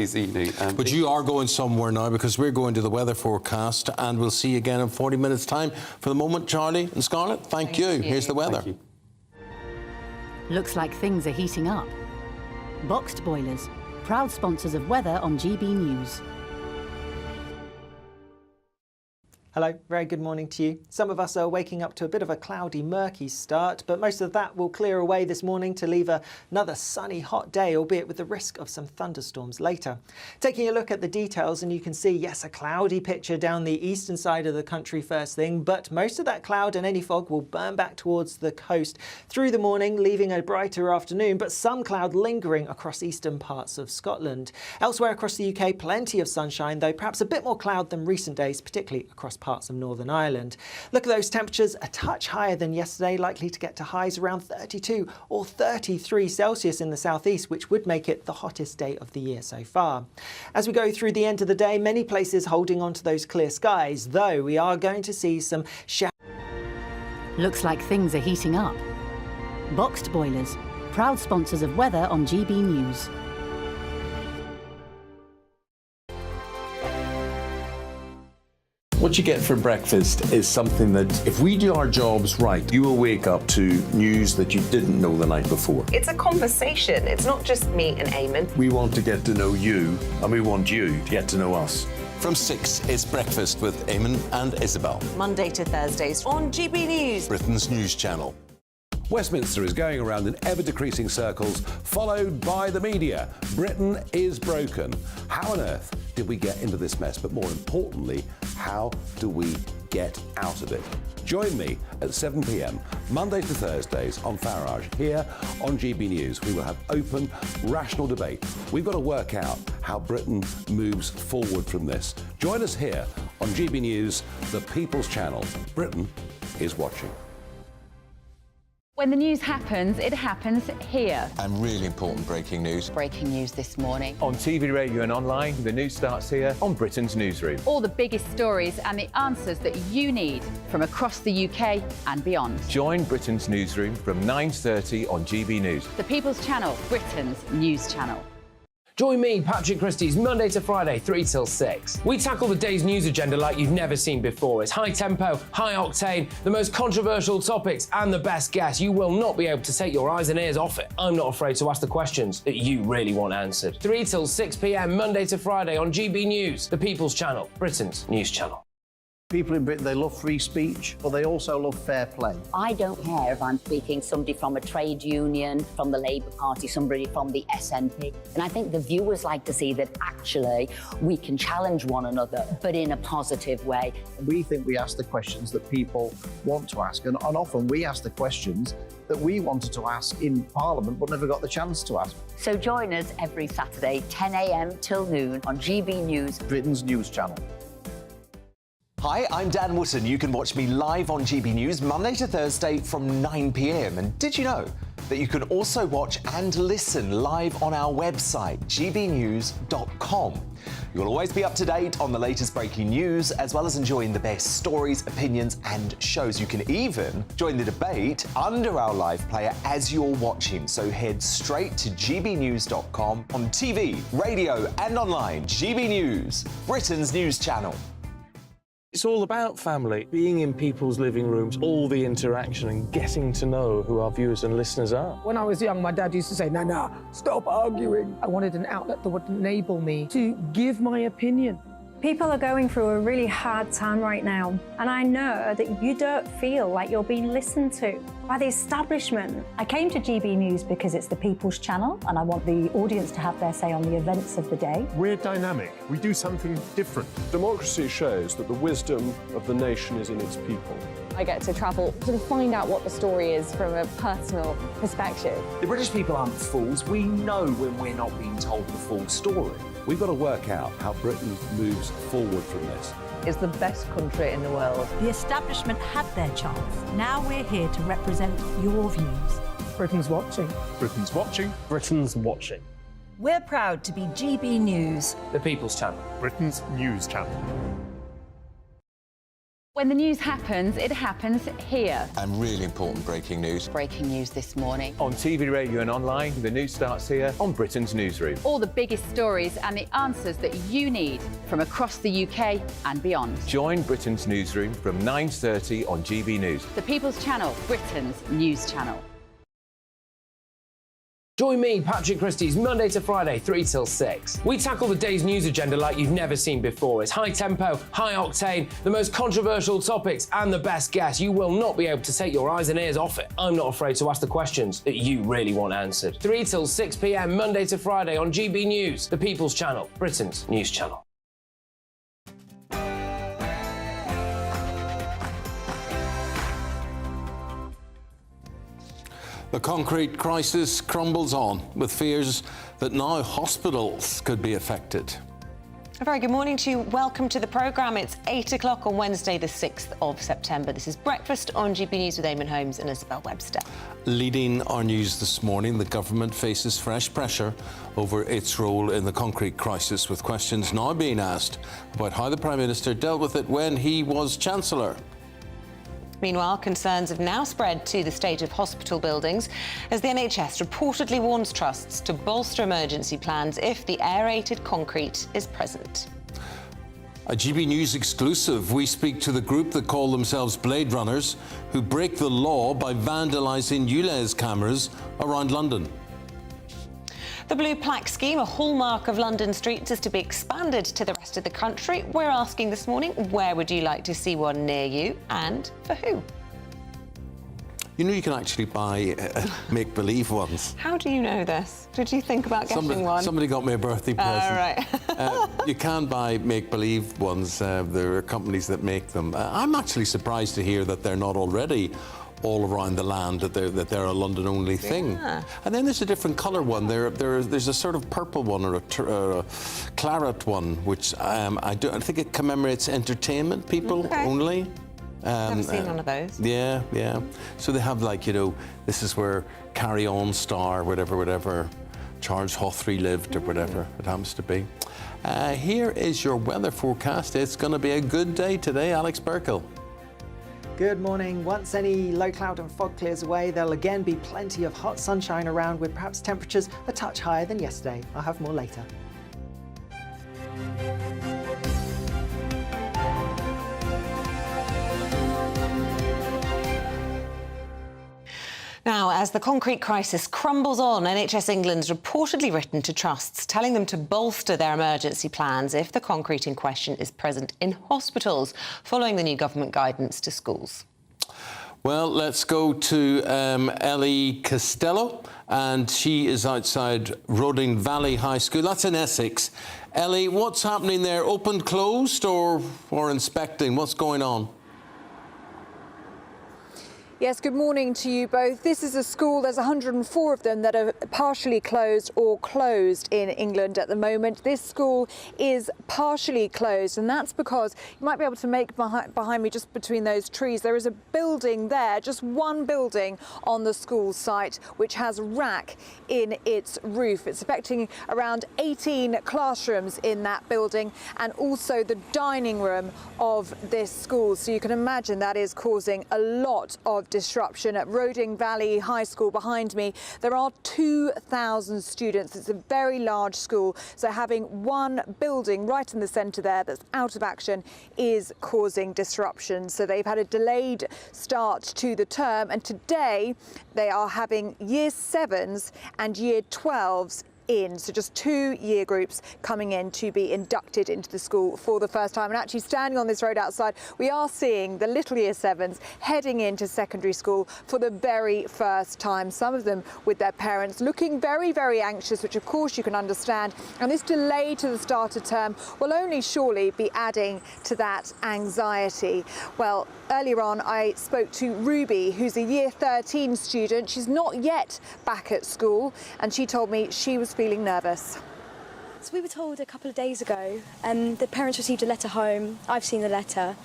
But you are going somewhere now because we're going to the weather forecast and we'll see you again in 40 minutes' time. For the moment, Charlie and Scarlett, thank you. Here's the weather. Looks like things are heating up. Boxed boilers, proud sponsors of weather on GB News. Hello, very good morning to you. Some of us are waking up to a bit of a cloudy, murky start, but most of that will clear away this morning to leave another sunny, hot day, albeit with the risk of some thunderstorms later. Taking a look at the details, and you can see, yes, a cloudy picture down the eastern side of the country first thing, but most of that cloud and any fog will burn back towards the coast through the morning, leaving a brighter afternoon, but some cloud lingering across eastern parts of Scotland. Elsewhere across the UK, plenty of sunshine, though perhaps a bit more cloud than recent days, particularly across parts of Northern Ireland. Look at those temperatures, a touch higher than yesterday, likely to get to highs around 32 or 33 Celsius in the southeast, which would make it the hottest day of the year so far. As we go through the end of the day, many places holding on to those clear skies, though we are going to see some showers. Looks like things are heating up. Boxed boilers, proud sponsors of weather on GB News. What you get for breakfast is something that, if we do our jobs right, you will wake up to news that you didn't know the night before. It's a conversation. It's not just me and Eamonn. We want to get to know you, and we want you to get to know us. From 6, it's Breakfast with Eamonn and Isabel. Monday to Thursdays on GB News, Britain's news channel. Westminster is going around in ever-decreasing circles, followed by the media. Britain is broken. How on earth did we get into this mess? But more importantly, how do we get out of it? Join me at 7 p.m, Mondays to Thursdays on Farage, here on GB News. We will have open, rational debate. We've got to work out how Britain moves forward from this. Join us here on GB News, the People's Channel. Britain is watching. When the news happens, it happens here. And really important breaking news. Breaking news this morning. On TV, radio and online, the news starts here on Britain's Newsroom. All the biggest stories and the answers that you need from across the UK and beyond. Join Britain's Newsroom from 9:30 on GB News. The People's Channel, Britain's news channel. Join me, Patrick Christie's, Monday to Friday, 3 till 6. We tackle the day's news agenda like you've never seen before. It's high tempo, high octane, the most controversial topics and the best guests. You will not be able to take your eyes and ears off it. I'm not afraid to ask the questions that you really want answered. 3 till 6 p.m, Monday to Friday on GB News, the People's Channel, Britain's news channel. People in Britain, they love free speech, but they also love fair play. I don't care if I'm speaking somebody from a trade union, from the Labour Party, somebody from the SNP. And I think the viewers like to see that actually we can challenge one another, but in a positive way. We think we ask the questions that people want to ask, and often we ask the questions that we wanted to ask in Parliament but never got the chance to ask. So join us every Saturday, 10 a.m. till noon on GB News, Britain's news channel. Hi, I'm Dan Wootton. You can watch me live on GB News Monday to Thursday from 9 p.m. And did you know that you can also watch and listen live on our website, gbnews.com? You'll always be up to date on the latest breaking news, as well as enjoying the best stories, opinions and shows. You can even join the debate under our live player as you're watching. So head straight to gbnews.com on TV, radio and online. GB News, Britain's news channel. It's all about family, being in people's living rooms, all the interaction and getting to know who our viewers and listeners are. When I was young, my dad used to say, "Nah, stop arguing." I wanted an outlet that would enable me to give my opinion. People are going through a really hard time right now, and I know that you don't feel like you're being listened to by the establishment. I came to GB News because it's the People's Channel, and I want the audience to have their say on the events of the day. We're dynamic. We do something different. Democracy shows that the wisdom of the nation is in its people. I get to travel to find out what the story is from a personal perspective. The British people aren't fools. We know when we're not being told the full story. We've got to work out how Britain moves forward from this. It's the best country in the world. The establishment had their chance. Now we're here to represent your views. Britain's watching. Britain's watching. Britain's watching. We're proud to be GB News, The People's Channel, Britain's news channel. When the news happens, it happens here. And really important breaking news. Breaking news this morning. On TV, radio and online, the news starts here on Britain's Newsroom. All the biggest stories and the answers that you need from across the UK and beyond. Join Britain's Newsroom from 9:30 on GB News. The People's Channel, Britain's news channel. Join me, Patrick Christie's, Monday to Friday, 3 till 6. We tackle the day's news agenda like you've never seen before. It's high tempo, high octane, the most controversial topics and the best guests. You will not be able to take your eyes and ears off it. I'm not afraid to ask the questions that you really want answered. 3 till 6 p.m, Monday to Friday on GB News, the People's Channel, Britain's news channel. The concrete crisis crumbles on, with fears that now hospitals could be affected. A very good morning to you. Welcome to the programme. It's 8 o'clock on Wednesday, the 6th of September. This is Breakfast on GB News with Eamonn, Holmes and Isabel Webster. Leading our news this morning, the government faces fresh pressure over its role in the concrete crisis, with questions now being asked about how the Prime Minister dealt with it when he was Chancellor. Meanwhile, concerns have now spread to the state of hospital buildings as the NHS reportedly warns trusts to bolster emergency plans if the aerated concrete is present. A GB News exclusive. We speak to the group that call themselves Blade Runners, who break the law by vandalising ULEZ cameras around London. The blue plaque scheme, a hallmark of London streets, is to be expanded to the rest of the country. We're asking this morning, where would you like to see one near you and for who? You know, you can actually buy make-believe ones. How do you know this? Did you think about getting one? Somebody got me a birthday present. Right. You can buy make-believe ones. There are companies that make them. I'm actually surprised to hear that they're not already all around the land, that they're a London-only thing. Yeah. And then there's a different colour one. There's a sort of purple one or a claret one, which I think it commemorates entertainment people only. Never seen one of those. Yeah, yeah. So they have, like, you know, this is where Carry On star, whatever, Charles Hawtrey lived, or whatever it happens to be. Here is your weather forecast. It's going to be a good day today. Alex Burkle. Good morning. Once any low cloud and fog clears away, there'll again be plenty of hot sunshine around, with perhaps temperatures a touch higher than yesterday. I'll have more later. Now, as the concrete crisis crumbles on, NHS England's reportedly written to trusts telling them to bolster their emergency plans if the concrete in question is present in hospitals, following the new government guidance to schools. Well, let's go to Ellie Costello, and she is outside Roding Valley High School. That's in Essex. Ellie, what's happening there? Open, closed, or inspecting? What's going on? Yes, good morning to you both. This is a school, there's 104 of them that are partially closed or closed in England at the moment. This school is partially closed, and that's because you might be able to make behind me, just between those trees, there is a building there, just one building on the school site, which has rack in its roof. It's affecting around 18 classrooms in that building, and also the dining room of this school. So you can imagine that is causing a lot of disruption. At Roding Valley High School behind me, there are 2,000 students. It's a very large school, so having one building right in the centre there that's out of action is causing disruption. So they've had a delayed start to the term, and today they are having Year 7s and Year 12s in, so just 2 year groups coming in to be inducted into the school for the first time. And actually, standing on this road outside, we are seeing the little Year 7s heading into secondary school for the very first time, some of them with their parents, looking very, very anxious, which of course you can understand. And this delay to the start of term will only surely be adding to that anxiety. Well, earlier on I spoke to Ruby, who's a Year 13 student. She's not yet back at school, and she told me she was feeling nervous. So we were told a couple of days ago, the parents received a letter home. I've seen the letter,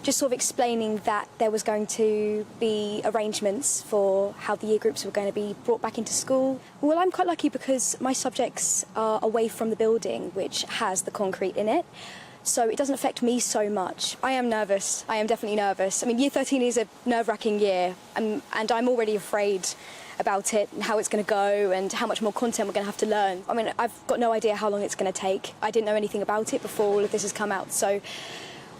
just sort of explaining that there was going to be arrangements for how the year groups were going to be brought back into school. Well, I'm quite lucky because my subjects are away from the building, which has the concrete in it. So it doesn't affect me so much. I am nervous. I am definitely nervous. I mean, Year 13 is a nerve-wracking year, and I'm already afraid about it and how it's going to go and how much more content we're going to have to learn. I mean, I've got no idea how long it's going to take. I didn't know anything about it before all of this has come out, so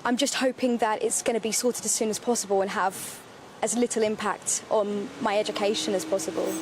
I'm just hoping that it's going to be sorted as soon as possible and have as little impact on my education as possible.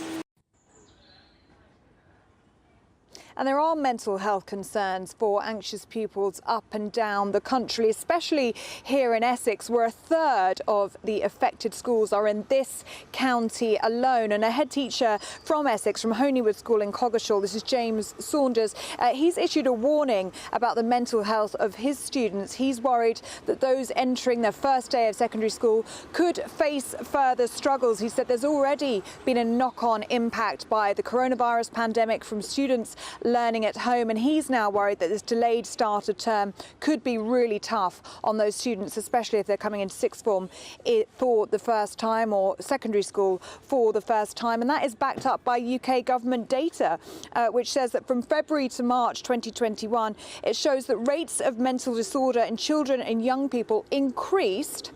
And there are mental health concerns for anxious pupils up and down the country, especially here in Essex, where a third of the affected schools are in this county alone. And a head teacher from Essex, from Honeywood School in Coggeshall, this is James Saunders, he's issued a warning about the mental health of his students. He's worried that those entering their first day of secondary school could face further struggles. He said there's already been a knock-on impact by the coronavirus pandemic from students learning at home, and he's now worried that this delayed start of term could be really tough on those students, especially if they're coming into sixth form for the first time or secondary school for the first time. And that is backed up by UK government data, which says that from February to March 2021, it shows that rates of mental disorder in children and young people increased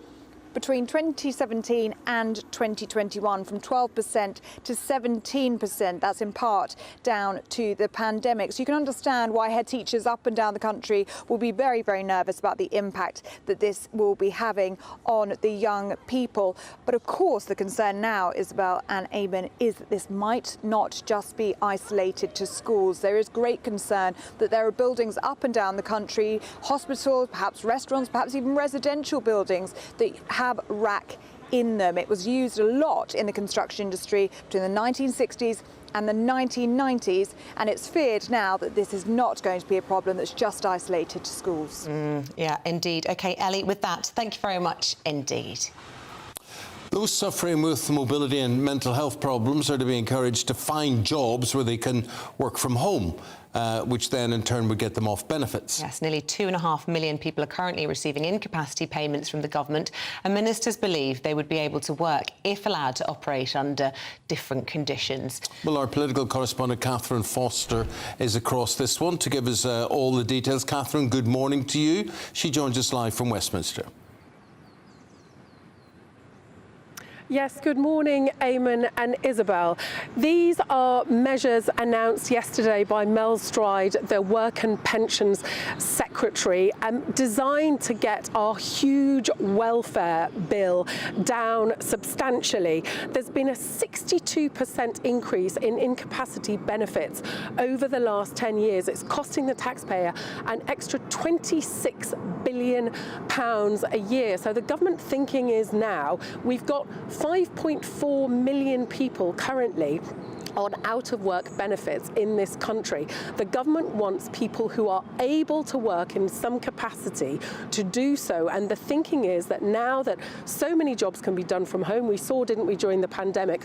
between 2017 and 2021 from 12% to 17%. That's in part down to the pandemic. So you can understand why head teachers up and down the country will be very, very nervous about the impact that this will be having on the young people. But of course, the concern now, Isabel and Eamonn, is that this might not just be isolated to schools. There is great concern that there are buildings up and down the country, hospitals, perhaps restaurants, perhaps even residential buildings that have rack in them. It was used a lot in the construction industry between the 1960s and the 1990s, and it's feared now that this is not going to be a problem that's just isolated to schools. Yeah, indeed. OK, Ellie, with that, thank you very much indeed. Those suffering with mobility and mental health problems are to be encouraged to find jobs where they can work from home, which then in turn would get them off benefits. Yes, nearly 2.5 million people are currently receiving incapacity payments from the government, and ministers believe they would be able to work if allowed to operate under different conditions. Well, our political correspondent Catherine Foster is across this one to give us all the details. Catherine, good morning to you. She joins us live from Westminster. Yes, good morning, Eamonn and Isabel. These are measures announced yesterday by Mel Stride, the Work and Pensions Secretary, designed to get our huge welfare bill down substantially. There's been a 62% increase in incapacity benefits over the last 10 years. It's costing the taxpayer an extra £26 billion a year. So the government thinking is now we've got 5.4 million people currently on out-of-work benefits in this country. The government wants people who are able to work in some capacity to do so, and the thinking is that now that so many jobs can be done from home, we saw, didn't we, during the pandemic,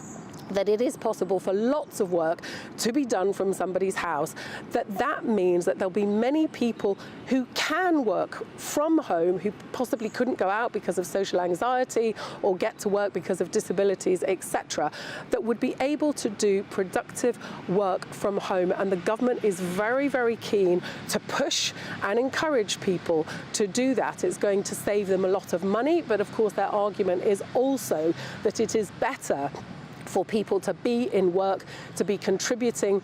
that it is possible for lots of work to be done from somebody's house, that means that there'll be many people who can work from home who possibly couldn't go out because of social anxiety or get to work because of disabilities, etc., that would be able to do productive work from home. And the government is very, very keen to push and encourage people to do that. It's going to save them a lot of money, but of course their argument is also that it is better for people to be in work, to be contributing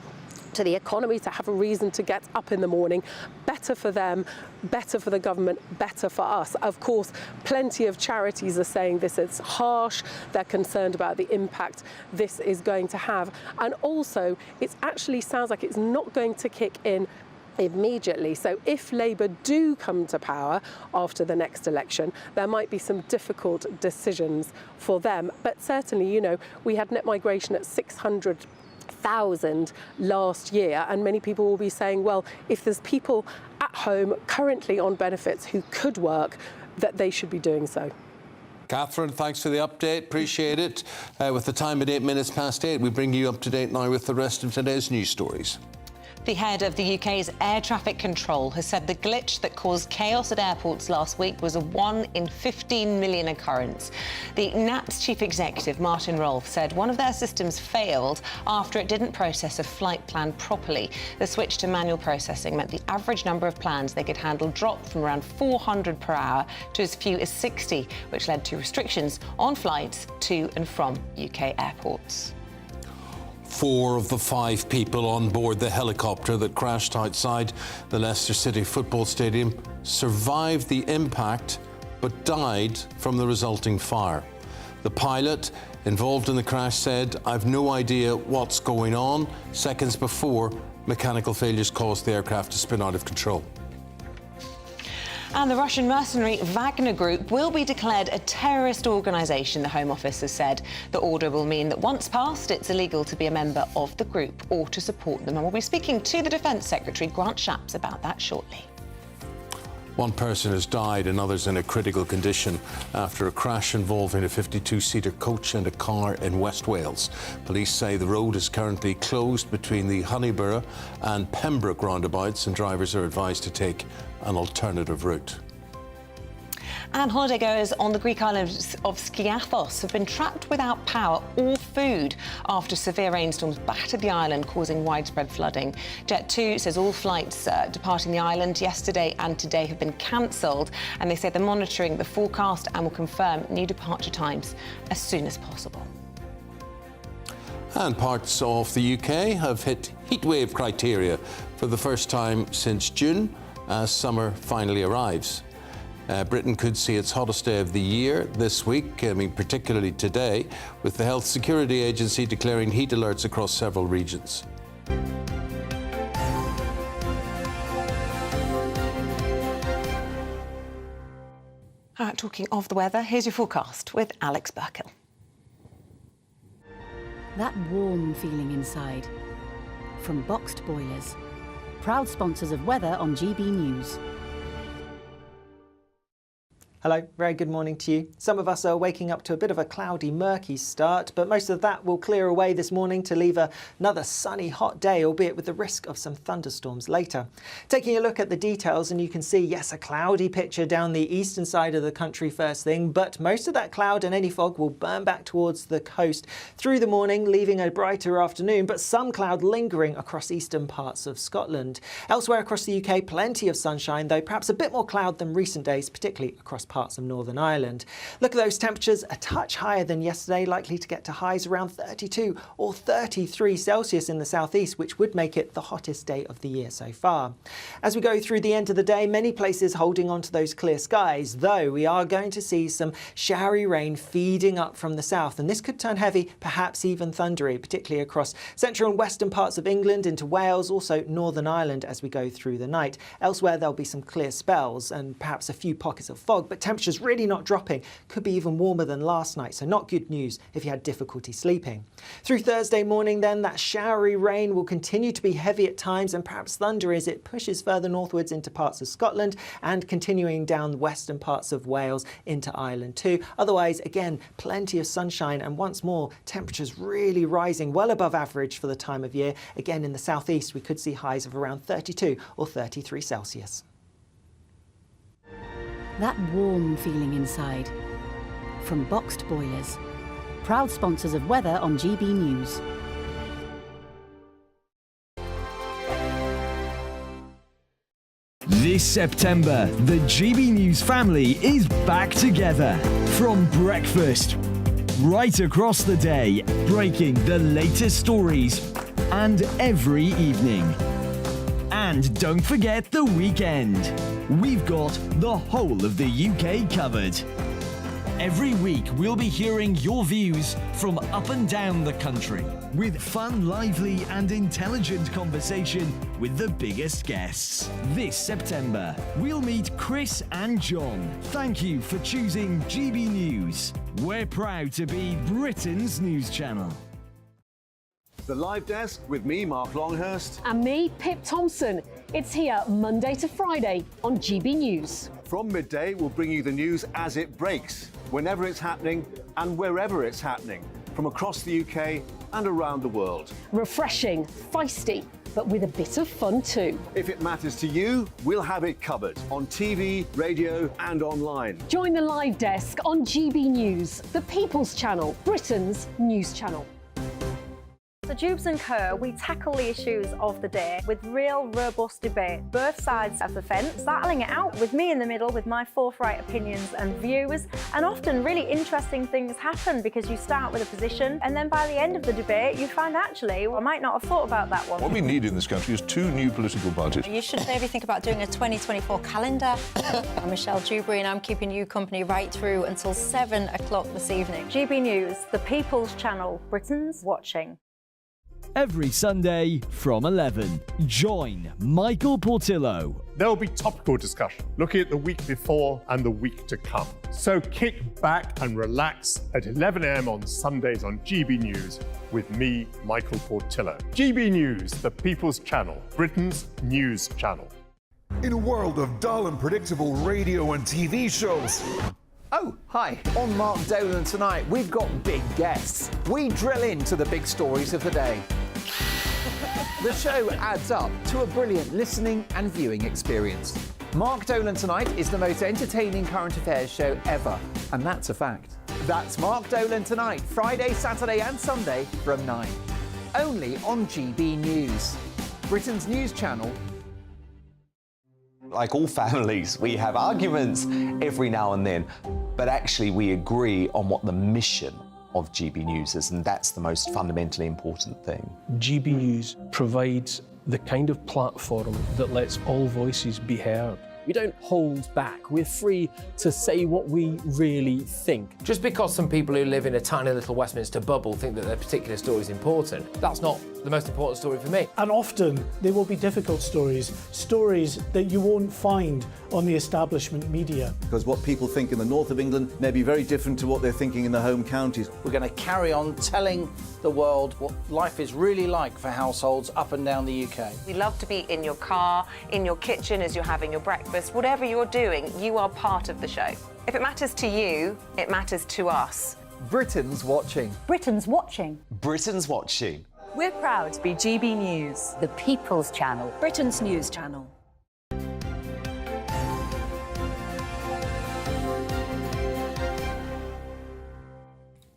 to the economy, to have a reason to get up in the morning. Better for them, better for the government, better for us. Of course, plenty of charities are saying this is harsh. They're concerned about the impact this is going to have. And also, it actually sounds like it's not going to kick in immediately. So if Labour do come to power after the next election, there might be some difficult decisions for them. But certainly, you know, we had net migration at 600,000 last year, and many people will be saying, well, if there's people at home currently on benefits who could work, that they should be doing so. Catherine, thanks for the update. Appreciate it. With the time at 8 minutes past 8, we bring you up to date now with the rest of today's news stories. The head of the UK's air traffic control has said the glitch that caused chaos at airports last week was a 1 in 15 million occurrence. The NAT's chief executive, Martin Rolfe, said one of their systems failed after it didn't process a flight plan properly. The switch to manual processing meant the average number of plans they could handle dropped from around 400 per hour to as few as 60, which led to restrictions on flights to and from UK airports. 4 of the 5 people on board the helicopter that crashed outside the Leicester City football stadium survived the impact but died from the resulting fire. The pilot involved in the crash said, "I've no idea what's going on," seconds before mechanical failures caused the aircraft to spin out of control. And the Russian mercenary Wagner Group will be declared a terrorist organisation, the Home Office has said. The order will mean that once passed, it's illegal to be a member of the group or to support them. And we'll be speaking to the Defence Secretary, Grant Shapps, about that shortly. One person has died and others in a critical condition after a crash involving a 52-seater coach and a car in West Wales. Police say the road is currently closed between the Honeyborough and Pembroke roundabouts, and drivers are advised to take an alternative route. And holidaygoers on the Greek island of Skiathos have been trapped without power or food after severe rainstorms battered the island, causing widespread flooding. Jet2 says all flights departing the island yesterday and today have been cancelled, and they say they're monitoring the forecast and will confirm new departure times as soon as possible. And parts of the UK have hit heatwave criteria for the first time since June, as summer finally arrives. Britain could see its hottest day of the year this week, particularly today, with the Health Security Agency declaring heat alerts across several regions. All right, talking of the weather, here's your forecast with Alex Burkill. That warm feeling inside. From Boxed Boilers, proud sponsors of weather on GBNews. Hello, very good morning to you. Some of us are waking up to a bit of a cloudy, murky start, but most of that will clear away this morning to leave another sunny, hot day, albeit with the risk of some thunderstorms later. Taking a look at the details, and you can see, yes, a cloudy picture down the eastern side of the country first thing, but most of that cloud and any fog will burn back towards the coast through the morning, leaving a brighter afternoon, but some cloud lingering across eastern parts of Scotland. Elsewhere across the UK, plenty of sunshine, though perhaps a bit more cloud than recent days, particularly across parts of Northern Ireland. Look at those temperatures, a touch higher than yesterday, likely to get to highs around 32 or 33 Celsius in the southeast, which would make it the hottest day of the year so far. As we go through the end of the day, many places holding on to those clear skies, though we are going to see some showery rain feeding up from the south, and this could turn heavy, perhaps even thundery, particularly across central and western parts of England into Wales, also Northern Ireland as we go through the night. Elsewhere there'll be some clear spells and perhaps a few pockets of fog, but temperatures really not dropping, could be even warmer than last night, so not good news if you had difficulty sleeping. Through Thursday morning then, that showery rain will continue to be heavy at times and perhaps thunder as it pushes further northwards into parts of Scotland and continuing down the western parts of Wales into Ireland too. Otherwise, again, plenty of sunshine and once more temperatures really rising well above average for the time of year. Again, in the southeast we could see highs of around 32 or 33 Celsius. That warm feeling inside. From Boxed Boilers, proud sponsors of weather on GBNews. This September, the GBNews family is back together. From breakfast, right across the day, breaking the latest stories, and every evening. And don't forget the weekend. We've got the whole of the UK covered. Every week we'll be hearing your views from up and down the country, with fun, lively and intelligent conversation with the biggest guests. This September, we'll meet Chris and John. Thank you for choosing GB News. We're proud to be Britain's news channel. The Live Desk with me, Mark Longhurst. And me, Pip Thompson. It's here Monday to Friday on GB News. From midday, we'll bring you the news as it breaks, whenever it's happening and wherever it's happening, from across the UK and around the world. Refreshing, feisty, but with a bit of fun too. If it matters to you, we'll have it covered on TV, radio and online. Join the Live Desk on GB News, the People's Channel, Britain's news channel. So Jubes and Kerr, we tackle the issues of the day with real robust debate, both sides of the fence, battling it out with me in the middle with my forthright opinions and views. And often really interesting things happen because you start with a position and then by the end of the debate you find actually, well, I might not have thought about that one. What we need in this country is 2 new political parties. You should maybe think about doing a 2024 calendar. I'm Michelle Dewberry and I'm keeping you company right through until 7 o'clock this evening. GB News, the People's Channel, Britain's watching. Every Sunday from 11, join Michael Portillo. There'll be topical discussion, looking at the week before and the week to come. So kick back and relax at 11 a.m. on Sundays on GB News with me, Michael Portillo. GB News, the People's Channel, Britain's news channel. In a world of dull and predictable radio and TV shows. Oh, hi. On Mark Dolan tonight, we've got big guests. We drill into the big stories of the day. The show adds up to a brilliant listening and viewing experience. Mark Dolan Tonight is the most entertaining current affairs show ever, and that's a fact. That's Mark Dolan Tonight, Friday, Saturday and Sunday from 9. Only on GB News, Britain's news channel. Like all families, we have arguments every now and then, but actually we agree on what the mission of GB News is, and that's the most fundamentally important thing. GB News provides the kind of platform that lets all voices be heard. We don't hold back. We're free to say what we really think. Just because some people who live in a tiny little Westminster bubble think that their particular story is important, that's not the most important story for me. And often there will be difficult stories that you won't find on the establishment media. Because what people think in the north of England may be very different to what they're thinking in the home counties. We're going to carry on telling the world what life is really like for households up and down the UK. We love to be in your car, in your kitchen as you're having your breakfast, whatever you're doing, you are part of the show. If it matters to you, it matters to us. Britain's watching. Britain's watching. Britain's watching. We're proud to be GB News, the People's Channel, Britain's news channel.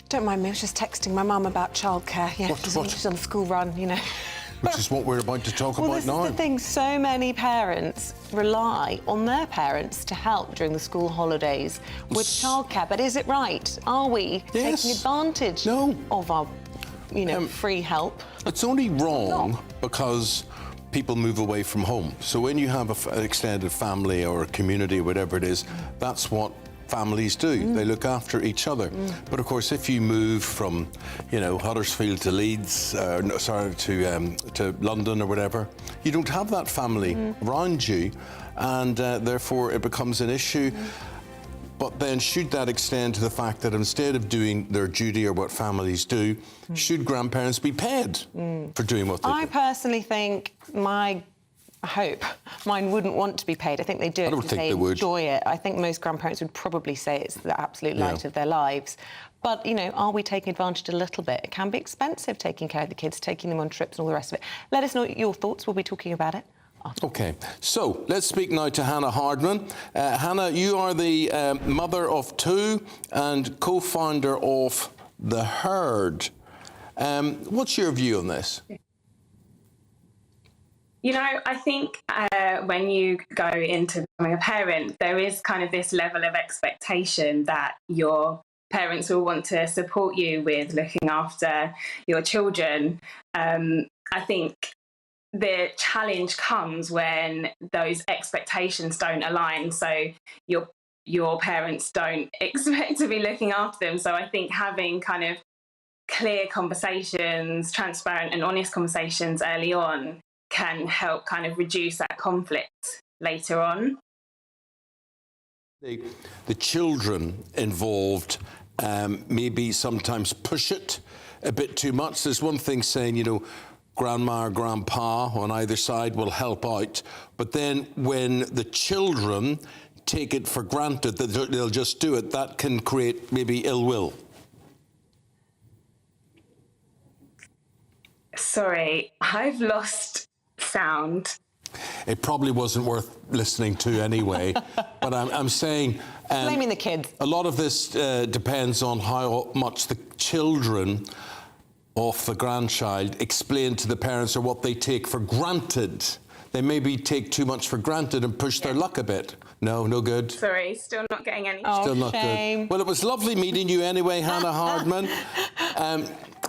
Don't mind me, I was just texting my mum about childcare. Yeah, she's on the school run, you know. Which is what we're about to talk Well, about this now. is the thing, so many parents rely on their parents to help during the school holidays with childcare. But is it right? Are we taking advantage of our, free help? It's only wrong because people move away from home. So when you have an extended family or a community, whatever it is, that's what families do. They look after each other. But of course, if you move from, Huddersfield to Leeds, to London or whatever, you don't have that family around you, and therefore it becomes an issue. But then should that extend to the fact that instead of doing their duty or what families do, should grandparents be paid for doing what they do? I personally think I hope mine wouldn't want to be paid. I think they do it because they enjoy it. I think most grandparents would probably say it's the absolute light of their lives. But, are we taking advantage a little bit? It can be expensive taking care of the kids, taking them on trips and all the rest of it. Let us know your thoughts. We'll be talking about it. OK, so let's speak now to Hannah Hardman. Hannah, you are the mother of two and co-founder of The Herd. What's your view on this? I think when you go into becoming a parent, there is kind of this level of expectation that your parents will want to support you with looking after your children. I think the challenge comes when those expectations don't align. So your parents don't expect to be looking after them. So I think having kind of clear conversations, transparent and honest conversations early on can help kind of reduce that conflict later on. The children involved maybe sometimes push it a bit too much. There's one thing saying, grandma or grandpa on either side will help out. But then when the children take it for granted that they'll just do it, that can create maybe ill will. Sorry, I've lost sound. It probably wasn't worth listening to anyway. But I'm saying... blaming the kids. A lot of this depends on how much the children of the grandchild explain to the parents or what they take for granted. They maybe take too much for granted and push their luck a bit. No good. Sorry, still not getting any. Still not good. Well, it was lovely meeting you anyway, Hannah Hardman.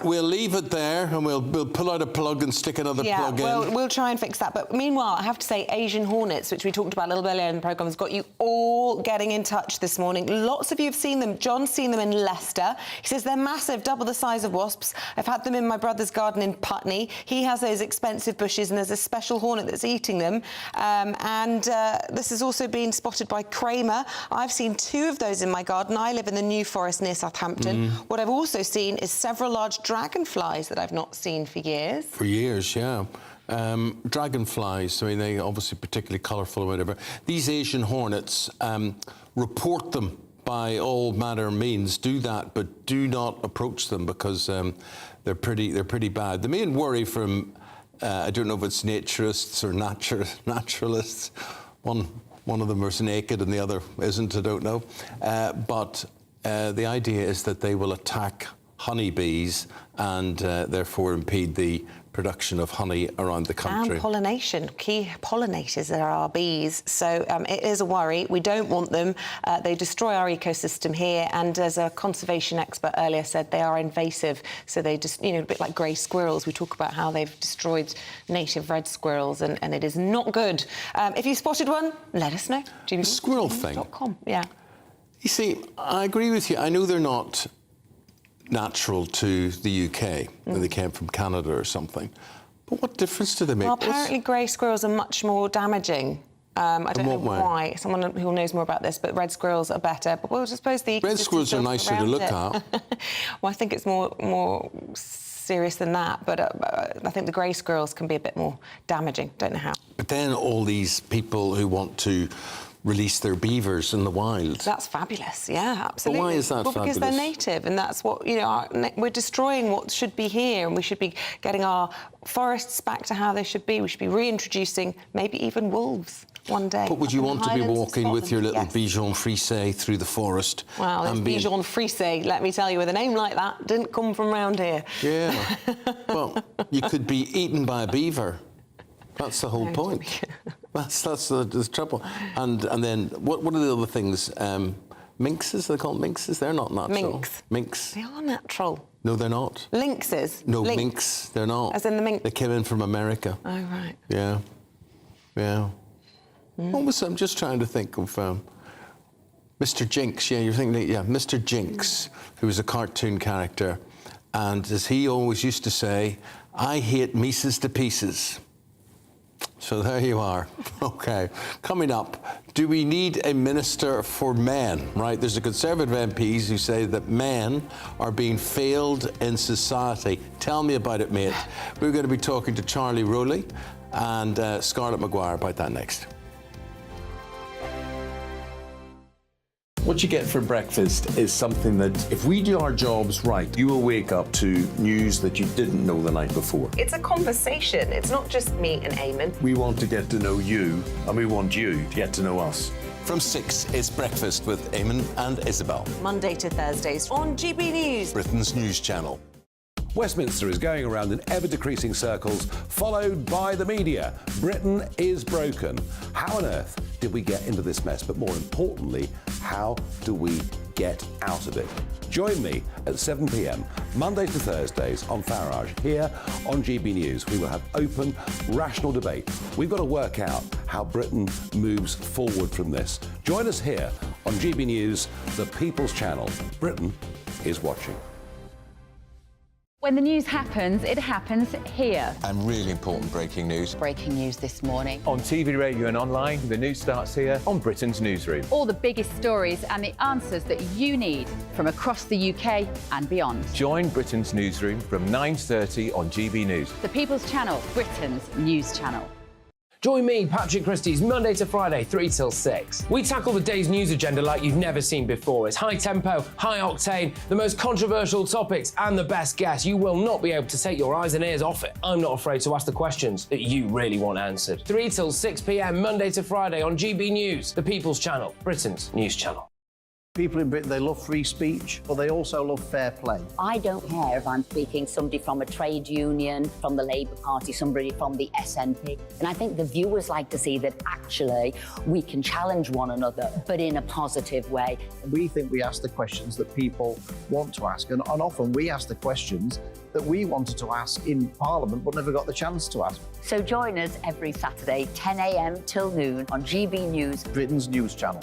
We'll leave it there and we'll pull out a plug and stick another plug in. Yeah, we'll try and fix that. But meanwhile, I have to say, Asian hornets, which we talked about a little bit earlier in the programme, has got you all getting in touch this morning. Lots of you have seen them. John's seen them in Leicester. He says they're massive, double the size of wasps. I've had them in my brother's garden in Putney. He has those expensive bushes and there's a special hornet that's eating them. This has also been spotted by Kramer. I've seen 2 of those in my garden. I live in the New Forest near Southampton. What I've also seen is several large dragonflies that I've not seen for years. For years, yeah. Dragonflies, I mean, they obviously particularly colourful or whatever. These Asian hornets, report them by all manner of means. Do that, but do not approach them because they're pretty bad. The main worry from I don't know if it's naturists or naturalists. One of them is naked and the other isn't. I don't know, but the idea is that they will attack honeybees and therefore impede the production of honey around the country. And pollination. Key pollinators are our bees, so it is a worry. We don't want them. They destroy our ecosystem here, and as a conservation expert earlier said, they are invasive, so they just, you know, a bit like grey squirrels. We talk about how they've destroyed native red squirrels, and it is not good. If you spotted one, let us know. The squirrel thing. Yeah. You see, I agree with you. I know they're not natural to the UK, they came from Canada or something. But what difference do they make? Well, apparently grey squirrels are much more damaging. I don't know why. Someone who knows more about this, but red squirrels are better. But well, I suppose the red squirrels are nicer to look at. Well, I think it's more serious than that. But I think the grey squirrels can be a bit more damaging. Don't know how. But then all these people who want to release their beavers in the wild. That's fabulous, yeah, absolutely. But why is that fabulous? Because they're native, and that's what, you know, we're destroying what should be here, and we should be getting our forests back to how they should be. We should be reintroducing maybe even wolves one day. But would you want to be walking with your little Bichon Frise through the forest? Wow, this Bichon Frise, let me tell you, with a name like that, didn't come from round here. Yeah. Well, you could be eaten by a beaver. That's the whole point. That's the trouble. And then what are the other things? Minxes, they're called minxes? They're not natural. Minx. They are natural. No, they're not. Lynxes? No, minx, they're not. As in the minx? They came in from America. Oh, right. Yeah. Yeah. I'm just trying to think of Mr. Jinx. Yeah, you're thinking, yeah, Mr. Jinx, who was a cartoon character. And as he always used to say, I hate Mises to pieces. So there you are. OK. Coming up, do we need a minister for men? Right, there's a Conservative MPs who say that men are being failed in society. Tell me about it, mate. We're going to be talking to Charlie Rowley and Scarlett Maguire about that next. What you get for breakfast is something that, if we do our jobs right, you will wake up to news that you didn't know the night before. It's a conversation. It's not just me and Eamonn. We want to get to know you, and we want you to get to know us. From 6, it's Breakfast with Eamonn and Isabel. Monday to Thursdays on GB News, Britain's news channel. Westminster is going around in ever-decreasing circles, followed by the media. Britain is broken. How on earth did we get into this mess? But more importantly, how do we get out of it? Join me at 7 p.m, Monday to Thursdays on Farage, here on GB News. We will have open, rational debate. We've got to work out how Britain moves forward from this. Join us here on GB News, the People's Channel. Britain is watching. When the news happens, it happens here. And really important breaking news. Breaking news this morning. On TV, radio and online, the news starts here on Britain's Newsroom. All the biggest stories and the answers that you need from across the UK and beyond. Join Britain's Newsroom from 9:30 on GB News. The People's Channel, Britain's news channel. Join me, Patrick Christie's, Monday to Friday, 3 till 6. We tackle the day's news agenda like you've never seen before. It's high tempo, high octane, the most controversial topics and the best guests. You will not be able to take your eyes and ears off it. I'm not afraid to ask the questions that you really want answered. 3 till 6 p.m, Monday to Friday on GB News, the People's Channel, Britain's news channel. People in Britain, they love free speech, but they also love fair play. I don't care if I'm speaking somebody from a trade union, from the Labour Party, somebody from the SNP. And I think the viewers like to see that actually we can challenge one another, but in a positive way. We think we ask the questions that people want to ask, and often we ask the questions that we wanted to ask in Parliament but never got the chance to ask. So join us every Saturday, 10 a.m. till noon on GB News, Britain's news channel.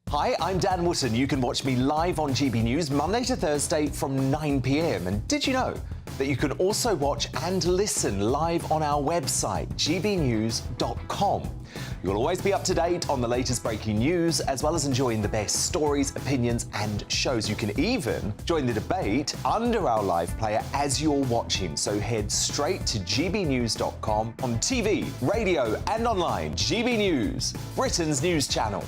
Hi, I'm Dan Wootton. You can watch me live on GB News Monday to Thursday from 9 p.m. And did you know that you can also watch and listen live on our website, gbnews.com. You'll always be up to date on the latest breaking news, as well as enjoying the best stories, opinions and shows. You can even join the debate under our live player as you're watching. So head straight to gbnews.com on TV, radio and online. GB News, Britain's news channel.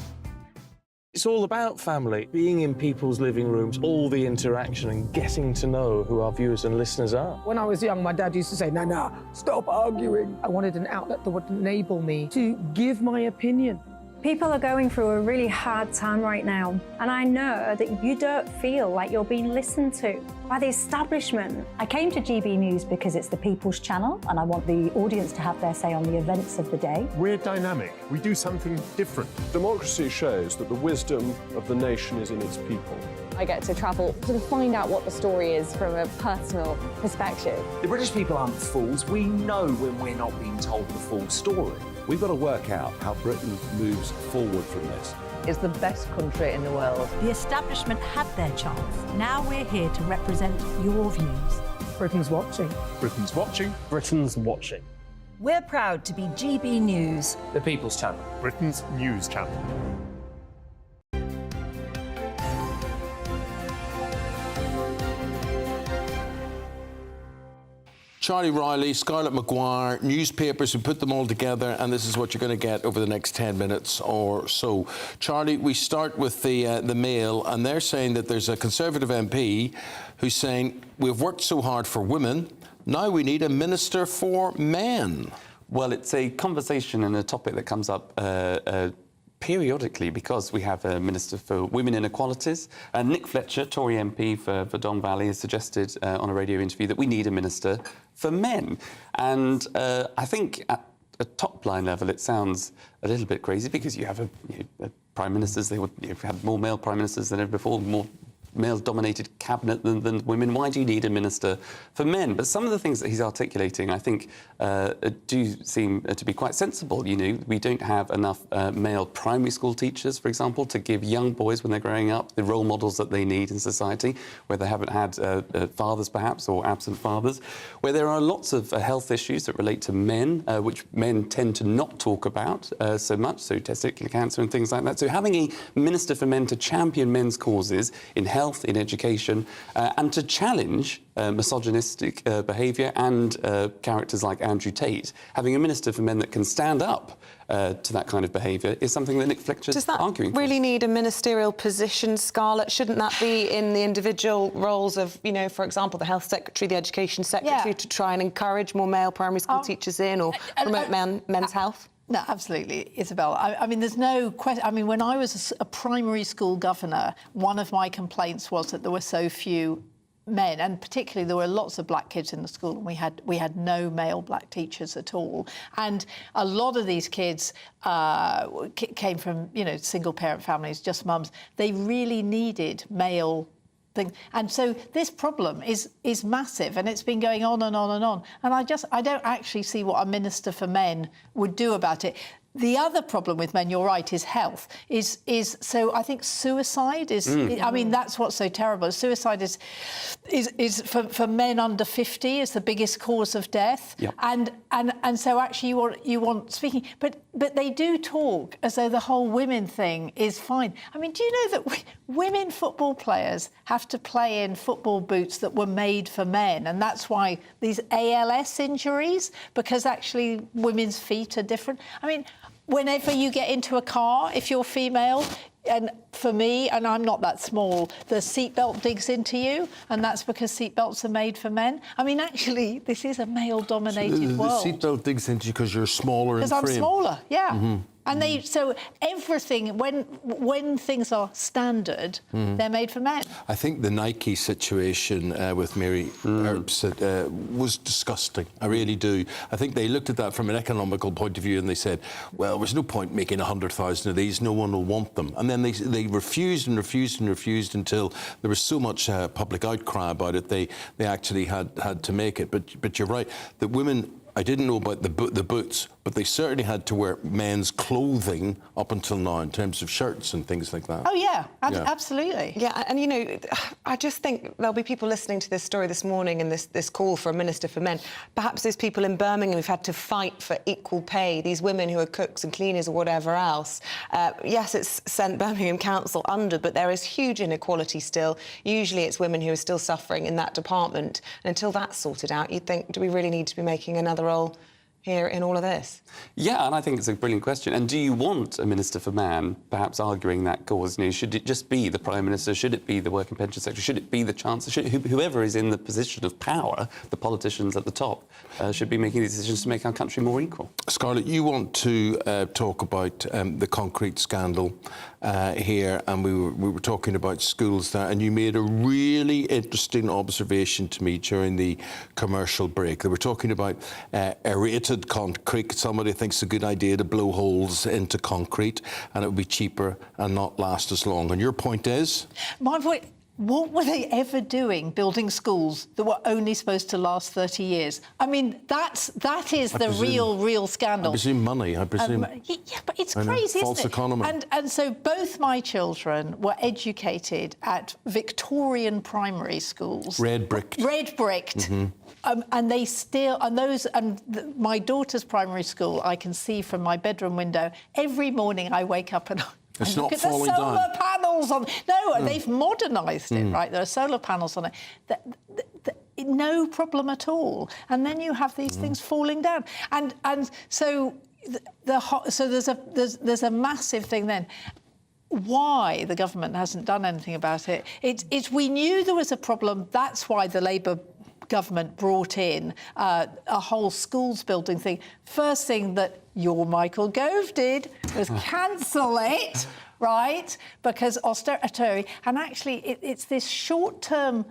It's all about family, being in people's living rooms, all the interaction and getting to know who our viewers and listeners are. When I was young, my dad used to say, "Nana, stop arguing." I wanted an outlet that would enable me to give my opinion. People are going through a really hard time right now, and I know that you don't feel like you're being listened to by the establishment. I came to GB News because it's the people's channel and I want the audience to have their say on the events of the day. We're dynamic. We do something different. Democracy shows that the wisdom of the nation is in its people. I get to travel to find out what the story is from a personal perspective. The British people aren't fools. We know when we're not being told the full story. We've got to work out how Britain moves forward from this. It's the best country in the world. The establishment had their chance. Now we're here to represent your views. Britain's watching. Britain's watching. Britain's watching. We're proud to be GB News. The People's Channel. Britain's news channel. Charlie Riley, Scarlett Maguire, newspapers, we put them all together, and this is what you're going to get over the next 10 minutes or so. Charlie, we start with the Mail, and they're saying that there's a Conservative MP who's saying, we've worked so hard for women, now we need a minister for men. Well, it's a conversation and a topic that comes up periodically because we have a Minister for Women Inequalities. Nick Fletcher, Tory MP for Don Valley, has suggested on a radio interview that we need a minister for men. And I think at a top-line level it sounds a little bit crazy because you have prime ministers, you've had more male prime ministers than ever before, more male-dominated cabinet than women. Why do you need a minister for men? But some of the things that he's articulating, I think, do seem to be quite sensible. You know, we don't have enough male primary school teachers, for example, to give young boys, when they're growing up, the role models that they need in society, where they haven't had fathers, perhaps, or absent fathers, where there are lots of health issues that relate to men, which men tend to not talk about so much, so testicular cancer and things like that. So having a minister for men to champion men's causes in health, in education, and to challenge misogynistic behaviour and characters like Andrew Tate, having a minister for men that can stand up to that kind of behaviour is something that Nick Fletcher's arguing for. Does that really need a ministerial position, Scarlett? Shouldn't that be in the individual roles of, you know, for example, the Health Secretary, the Education Secretary, to try and encourage more male primary school teachers in or promote men's health? No, absolutely, Isabel. I mean, there's no question. I mean, when I was a primary school governor, one of my complaints was that there were so few men, and particularly there were lots of black kids in the school, and we had no male black teachers at all. And a lot of these kids came from, you know, single-parent families, just mums. They really needed male thing. And so this problem is massive, and it's been going on and on and on. And I don't actually see what a minister for men would do about it. The other problem with men, you're right, is health. So I think suicide is. I mean, that's what's so terrible. Suicide is for men under 50 is the biggest cause of death. Yep. And so actually you want speaking, but they do talk as though the whole women thing is fine. I mean, do you know that women football players have to play in football boots that were made for men, and that's why these ALS injuries, because actually women's feet are different. I mean, whenever you get into a car, if you're female, and for me, and I'm not that small, the seatbelt digs into you, and that's because seatbelts are made for men. I mean, actually, this is a male-dominated world. The seatbelt digs into you because you're smaller in frame. Because I'm smaller, yeah. Mm-hmm. And so everything, when things are standard, they're made for men. I think the Nike situation with Mary Earps was disgusting. I really do. I think they looked at that from an economical point of view and they said, well, there's no point making 100,000 of these. No one will want them. And then they refused and refused and refused until there was so much public outcry about it. They actually had to make it. But you're right. That women. I didn't know about the boots, but they certainly had to wear men's clothing up until now in terms of shirts and things like that. Oh, yeah, Yeah. absolutely. Yeah, and, you know, I just think there'll be people listening to this story this morning and this call for a Minister for Men. Perhaps there's people in Birmingham who've had to fight for equal pay, these women who are cooks and cleaners or whatever else. Yes, it's sent Birmingham Council under, but there is huge inequality still. Usually it's women who are still suffering in that department. And until that's sorted out, you'd think, do we really need to be making another role here in all of this? Yeah, and I think it's a brilliant question. And do you want a Minister for Man perhaps arguing that cause? You know, should it just be the Prime Minister? Should it be the Work and Pension Secretary? Should it be the Chancellor? Whoever is in the position of power, the politicians at the top, should be making these decisions to make our country more equal. Scarlett, you want to talk about the concrete scandal here, and we were talking about schools there, and you made a really interesting observation to me during the commercial break. They were talking about aerated concrete. Somebody thinks it's a good idea to blow holes into concrete, and it would be cheaper and not last as long. And your point is? My point... What were they ever doing building schools that were only supposed to last 30 years? I mean, that is the real scandal. I presume money, I presume. Yeah, but it's crazy, false isn't it? economy. And so both my children were educated at Victorian primary schools. Red bricked. Red bricked. And they still, my daughter's primary school, I can see from my bedroom window. Every morning I wake up and it's look not at the falling solar down. panels on. No, they've modernised it, right? There are solar panels on it. No problem at all. And then you have these things falling down, and so there's a massive thing then. Why the government hasn't done anything about it? It's we knew there was a problem. That's why the Labour government brought in a whole schools building thing. First thing that your Michael Gove did was cancel it, right? Because austerity, and actually it's this short-term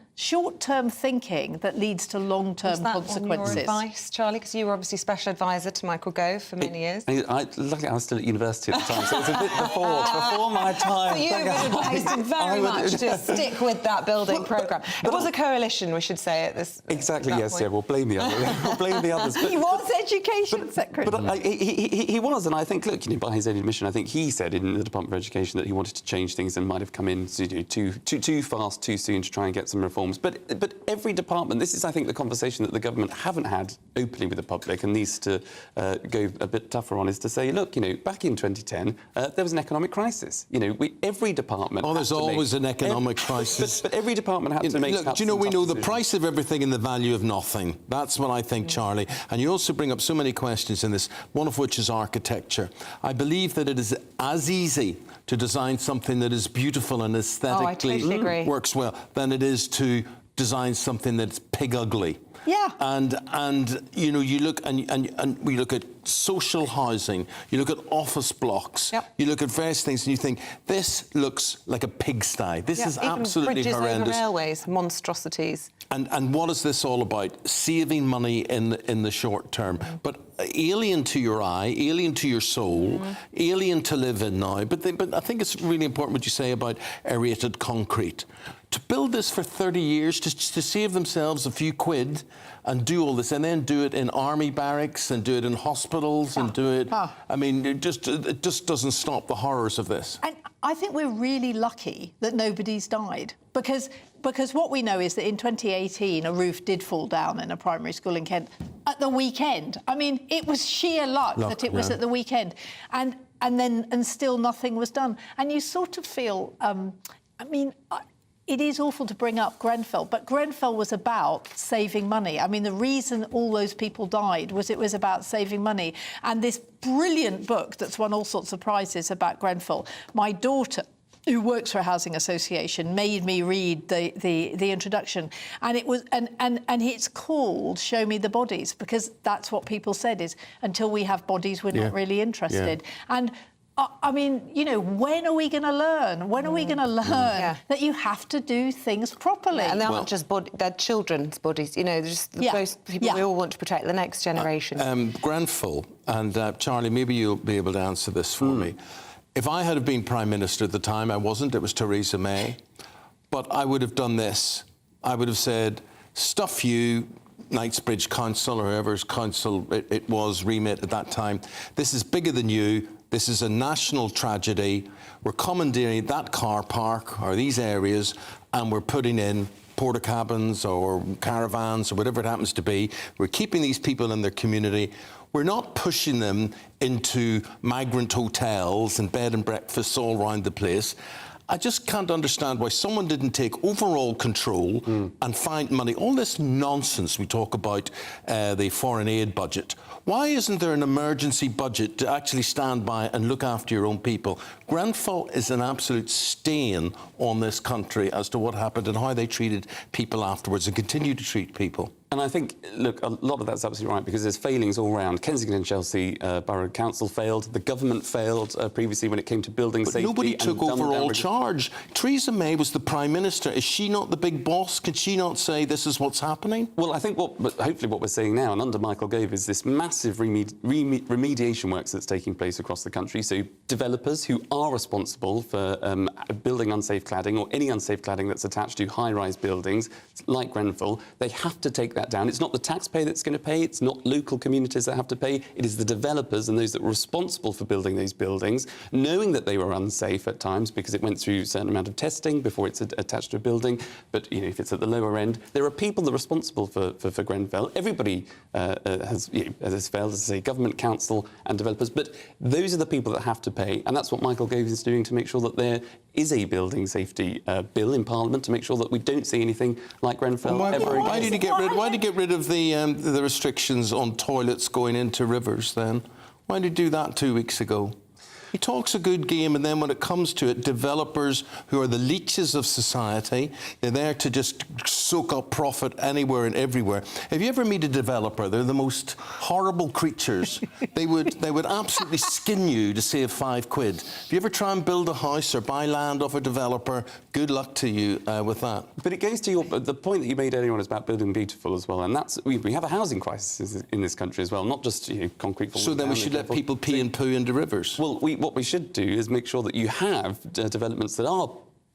thinking that leads to long-term consequences. Was that on your advice, Charlie? Because you were obviously special advisor to Michael Gove for many years. Luckily, I was still at university at the time, so it was a bit before my time. So you would advise him very much to stick with that building programme. It was a coalition, we should say, at this. Exactly. Yes. Yeah. We'll blame the others. We'll blame the others. He was education secretary. But he was, and I think, look, you know, by his own admission, I think he said in the Department for Education that he wanted to change things and might have come in too fast, too soon to try and get some reforms. But every department, this is, I think, the conversation that the government haven't had openly with the public and needs to go a bit tougher on, is to say, look, you know, back in 2010, there was an economic crisis. You know, every department. Oh, there's always an economic crisis. But every department had to make. Look, do you know, we know the price of everything and the value of nothing. That's what I think, Charlie. And you also bring up so many questions in this, one of which is architecture. I believe that it is as easy to design something that is beautiful and aesthetically works well than it is to design something that's pig ugly. Yeah. And you know, you look and we look at social housing, you look at office blocks, you look at various things, and you think this looks like a pigsty. This is absolutely bridges horrendous. Over railways, monstrosities. And what is this all about? Saving money in the short term, but alien to your eye, alien to your soul, alien to live in now. But I think it's really important what you say about aerated concrete. To build this for 30 years, just to save themselves a few quid and do all this, and then do it in army barracks and do it in hospitals and do it... I mean, it just doesn't stop the horrors of this. And I think we're really lucky that nobody's died, because what we know is that in 2018 a roof did fall down in a primary school in Kent at the weekend. I mean, it was sheer luck that it was at the weekend, and still nothing was done. And you sort of feel, it is awful to bring up Grenfell, but Grenfell was about saving money. I mean, the reason all those people died was it was about saving money. And this brilliant book that's won all sorts of prizes about Grenfell, my daughter, who works for a housing association, made me read the introduction, and it was and it's called "Show Me the Bodies," because that's what people said is, until we have bodies, we're not really interested. And I mean, you know, when are we going to learn? When are we going to learn that you have to do things properly? And they're not just they're children's bodies. You know, they're just those people we all want to protect, the next generation. Grenfell, and Charlie, maybe you'll be able to answer this for me. If I had been Prime Minister at the time, I wasn't, it was Theresa May, but I would have done this. I would have said, stuff you, Knightsbridge Council, or whoever's council it was, remit at that time. This is bigger than you. This is a national tragedy. We're commandeering that car park or these areas, and we're putting in porta cabins or caravans or whatever it happens to be. We're keeping these people in their community. We're not pushing them into migrant hotels and bed and breakfasts all around the place. I just can't understand why someone didn't take overall control and find money. All this nonsense we talk about, the foreign aid budget. Why isn't there an emergency budget to actually stand by and look after your own people? Grenfell is an absolute stain on this country as to what happened and how they treated people afterwards and continue to treat people. And I think, look, a lot of that's absolutely right, because there's failings all round. Kensington and Chelsea Borough Council failed. The government failed previously when it came to building safety. Nobody took overall charge. Theresa May was the Prime Minister. Is she not the big boss? Can she not say this is what's happening? Well, I think hopefully what we're seeing now, and under Michael Gove, is this massive remediation works that's taking place across the country. So developers who are responsible for building unsafe cladding or any unsafe cladding that's attached to high-rise buildings like Grenfell, they have to take that down. It's not the taxpayer that's going to pay. It's not local communities that have to pay. It is the developers and those that were responsible for building those buildings, knowing that they were unsafe at times because it went through a certain amount of testing before it's attached to a building. But, you know, if it's at the lower end, there are people that are responsible for Grenfell. Everybody has failed, as I say, government, council and developers. But those are the people that have to pay. And that's what Michael Gove is doing to make sure that there is a building safety bill in Parliament to make sure that we don't see anything like Grenfell ever again. Why did he get rid of the restrictions on toilets going into rivers then? Why did he do that 2 weeks ago? He talks a good game, and then when it comes to it, developers who are the leeches of society, they're there to just soak up profit anywhere and everywhere. If you ever meet a developer, they're the most horrible creatures. They would absolutely skin you to save £5. If you ever try and build a house or buy land off a developer, good luck to you with that. But it goes to the point that you made earlier on is about building beautiful as well, and that's we have a housing crisis in this country as well, not just concrete. So then we should let people pee and poo into rivers. Well, what we should do is make sure that you have developments that are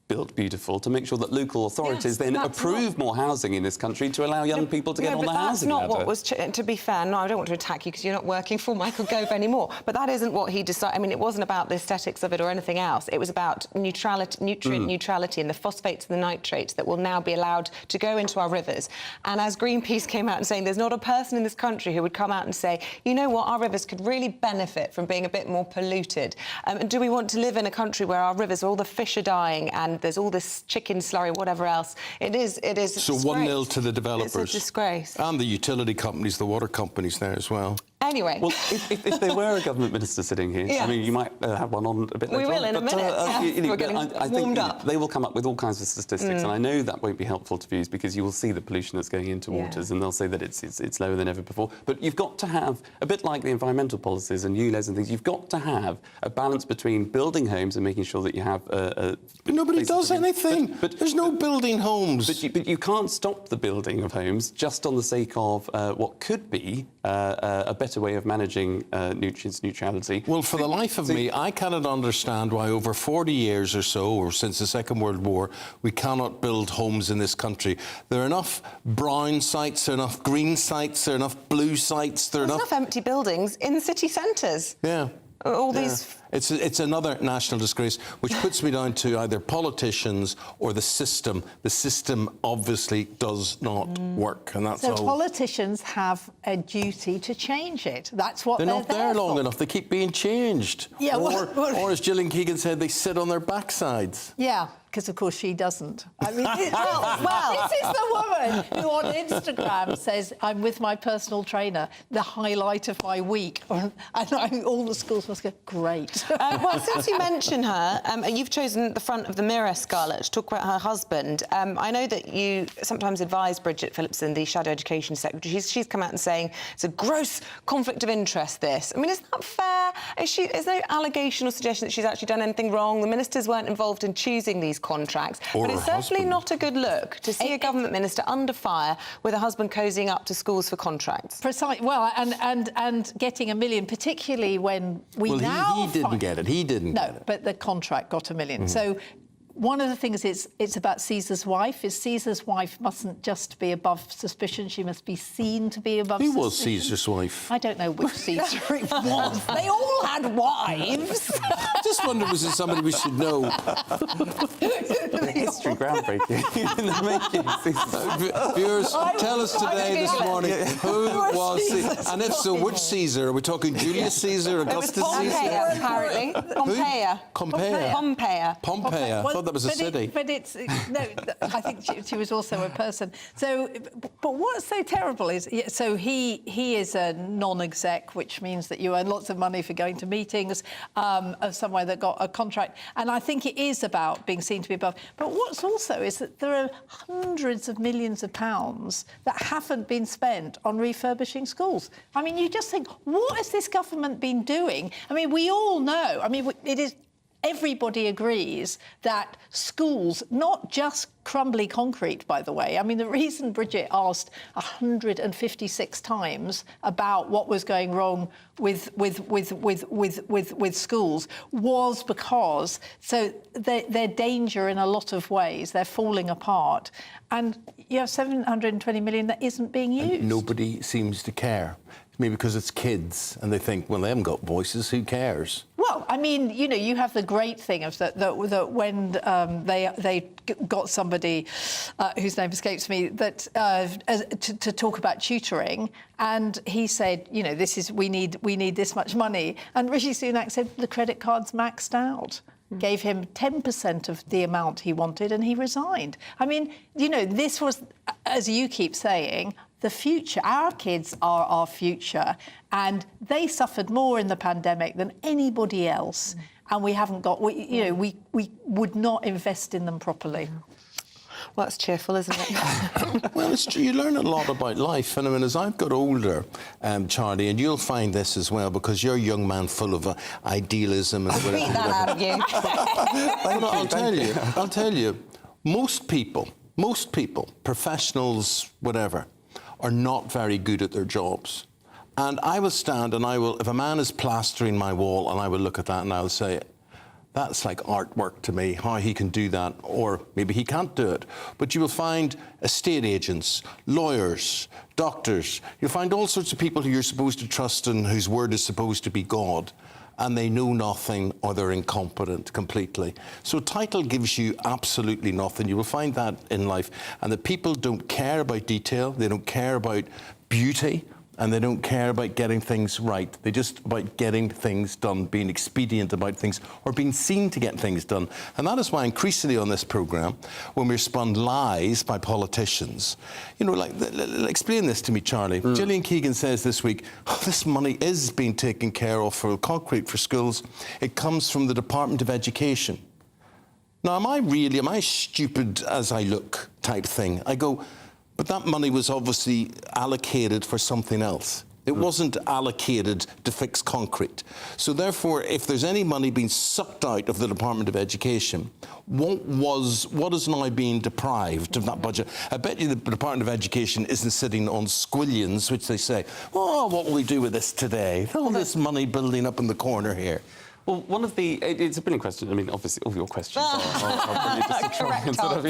built beautiful, to make sure that local authorities then approve more housing in this country to allow young people to get on the housing ladder. That's not what was... to be fair, no, I don't want to attack you because you're not working for Michael Gove anymore, but that isn't what he decided. I mean, it wasn't about the aesthetics of it or anything else. It was about nutrient neutrality and the phosphates and the nitrates that will now be allowed to go into our rivers. And as Greenpeace came out and saying, there's not a person in this country who would come out and say, you know what, our rivers could really benefit from being a bit more polluted. And do we want to live in a country where our rivers, all the fish are dying and there's all this chicken slurry, whatever else? It is so 1-0 to the developers. It's a disgrace. And the utility companies, the water companies there as well. Anyway. Well, if there were a government minister sitting here, I mean, you might have one on a bit later on. We will in a minute. We're getting warmed up. They will come up with all kinds of statistics, and I know that won't be helpful to views because you will see the pollution that's going into waters, and they'll say that it's lower than ever before. But you've got to have, a bit like the environmental policies and ULEZ and things, you've got to have a balance between building homes and making sure that you have But nobody does anything. But there's no building homes. But you can't stop the building of homes just on the sake of what could be a better way of managing nutrients neutrality. Well, for the life of me, I cannot understand why over 40 years or so, or since the Second World War, we cannot build homes in this country. There are enough brown sites, there are enough green sites, there are enough blue sites, there are enough empty buildings in the city centres. Yeah. All these... It's another national disgrace, which puts me down to either politicians or the system. The system obviously does not work, and that's all. So politicians have a duty to change it. That's what they're not there long enough. They keep being changed. Yeah, or as Gillian Keegan said, they sit on their backsides. Yeah, because of course she doesn't. I mean, well, this is the woman who on Instagram says, "I'm with my personal trainer, the highlight of my week," and all the schools must go, great. Well, since you mention her, you've chosen the front of the Mirror, Scarlett, to talk about her husband. I know that you sometimes advise Bridget Phillipson, the Shadow Education Secretary. She's come out and saying it's a gross conflict of interest, this. I mean, is that fair? Is there no allegation or suggestion that she's actually done anything wrong? The ministers weren't involved in choosing these contracts. Or but it's certainly not a good look to see a government minister under fire with a husband cozying up to schools for contracts. Precisely. Well, and getting $1 million, particularly when we he didn't get it. He didn't get it. No, but the contract got $1 million. So one of the things it's about Caesar's wife. Is Caesar's wife mustn't just be above suspicion; she must be seen to be above. Who suspicion. was Caesar's wife? I don't know which Caesar it was. They all had wives. I just wonder, was it somebody we should know? History groundbreaking in the making. Viewers, tell us today, this morning, who was Caesar? And if so, which Caesar? Are we talking Julius Caesar, Augustus Caesar? Apparently. Pompey. I thought that was a city. But it's no. I think she was also a person. So, but what's so terrible is, so he is a non-exec, which means that you earn lots of money for going to meetings of somewhere that got a contract. And I think it is about being seen to be above. But what's also is that there are hundreds of millions of pounds that haven't been spent on refurbishing schools. I mean, you just think, what has this government been doing? I mean, we all know. I mean, it is. Everybody agrees that schools, not just crumbly concrete, by the way. I mean, the reason Bridget asked 156 times about what was going wrong with schools was because they're danger in a lot of ways. They're falling apart. And you have 720 million that isn't being used. And nobody seems to care. Maybe because it's kids and they think, well, they haven't got voices, who cares? Well, I mean, you know, you have the great thing of that when they got somebody whose name escapes me that to talk about tutoring, and he said, you know, we need this much money, and Rishi Sunak said the credit card's maxed out. Gave him 10% of the amount he wanted, and he resigned. I mean, you know, this was, as you keep saying, the future. Our kids are our future, and they suffered more in the pandemic than anybody else. And we haven't got, we would not invest in them properly. Well, that's cheerful, isn't it? Well, it's true. You learn a lot about life. And I mean, as I've got older, Charlie, and you'll find this as well, because you're a young man full of idealism. And whatever. Beat that out of you. I'll tell you, most people, professionals, whatever, are not very good at their jobs. And I will stand and if a man is plastering my wall, and I will look at that and I'll say, that's like artwork to me, how he can do that, or maybe he can't do it. But you will find estate agents, lawyers, doctors. You'll find all sorts of people who you're supposed to trust and whose word is supposed to be God, and they know nothing or they're incompetent completely. So title gives you absolutely nothing. You will find that in life. And the people don't care about detail, they don't care about beauty, and they don't care about getting things right. They're just about getting things done, being expedient about things, or being seen to get things done. And that is why increasingly on this programme, when we're spun lies by politicians, you know, like, explain this to me, Charlie. Gillian Keegan says this week, this money is being taken care of for concrete for schools. It comes from the Department of Education. Now, am I stupid as I look type thing? I go, but that money was obviously allocated for something else. It wasn't allocated to fix concrete. So therefore, if there's any money being sucked out of the Department of Education, what is now being deprived of that budget? I bet you the Department of Education isn't sitting on squillions, which they say, oh, what will we do with this today? All this money building up in the corner here. Well, it's a brilliant question. I mean, obviously, all your questions are brilliant. Just to try and sort of,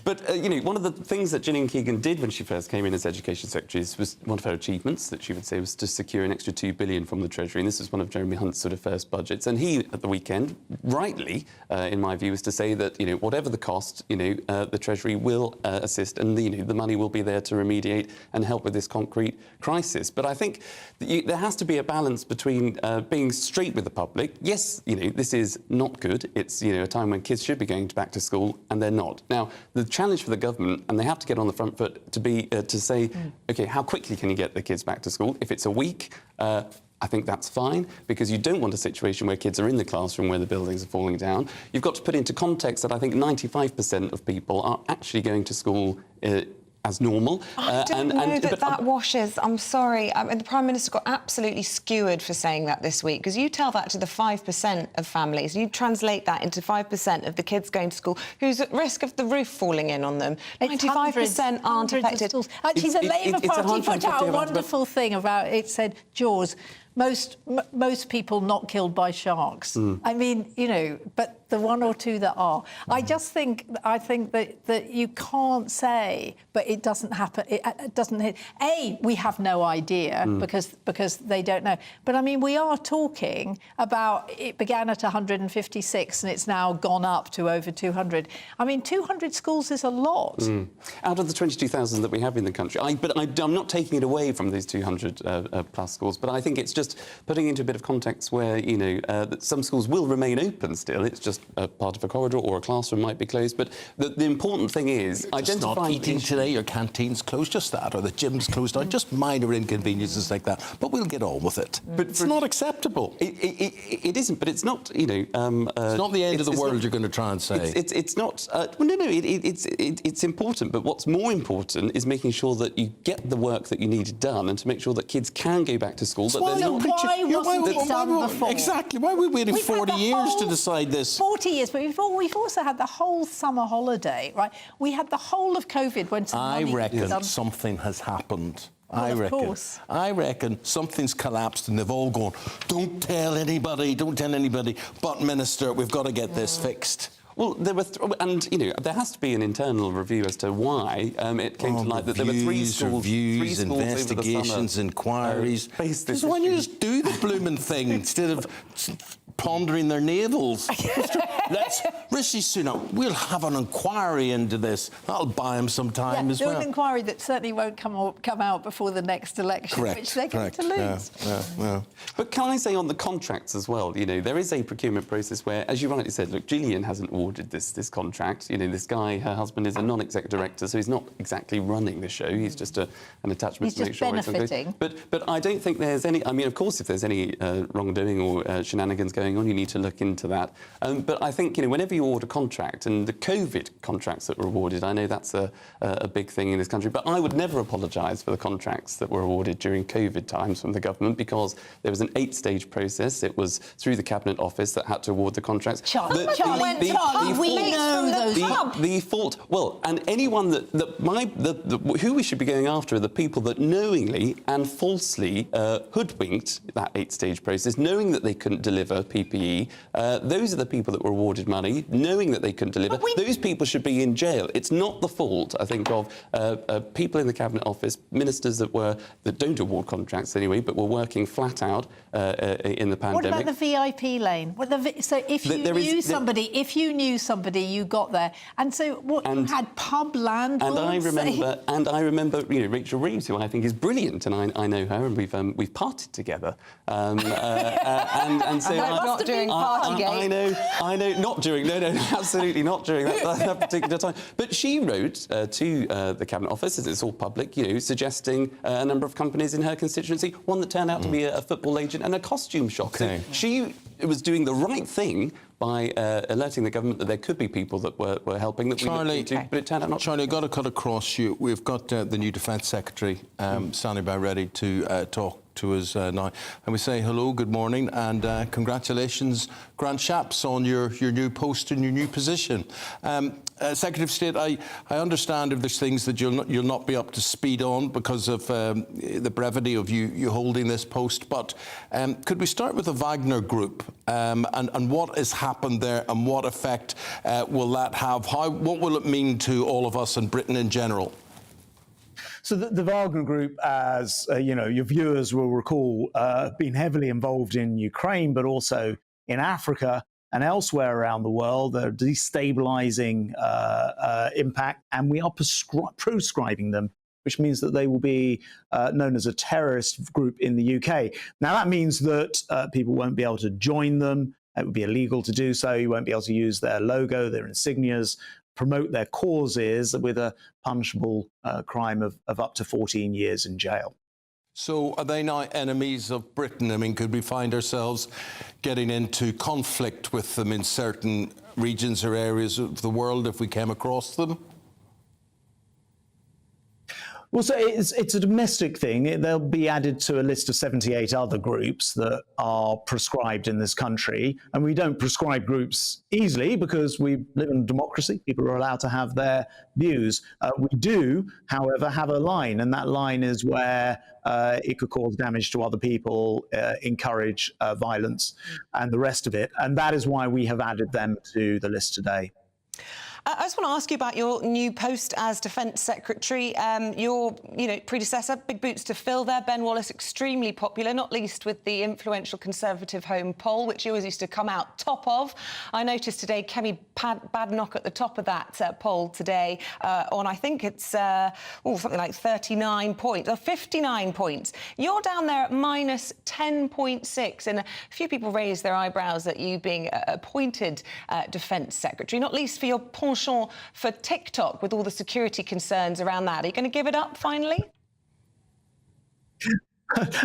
But, you know, one of the things that Gillian Keegan did when she first came in as Education Secretary was one of her achievements that she would say was to secure an extra £2 billion from the Treasury. And this was one of Jeremy Hunt's sort of first budgets. And he, at the weekend, rightly, in my view, was to say that, you know, whatever the cost, you know, the Treasury will assist and, you know, the money will be there to remediate and help with this concrete crisis. But I think that there has to be a balance between being straight with the public. Yes, you know, this is not good. It's, you know, a time when kids should be going back to school and they're not. Now, the challenge for the government, and they have to get on the front foot to be to say, OK, how quickly can you get the kids back to school? If it's a week, I think that's fine, because you don't want a situation where kids are in the classroom where the buildings are falling down. You've got to put into context that I think 95% of people are actually going to school as normal. I don't know that washes. I'm sorry. I mean, the Prime Minister got absolutely skewered for saying that this week, because you tell that to the 5% of families, you translate that into 5% of the kids going to school who's at risk of the roof falling in on them. 95% aren't affected. Actually, the Labour Party put out a wonderful thing about it. Said, Jaws, most people not killed by sharks. I mean, you know, but the one or two that are. I think that you can't say, but it doesn't happen. It doesn't hit. We have no idea because they don't know. But I mean, we are talking about it began at 156 and it's now gone up to over 200. I mean, 200 schools is a lot. Out of the 22,000 that we have in the country, I'm not taking it away from these 200 plus schools, but I think it's just putting into a bit of context where, you know, that some schools will remain open still. It's just a part of a corridor or a classroom might be closed. But the important thing is identifying... Not eating today, your canteens closed, just that, or the gym's closed down, just minor inconveniences like that. But we'll get on with it. But it's not acceptable. It isn't, but it's not, you know... it's not the end of the world, you're going to try and say. It's not... well, no, it's important, but what's more important is making sure that you get the work that you need done and to make sure that kids can go back to school. Why wasn't it done before? Exactly. Why are we waiting 40 years to decide this? 40 years, but we've also had the whole summer holiday, right? We had the whole of COVID when I reckon something has happened. Of course. I reckon something's collapsed and they've all gone, don't tell anybody. But, Minister, we've got to get this fixed. Well, there were, and you know, there has to be an internal review as to why it came to light that there were three schools, investigations, inquiries. Why don't you just do the blooming thing instead of pondering their navels? Rishi Sunak, we'll have an inquiry into this. That'll buy him some time as well. Do an inquiry that certainly won't come out before the next election, which they're going to lose. Yeah. But can I say on the contracts as well, you know, there is a procurement process where, as you rightly said, look, Gillian hasn't awarded this contract. You know, this guy, her husband, is a non-exec director, so he's not exactly running the show. He's just an attachment to make sure it's okay. But I don't think there's any... I mean, of course, if there's any wrongdoing or shenanigans going on, you need to look into that. But I think, you know, whenever you award a contract, and the COVID contracts that were awarded, I know that's a big thing in this country, but I would never apologise for the contracts that were awarded during COVID times from the government, because there was an 8-stage process. It was through the Cabinet Office that had to award the contracts. Charlie, we know those. The fault... Well, and anyone who we should be going after are the people that knowingly and falsely hoodwinked that 8-stage process, knowing that they couldn't deliver PPE. Those are the people that were awarded money, knowing that they couldn't deliver. Those people should be in jail. It's not the fault, I think, of people in the Cabinet Office, ministers that don't award contracts anyway, but were working flat out in the pandemic. What about the VIP lane? So if you knew somebody, you got there, and so you had pub landlords. And I remember, you know, Rachel Reeves, who I think is brilliant, and I know her, and we've partied together. And so not during Partygate. I know, not during, no, absolutely not during that particular time. But she wrote to the Cabinet Office, as it's all public, you know, suggesting a number of companies in her constituency, one that turned out to be a football agent and a costume shop. Okay. So she was doing the right thing by alerting the government that there could be people that were helping that Charlie, we looked into, but it turned out not. Charlie, I've got to cut across you. We've got the new Defence Secretary standing by ready to talk to us now. And we say hello, good morning, and congratulations, Grant Shapps, on your new post and your new position. Secretary of State, I understand if there's things that you'll not be up to speed on because of the brevity of you holding this post, but could we start with the Wagner Group and what has happened there and what effect will that have? What will it mean to all of us and Britain in general? So the Wagner Group, as you know, your viewers will recall, been heavily involved in Ukraine, but also in Africa and elsewhere around the world. They're destabilizing impact, and we are proscribing them, which means that they will be known as a terrorist group in the UK. Now, that means that people won't be able to join them. It would be illegal to do so. You won't be able to use their logo, their insignias, promote their causes with a punishable crime of up to 14 years in jail. So are they now enemies of Britain? I mean, could we find ourselves getting into conflict with them in certain regions or areas of the world if we came across them? Well, so it's a domestic thing. They'll be added to a list of 78 other groups that are prescribed in this country. And we don't prescribe groups easily because we live in a democracy. People are allowed to have their views. We do, however, have a line, and that line is where it could cause damage to other people, encourage violence, and the rest of it. And that is why we have added them to the list today. I just want to ask you about your new post as Defence Secretary. Your predecessor, big boots to fill there. Ben Wallace, extremely popular, not least with the influential Conservative Home poll, which you always used to come out top of. I noticed today Kemi Badenoch at the top of that poll today on, I think it's something like 39 points, or 59 points. You're down there at minus 10.6, and a few people raised their eyebrows at you being appointed Defence Secretary, not least for your penchant for TikTok with all the security concerns around that. Are you going to give it up finally?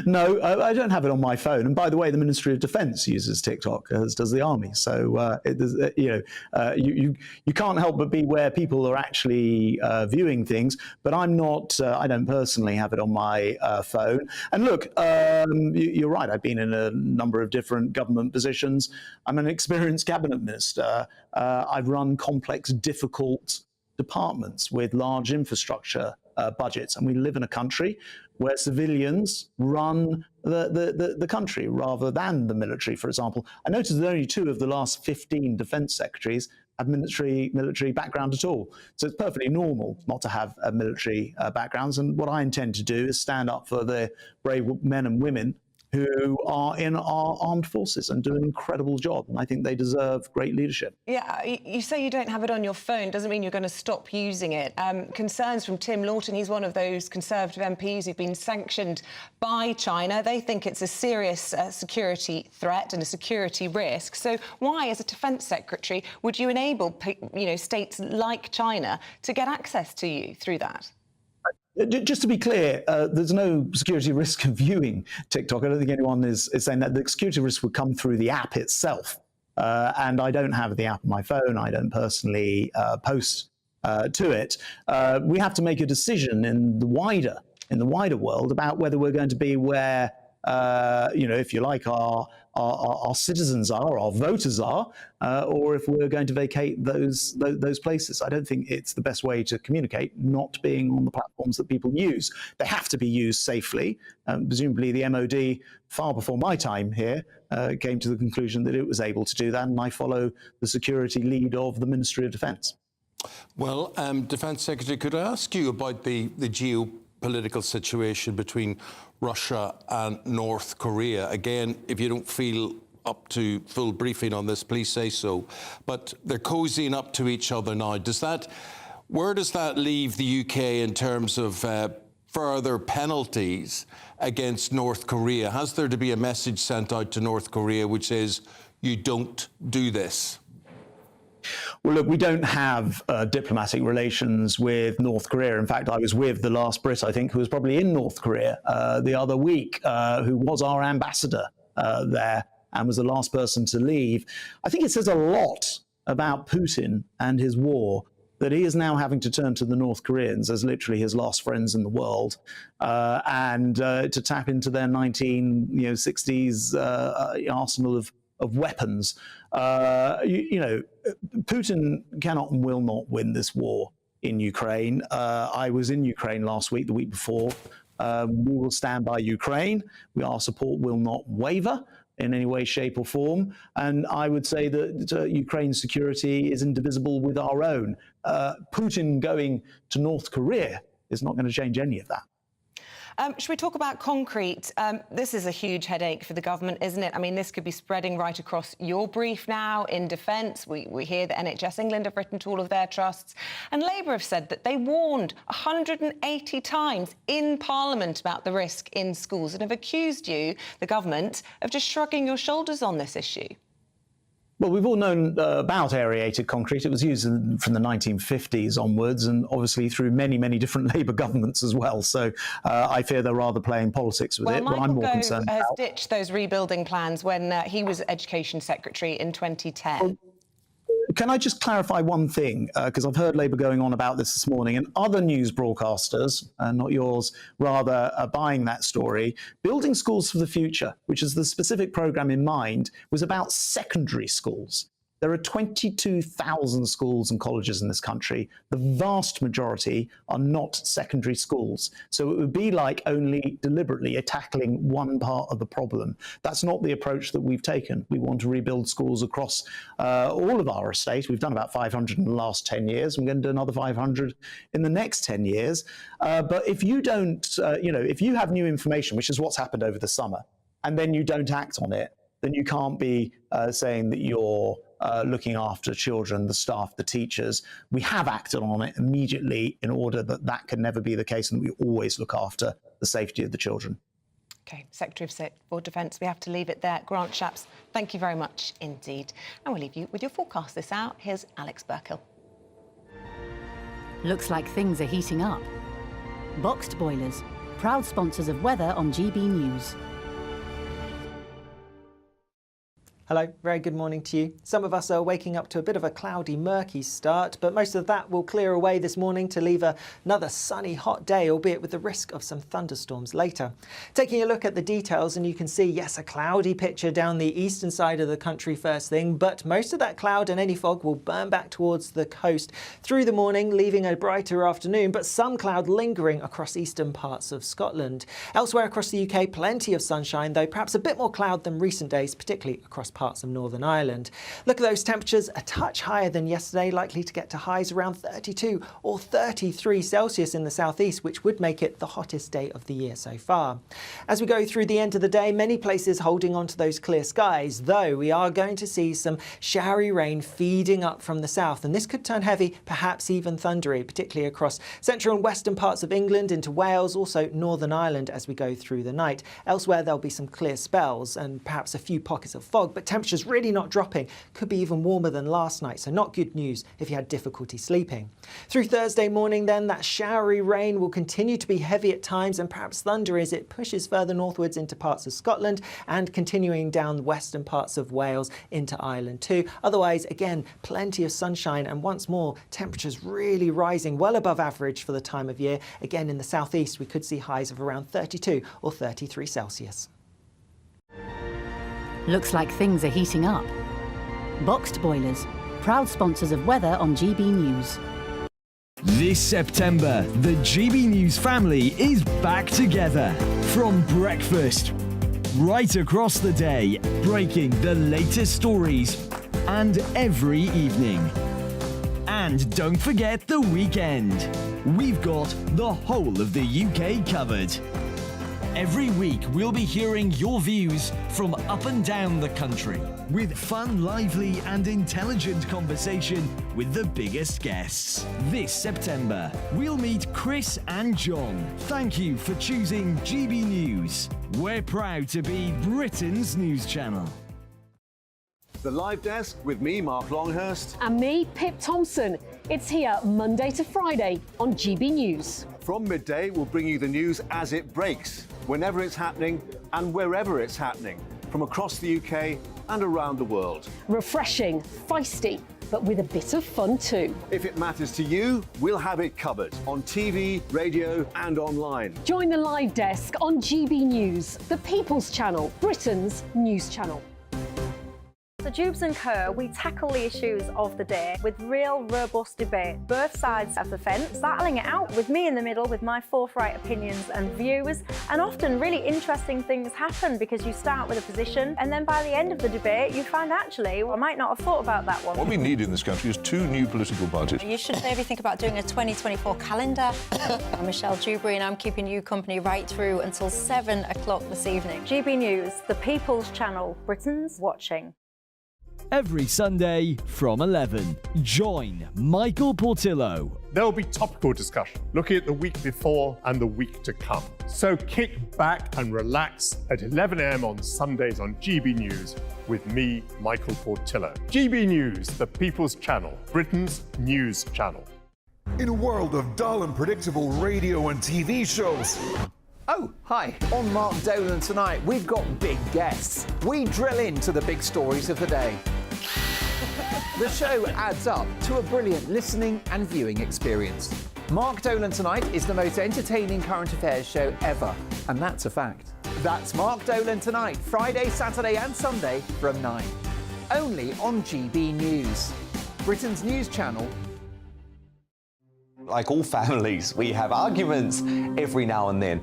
No, I don't have it on my phone. And by the way, the Ministry of Defence uses TikTok, as does the Army. So, you can't help but be where people are actually viewing things. But I'm not, I don't personally have it on my phone. And look, you're right. I've been in a number of different government positions. I'm an experienced cabinet minister. I've run complex, difficult departments with large infrastructure budgets. And we live in a country where civilians run the country rather than the military, for example. I noticed that only 2 of the last 15 defence secretaries have military background at all. So it's perfectly normal not to have military backgrounds. And what I intend to do is stand up for the brave men and women who are in our armed forces and do an incredible job. And I think they deserve great leadership. Yeah, you say you don't have it on your phone. Doesn't mean you're going to stop using it. Concerns from Tim Lawton. He's one of those Conservative MPs who've been sanctioned by China. They think it's a serious security threat and a security risk. So why, as a Defence Secretary, would you enable states like China to get access to you through that? Just to be clear, there's no security risk of viewing TikTok. I don't think anyone is saying that. The security risk would come through the app itself. And I don't have the app on my phone. I don't personally post to it. We have to make a decision in the wider world about whether we're going to be where, if you like, our citizens are, our voters are, or if we're going to vacate those places. I don't think it's the best way to communicate, not being on the platforms that people use. They have to be used safely. Presumably the MOD, far before my time here, came to the conclusion that it was able to do that, and I follow the security lead of the Ministry of Defence. Well, Defence Secretary, could I ask you about the geopolitical situation between Russia and North Korea? Again, if you don't feel up to full briefing on this, please say so. But they're cozying up to each other now. Where does that leave the UK in terms of further penalties against North Korea? Has there to be a message sent out to North Korea which says, you don't do this? Well, look, we don't have diplomatic relations with North Korea. In fact, I was with the last Brit, I think, who was probably in North Korea the other week, who was our ambassador there and was the last person to leave. I think it says a lot about Putin and his war that he is now having to turn to the North Koreans as literally his last friends in the world and to tap into their 1960s arsenal of weapons. Putin cannot and will not win this war in Ukraine. I was in Ukraine last week, the week before. We will stand by Ukraine. Our support will not waver in any way, shape or form. And I would say that Ukraine's security is indivisible with our own. Putin going to North Korea is not going to change any of that. Should we talk about concrete? This is a huge headache for the government, isn't it? I mean, this could be spreading right across your brief now in defence. We hear that NHS England have written to all of their trusts. And Labour have said that they warned 180 times in Parliament about the risk in schools and have accused you, the government, of just shrugging your shoulders on this issue. Well, we've all known about aerated concrete. It was used from the 1950s onwards, and obviously through many, many different Labour governments as well. So I fear they're rather playing politics with it. What I'm more concerned about. Michael Gove has ditched those rebuilding plans when he was Education Secretary in 2010. Can I just clarify one thing? Because I've heard Labour going on about this morning, and other news broadcasters, not yours, rather, are buying that story. Building Schools for the Future, which is the specific programme in mind, was about secondary schools. There are 22,000 schools and colleges in this country. The vast majority are not secondary schools. So it would be like only deliberately tackling one part of the problem. That's not the approach that we've taken. We want to rebuild schools across all of our estate. We've done about 500 in the last 10 years. We're going to do another 500 in the next 10 years. But if you don't, if you have new information, which is what's happened over the summer, and then you don't act on it, then you can't be saying that you're looking after children, the staff, the teachers. We have acted on it immediately in order that that can never be the case and we always look after the safety of the children. OK, Secretary of State for Defence, we have to leave it there. Grant Shapps, thank you very much indeed. And we'll leave you with your forecast this hour. Here's Alex Burkill. Looks like things are heating up. Boxed boilers, proud sponsors of weather on GB News. Hello, very good morning to you. Some of us are waking up to a bit of a cloudy, murky start, but most of that will clear away this morning to leave another sunny, hot day, albeit with the risk of some thunderstorms later. Taking a look at the details, and you can see, yes, a cloudy picture down the eastern side of the country first thing, but most of that cloud and any fog will burn back towards the coast through the morning, leaving a brighter afternoon, but some cloud lingering across eastern parts of Scotland. Elsewhere across the UK, plenty of sunshine, though perhaps a bit more cloud than recent days, particularly across parts of Northern Ireland. Look at those temperatures, a touch higher than yesterday, likely to get to highs around 32 or 33 Celsius in the southeast, which would make it the hottest day of the year so far. As we go through the end of the day, many places holding on to those clear skies, though we are going to see some showery rain feeding up from the south, and this could turn heavy, perhaps even thundery, particularly across central and western parts of England into Wales, also Northern Ireland as we go through the night. Elsewhere there'll be some clear spells and perhaps a few pockets of fog, but temperatures really not dropping, could be even warmer than last night, so not good news if you had difficulty sleeping. Through Thursday morning then, that showery rain will continue to be heavy at times and perhaps thundery as it pushes further northwards into parts of Scotland and continuing down the western parts of Wales into Ireland too. Otherwise, again, plenty of sunshine and once more temperatures really rising well above average for the time of year. Again, in the southeast we could see highs of around 32 or 33 Celsius. Looks like things are heating up. Boxed boilers, proud sponsors of weather on GB News. This September, the GB News family is back together. From breakfast, right across the day, breaking the latest stories, and every evening. And don't forget the weekend. We've got the whole of the UK covered. Every week, we'll be hearing your views from up and down the country, with fun, lively and intelligent conversation with the biggest guests. This September, we'll meet Chris and John. Thank you for choosing GB News. We're proud to be Britain's news channel. The Live Desk with me, Mark Longhurst. And me, Pip Thompson. It's here Monday to Friday on GB News. From midday, we'll bring you the news as it breaks, whenever it's happening and wherever it's happening, from across the UK and around the world. Refreshing, feisty, but with a bit of fun too. If it matters to you, we'll have it covered on TV, radio and online. Join the Live Desk on GB News, the People's Channel, Britain's news channel. So Jubes and Kerr, we tackle the issues of the day with real robust debate, both sides of the fence, battling it out with me in the middle with my forthright opinions and views. And often really interesting things happen because you start with a position and then by the end of the debate you find actually, well, I might not have thought about that one. What we need in this country is 2 new political parties. You should maybe think about doing a 2024 calendar. I'm Michelle Dewberry and I'm keeping you company right through until 7 o'clock this evening. GB News, the People's Channel, Britain's watching. Every Sunday from 11, join Michael Portillo. There'll be topical discussion, looking at the week before and the week to come. So kick back and relax at 11 a.m. on Sundays on GB News with me, Michael Portillo. GB News, the People's Channel, Britain's news channel. In a world of dull and predictable radio and TV shows. Oh, hi. On Mark Dolan tonight, we've got big guests. We drill into the big stories of the day. The show adds up to a brilliant listening and viewing experience. Mark Dolan Tonight is the most entertaining current affairs show ever, and that's a fact. That's Mark Dolan Tonight, Friday, Saturday and Sunday from 9. Only on GB News, Britain's news channel. Like all families, we have arguments every now and then,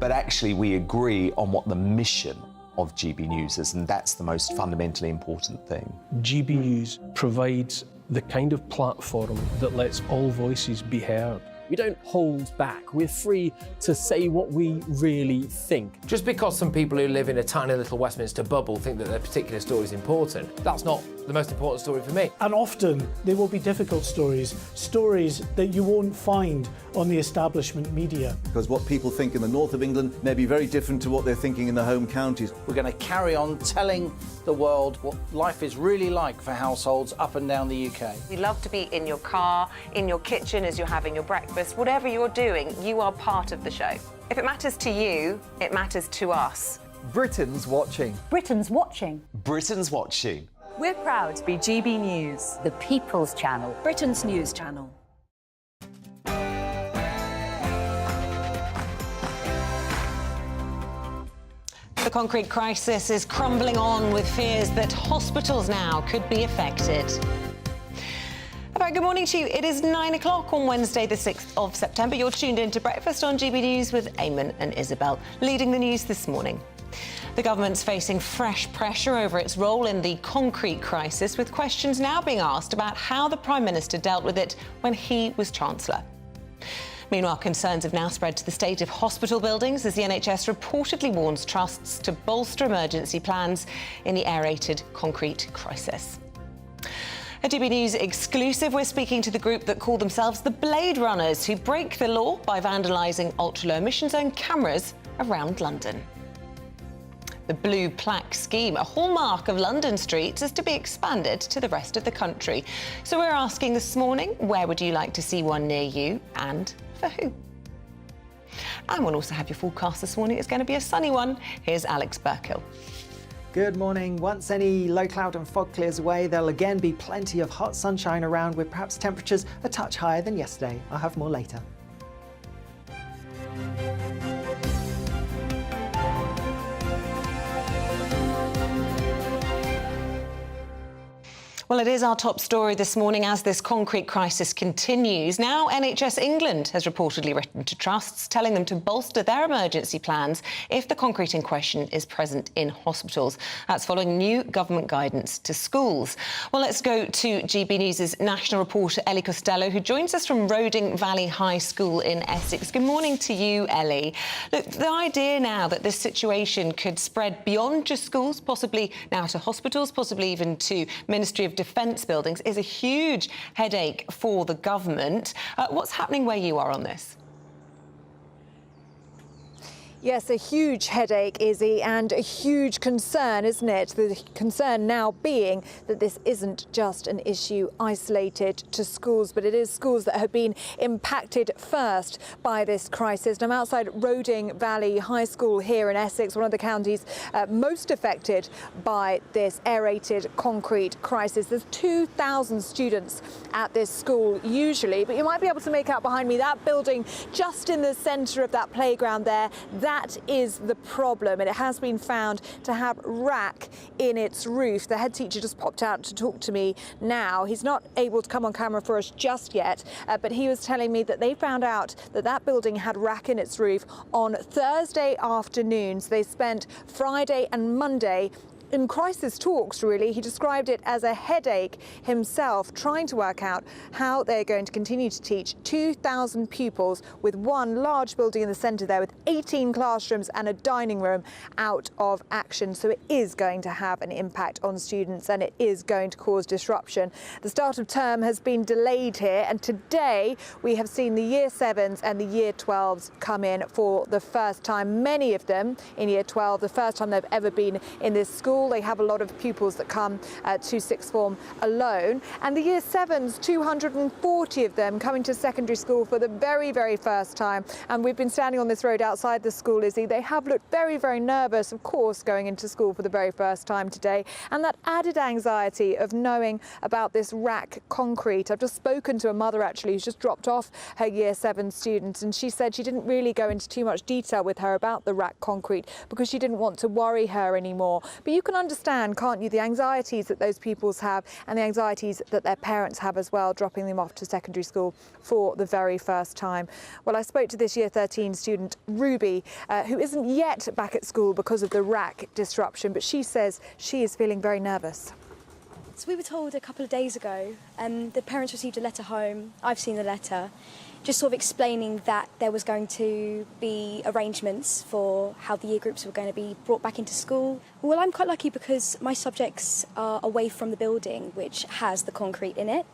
but actually we agree on what the mission of GB News is, and that's the most fundamentally important thing. GB News provides the kind of platform that lets all voices be heard. We don't hold back. We're free to say what we really think. Just because some people who live in a tiny little Westminster bubble think that their particular story is important, that's not the most important story for me. And often they will be difficult stories, stories that you won't find on the establishment media. Because what people think in the north of England may be very different to what they're thinking in the home counties. We're going to carry on telling the world what life is really like for households up and down the UK. We love to be in your car, in your kitchen as you're having your breakfast. Whatever you're doing, you are part of the show. If it matters to you, it matters to us. Britain's watching. Britain's watching. Britain's watching. We're proud to be GB News, The People's Channel. Britain's news channel. The concrete crisis is crumbling on with fears that hospitals now could be affected. A very good morning to you. It is 9 o'clock on Wednesday, the 6th of September. You're tuned in to Breakfast on GB News with Eamonn and Isabel, leading the news this morning. The government's facing fresh pressure over its role in the concrete crisis, with questions now being asked about how the Prime Minister dealt with it when he was Chancellor. Meanwhile, concerns have now spread to the state of hospital buildings as the NHS reportedly warns trusts to bolster emergency plans in the aerated concrete crisis. A GB News exclusive, we're speaking to the group that call themselves the Blade Runners, who break the law by vandalising ultra-low emission zone cameras around London. The blue plaque scheme, a hallmark of London streets, is to be expanded to the rest of the country. So we're asking this morning, where would you like to see one near you and for who? And we'll also have your forecast this morning. It's going to be a sunny one. Here's Alex Burkill. Good morning. Once any low cloud and fog clears away, there'll again be plenty of hot sunshine around, with perhaps temperatures a touch higher than yesterday. I'll have more later. Well, it is our top story this morning as this concrete crisis continues. Now, NHS England has reportedly written to trusts telling them to bolster their emergency plans if the concrete in question is present in hospitals. That's following new government guidance to schools. Well, let's go to GB News' national reporter Ellie Costello, who joins us from Roding Valley High School in Essex. Good morning to you, Ellie. Look, the idea now that this situation could spread beyond just schools, possibly now to hospitals, possibly even to Ministry of Defence buildings, is a huge headache for the government. What's happening where you are on this? Yes, a huge headache, Izzy, and a huge concern, isn't it? The concern now being that this isn't just an issue isolated to schools, but it is schools that have been impacted first by this crisis. And I'm outside Roding Valley High School here in Essex, one of the counties most affected by this aerated concrete crisis. There's 2,000 students at this school usually, but you might be able to make out behind me that building just in the centre of that playground there. That is the problem, and it has been found to have rack in its roof. The head teacher just popped out to talk to me now. He's not able to come on camera for us just yet, but he was telling me that they found out that that building had rack in its roof on Thursday afternoon. So they spent Friday and Monday in crisis talks, really. He described it as a headache himself, trying to work out how they're going to continue to teach 2,000 pupils with one large building in the centre there with 18 classrooms and a dining room out of action. So it is going to have an impact on students and it is going to cause disruption. The start of term has been delayed here, and today we have seen the Year 7s and the Year 12s come in for the first time. Many of them in Year 12, the first time they've ever been in this school. school. They have a lot of pupils that come to sixth form alone. And the Year 7s, 240 of them coming to secondary school for the very, very first time. And we've been standing on this road outside the school, Izzy. They have looked very, very nervous, of course, going into school for the very first time today. And that added anxiety of knowing about this rack concrete. I've just spoken to a mother, actually, who's just dropped off her Year 7 student, and she said she didn't really go into too much detail with her about the rack concrete because she didn't want to worry her anymore. But you can understand, can't you, the anxieties that those pupils have and the anxieties that their parents have as well, dropping them off to secondary school for the very first time. Well, I spoke to this Year 13 student, Ruby, who isn't yet back at school because of the rack disruption, but she says she is feeling very nervous. So we were told a couple of days ago, the parents received a letter home. I've seen the letter, just sort of explaining that there was going to be arrangements for how the year groups were going to be brought back into school. Well, I'm quite lucky because my subjects are away from the building, which has the concrete in it.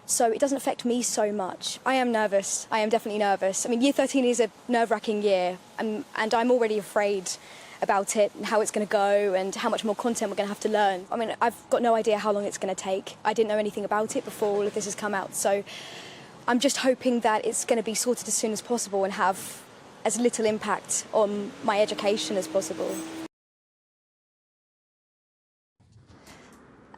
So it doesn't affect me so much. I am nervous. I am definitely nervous. I mean, Year 13 is a nerve-wracking year, and I'm already afraid about it and how it's going to go and how much more content we're going to have to learn. I mean, I've got no idea how long it's going to take. I didn't know anything about it before all of this has come out, so I'm just hoping that it's going to be sorted as soon as possible and have as little impact on my education as possible.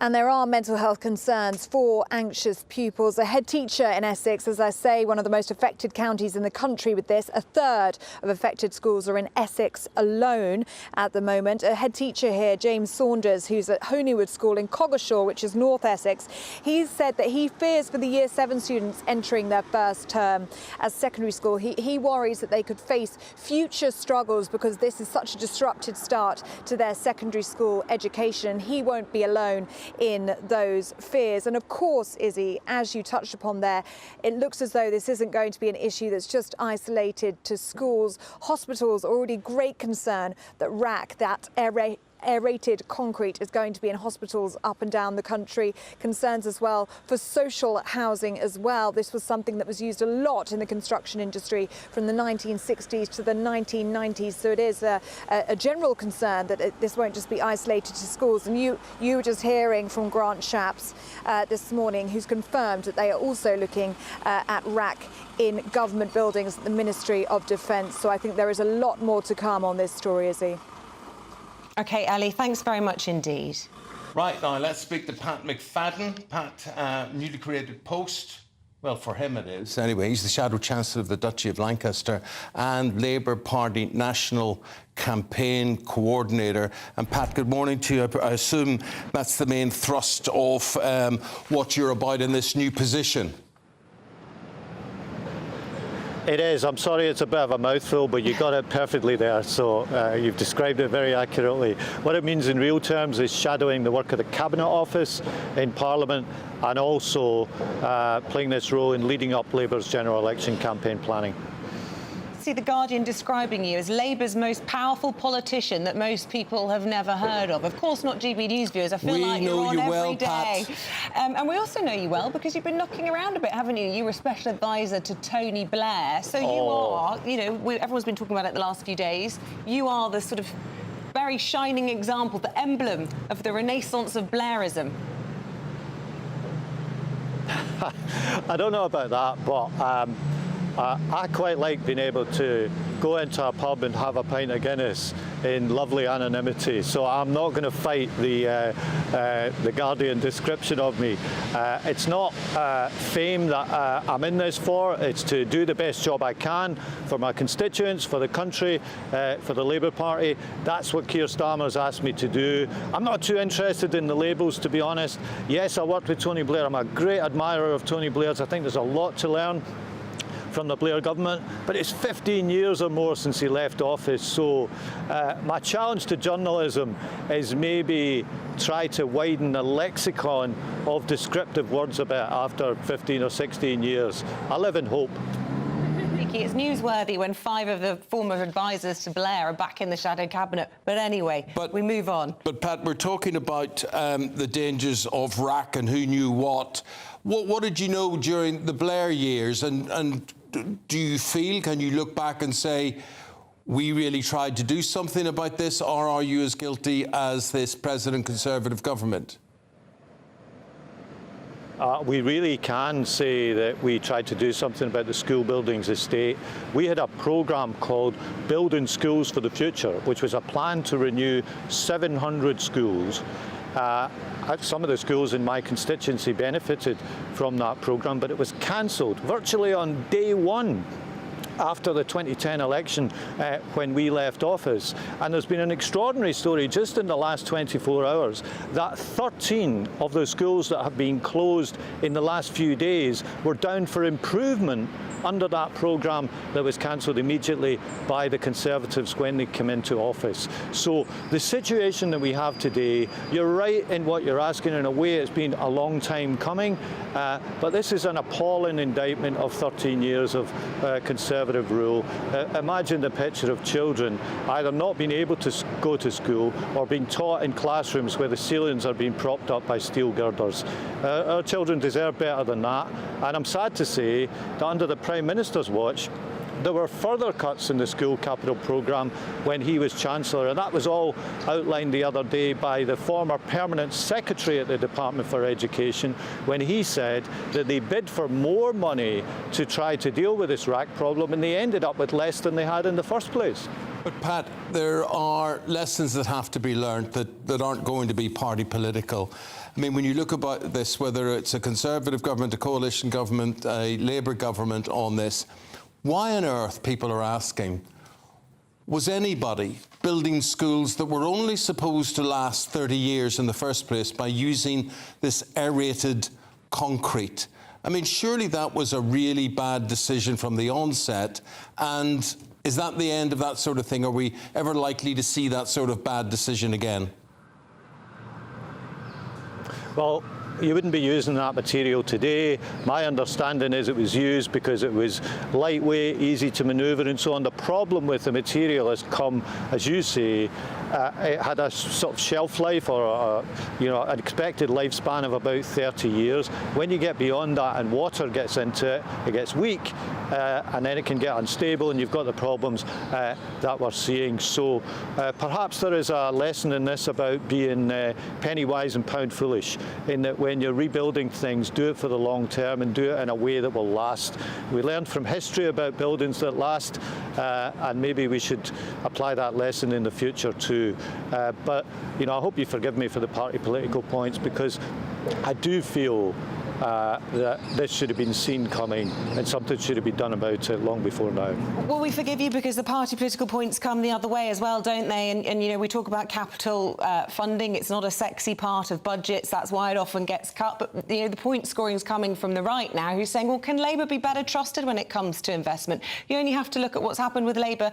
And there are mental health concerns for anxious pupils. A head teacher in Essex, as I say, one of the most affected counties in the country with this. A third of affected schools are in Essex alone at the moment. A head teacher here, James Saunders, who's at Honeywood School in Coggeshall, which is North Essex, he said that he fears for the Year 7 students entering their first term as secondary school. He worries that they could face future struggles because this is such a disrupted start to their secondary school education, and he won't be alone in those fears. And of course, Izzy, as you touched upon there, it looks as though this isn't going to be an issue that's just isolated to schools. Hospitals are already great concern that RAC, that aerated concrete, is going to be in hospitals up and down the country. Concerns as well for social housing as well. This was something that was used a lot in the construction industry from the 1960s to the 1990s. So it is a general concern that this won't just be isolated to schools. And you were just hearing from Grant Shapps this morning, who's confirmed that they are also looking at RAC in government buildings at the Ministry of Defence. So I think there is a lot more to come on this story, Izzy. OK, Ali, thanks very much indeed. Right, now let's speak to Pat McFadden. Pat, newly created post. Well, for him it is. Anyway, he's the Shadow Chancellor of the Duchy of Lancaster and Labour Party National Campaign Coordinator. And Pat, good morning to you. I assume that's the main thrust of what you're about in this new position. It is. I'm sorry it's a bit of a mouthful, but you got it perfectly there. So you've described it very accurately. What it means in real terms is shadowing the work of the Cabinet Office in Parliament and also playing this role in leading up Labour's general election campaign planning. See The Guardian describing you as Labour's most powerful politician that most people have never heard of. Of course, not GB News viewers. I feel like you're on every day. And we also know you well because you've been knocking around a bit, haven't you? You were a special advisor to Tony Blair. So you are, you know, everyone's been talking about it the last few days. You are the sort of very shining example, the emblem of the renaissance of Blairism. I don't know about that, but I quite like being able to go into a pub and have a pint of Guinness in lovely anonymity. So I'm not going to fight the Guardian description of me. It's not fame that I'm in this for. It's to do the best job I can for my constituents, for the country, for the Labour Party. That's what Keir Starmer's asked me to do. I'm not too interested in the labels, to be honest. Yes, I worked with Tony Blair. I'm a great admirer of Tony Blair's. I think there's a lot to learn from the Blair government, but it's 15 years or more since he left office. So my challenge to journalism is maybe try to widen the lexicon of descriptive words a bit after 15 or 16 years. I live in hope. It's newsworthy when 5 of the former advisors to Blair are back in the shadow cabinet. But anyway, we move on. But Pat, we're talking about the dangers of RAC and who knew what. What did you know during the Blair years? And do you feel, can you look back and say, we really tried to do something about this, or are you as guilty as this present Conservative government? We really can say that we tried to do something about the school buildings estate. We had a programme called Building Schools for the Future, which was a plan to renew 700 schools. Some of the schools in my constituency benefited from that programme, but it was cancelled virtually on day one after the 2010 election when we left office. And there's been an extraordinary story just in the last 24 hours that 13 of the schools that have been closed in the last few days were down for improvement under that programme that was cancelled immediately by the Conservatives when they came into office. So the situation that we have today, you're right in what you're asking. In a way, it's been a long time coming, but this is an appalling indictment of 13 years of Conservative rule. Imagine the picture of children either not being able to go to school or being taught in classrooms where the ceilings are being propped up by steel girders. Our children deserve better than that, and I'm sad to say that under the Prime Minister's watch, there were further cuts in the school capital programme when he was Chancellor, and that was all outlined the other day by the former Permanent Secretary at the Department for Education when he said that they bid for more money to try to deal with this RAC problem, and they ended up with less than they had in the first place. But Pat, there are lessons that have to be learned that aren't going to be party political. I mean, when you look about this, whether it's a Conservative government, a coalition government, a Labour government on this, why on earth, people are asking, was anybody building schools that were only supposed to last 30 years in the first place by using this aerated concrete? I mean, surely that was a really bad decision from the onset, and is that the end of that sort of thing? Are we ever likely to see that sort of bad decision again? Well, you wouldn't be using that material today. My understanding is it was used because it was lightweight, easy to manoeuvre and so on. The problem with the material has come, as you say, it had a sort of shelf life or an expected lifespan of about 30 years. When you get beyond that and water gets into it, it gets weak and then it can get unstable, and you've got the problems that we're seeing. So perhaps there is a lesson in this about being penny wise and pound foolish, in that when you're rebuilding things, do it for the long term and do it in a way that will last. We learned from history about buildings that last, and maybe we should apply that lesson in the future too. But I hope you forgive me for the party political points, because I do feel that this should have been seen coming and something should have been done about it long before now. Well, we forgive you because the party political points come the other way as well, don't they? And we talk about capital funding. It's not a sexy part of budgets. That's why it often gets cut. But, the point scoring is coming from the right now, who's saying, well, can Labour be better trusted when it comes to investment? You only have to look at what's happened with Labour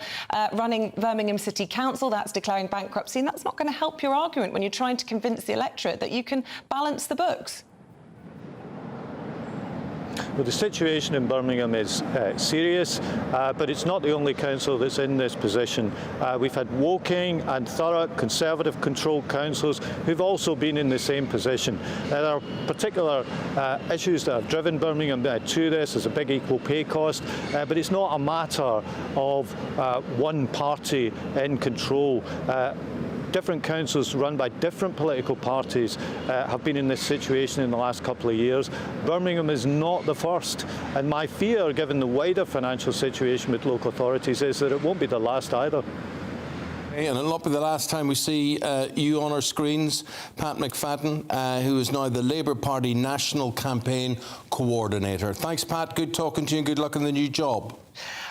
running Birmingham City Council. That's declaring bankruptcy. And that's not going to help your argument when you're trying to convince the electorate that you can balance the books. Well, the situation in Birmingham is serious, but it's not the only council that's in this position. We've had Woking and Thurrock, Conservative-controlled councils, who've also been in the same position. There are particular issues that have driven Birmingham to this. There's a big equal pay cost, but it's not a matter of one party in control. Different councils run by different political parties have been in this situation in the last couple of years. Birmingham is not the first, and my fear, given the wider financial situation with local authorities, is that it won't be the last either. And it'll not be the last time we see you on our screens, Pat McFadden, who is now the Labour Party National Campaign Coordinator. Thanks, Pat. Good talking to you and good luck in the new job.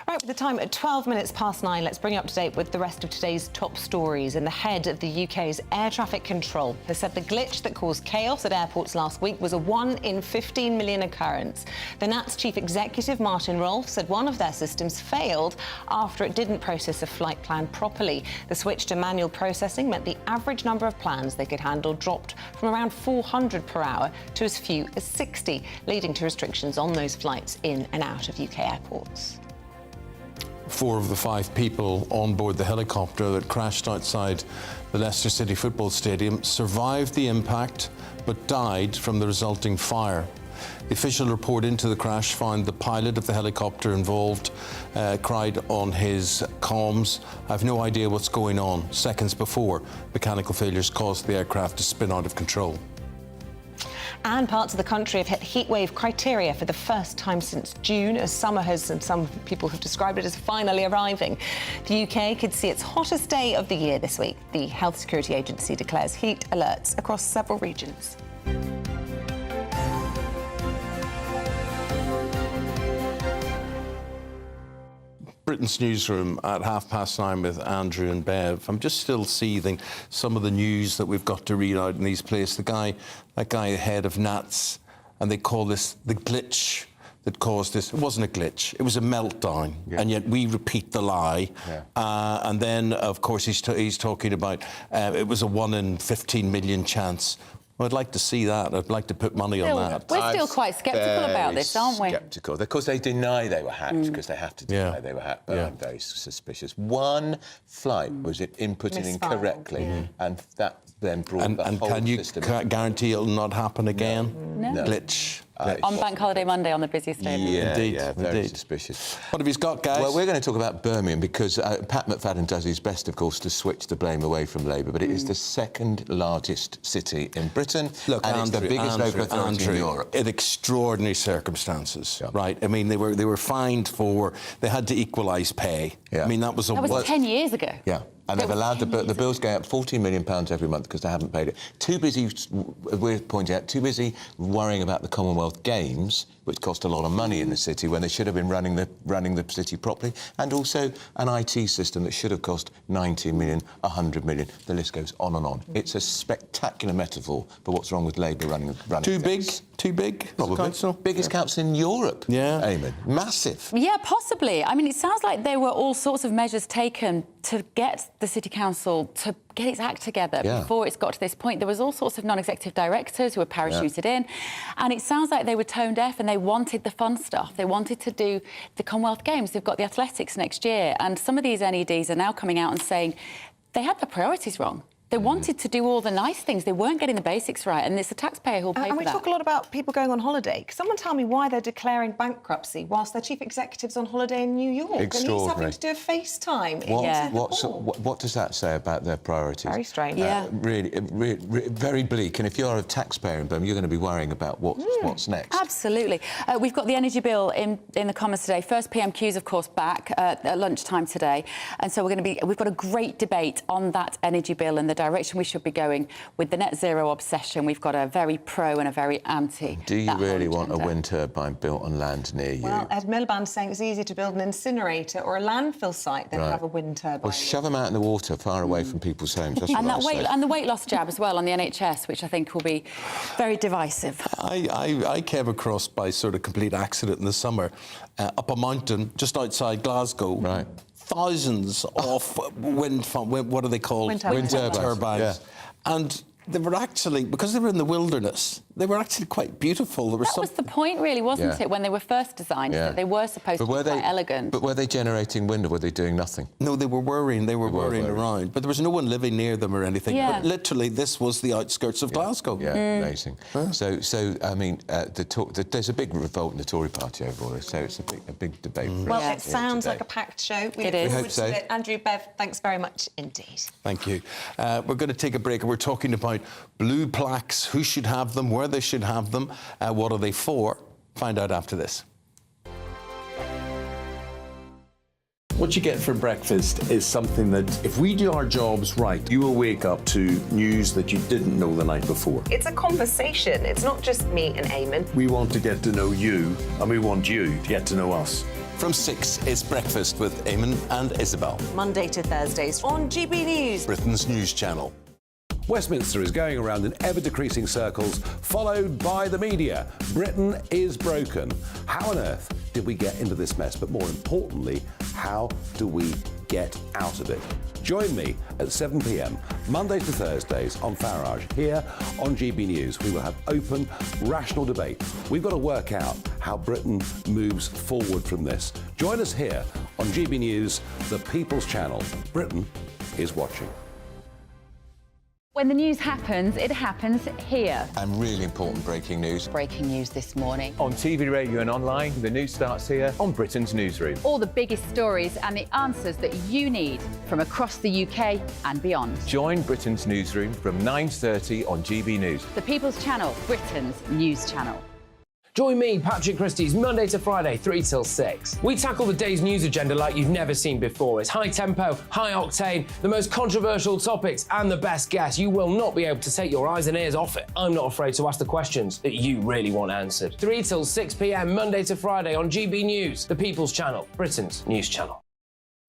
Right, with the time at 12 minutes past 9, let's bring you up to date with the rest of today's top stories. And the head of the UK's air traffic control has said the glitch that caused chaos at airports last week was a 1 in 15 million occurrence. The NAT's chief executive, Martin Rolfe, said one of their systems failed after it didn't process a flight plan properly. The switch to manual processing meant the average number of plans they could handle dropped from around 400 per hour to as few as 60, leading to restrictions on those flights in and out of UK airports. 4 of the 5 people on board the helicopter that crashed outside the Leicester City Football Stadium survived the impact but died from the resulting fire. The official report into the crash found the pilot of the helicopter involved cried on his comms, "I have no idea what's going on," seconds before mechanical failures caused the aircraft to spin out of control. And parts of the country have hit heatwave criteria for the first time since June, as summer has, and some people have described it as finally arriving. The UK could see its hottest day of the year this week. The Health Security Agency declares heat alerts across several regions. Britain's newsroom at 9:30 with Andrew and Bev. I'm just still seething some of the news that we've got to read out in these places. That guy head of Nats, and they call this the glitch that caused this. It wasn't a glitch, it was a meltdown, and yet we repeat the lie. And then, of course, he's talking about it was a 1 in 15 million chance. Well, I'd like to see that. I'd like to put money on that. We're still quite sceptical about this, aren't we? Sceptical. Of course, they deny they were hacked because they have to deny they were hacked. But I'm very suspicious. One flight was inputted incorrectly, and that then brought the whole system. And can you guarantee it'll not happen again? No. Glitch. On Bank Holiday Monday, on the busiest day. Yeah, very suspicious. What have you got, guys? Well, we're going to talk about Birmingham because Pat McFadden does his best, of course, to switch the blame away from Labour, but it is the second largest city in Britain. Look, and it's the biggest local authority in Europe. In extraordinary circumstances, right? I mean, they were fined for, they had to equalise pay. I mean, that was 10 years ago. Yeah. And they've allowed the bills going up £14 million every month because they haven't paid it. Too busy, we're pointing out, too busy worrying about the Commonwealth Games, which cost a lot of money in the city when they should have been running the city properly, and also an IT system that should have cost 90 million, 100 million. The list goes on and on. It's a spectacular metaphor for what's wrong with Labour running Too things. Too big? Probably. Biggest council in Europe. Yeah. Eamonn. Massive. Yeah, possibly. I mean, it sounds like there were all sorts of measures taken to get the City Council to get its act together before it's got to this point. There was all sorts of non-executive directors who were parachuted in, and it sounds like they were tone deaf and they wanted the fun stuff. They wanted to do the Commonwealth Games. They've got the athletics next year, and some of these NEDs are now coming out and saying they had the priorities wrong. They wanted to do all the nice things. They weren't getting the basics right, and it's the taxpayer who'll pay for that. And we talk a lot about people going on holiday. Can someone tell me why they're declaring bankruptcy whilst their chief executive's on holiday in New York? Extraordinary. And he's having to do a FaceTime. What does that say about their priorities? Very strange. Really, very bleak. And if you're a taxpayer in Birmingham, you're going to be worrying about what's next. Absolutely. We've got the energy bill in the Commons today. First PMQ's, of course, back at lunchtime today. And so we've got a great debate on that energy bill and the direction we should be going with the net zero obsession. We've got a very pro and a very anti. Do you really want a wind turbine built on land near you? Well, Ed Miliband's saying it's easier to build an incinerator or a landfill site than have a wind turbine. Well, shove them out in the water far away from people's homes. That's and what and the weight loss jab as well on the NHS, which I think will be very divisive. I came across by sort of complete accident in the summer up a mountain just outside Glasgow. Right. Thousands of what are they called? Wind turbines. Yeah. And they were actually, because they were in the wilderness, they were actually quite beautiful. There was That was the point, really, wasn't it, when they were first designed? That they were supposed to be quite elegant. But were they generating wind or were they doing nothing? No, they were whirring. They were whirring around. But there was no one living near them or anything. Yeah. But literally, this was the outskirts of Glasgow. Yeah, amazing. So I mean, there's a big revolt in the Tory party over all this, so it's a big debate. Well, it sounds like a packed show. It is. We hope so. Andrew, Bev, thanks very much indeed. Thank you. We're going to take a break and we're talking about blue plaques, who should have them, where they should have them, what are they for? Find out after this. What you get for breakfast is something that, if we do our jobs right, you will wake up to news that you didn't know the night before. It's a conversation. It's not just me and Eamonn. We want to get to know you, and we want you to get to know us. From 6, it's Breakfast with Eamonn and Isabel. Monday to Thursdays on GB News. Britain's news channel. Westminster is going around in ever-decreasing circles, followed by the media. Britain is broken. How on earth did we get into this mess? But more importantly, how do we get out of it? Join me at 7 p.m, Mondays to Thursdays on Farage, here on GB News. We will have open, rational debate. We've got to work out how Britain moves forward from this. Join us here on GB News, the People's Channel. Britain is watching. When the news happens, it happens here. And really important breaking news. Breaking news this morning. On TV, radio and online, the news starts here on Britain's Newsroom. All the biggest stories and the answers that you need from across the UK and beyond. Join Britain's Newsroom from 9:30 on GB News. The People's Channel, Britain's news channel. Join me, Patrick Christie's Monday to Friday, 3 till 6. We tackle the day's news agenda like you've never seen before. It's high tempo, high octane, the most controversial topics and the best guests. You will not be able to take your eyes and ears off it. I'm not afraid to ask the questions that you really want answered. 3 till 6 p.m, Monday to Friday on GB News, the People's Channel, Britain's news channel.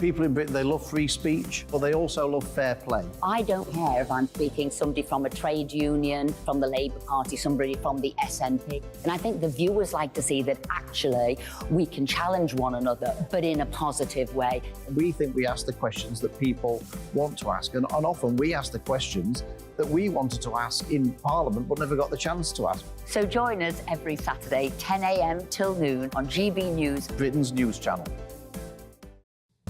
People in Britain, they love free speech, but they also love fair play. I don't care if I'm speaking somebody from a trade union, from the Labour Party, somebody from the SNP. And I think the viewers like to see that actually we can challenge one another, but in a positive way. We think we ask the questions that people want to ask, and often we ask the questions that we wanted to ask in Parliament but never got the chance to ask. So join us every Saturday, 10 a.m. till noon on GB News, Britain's news channel.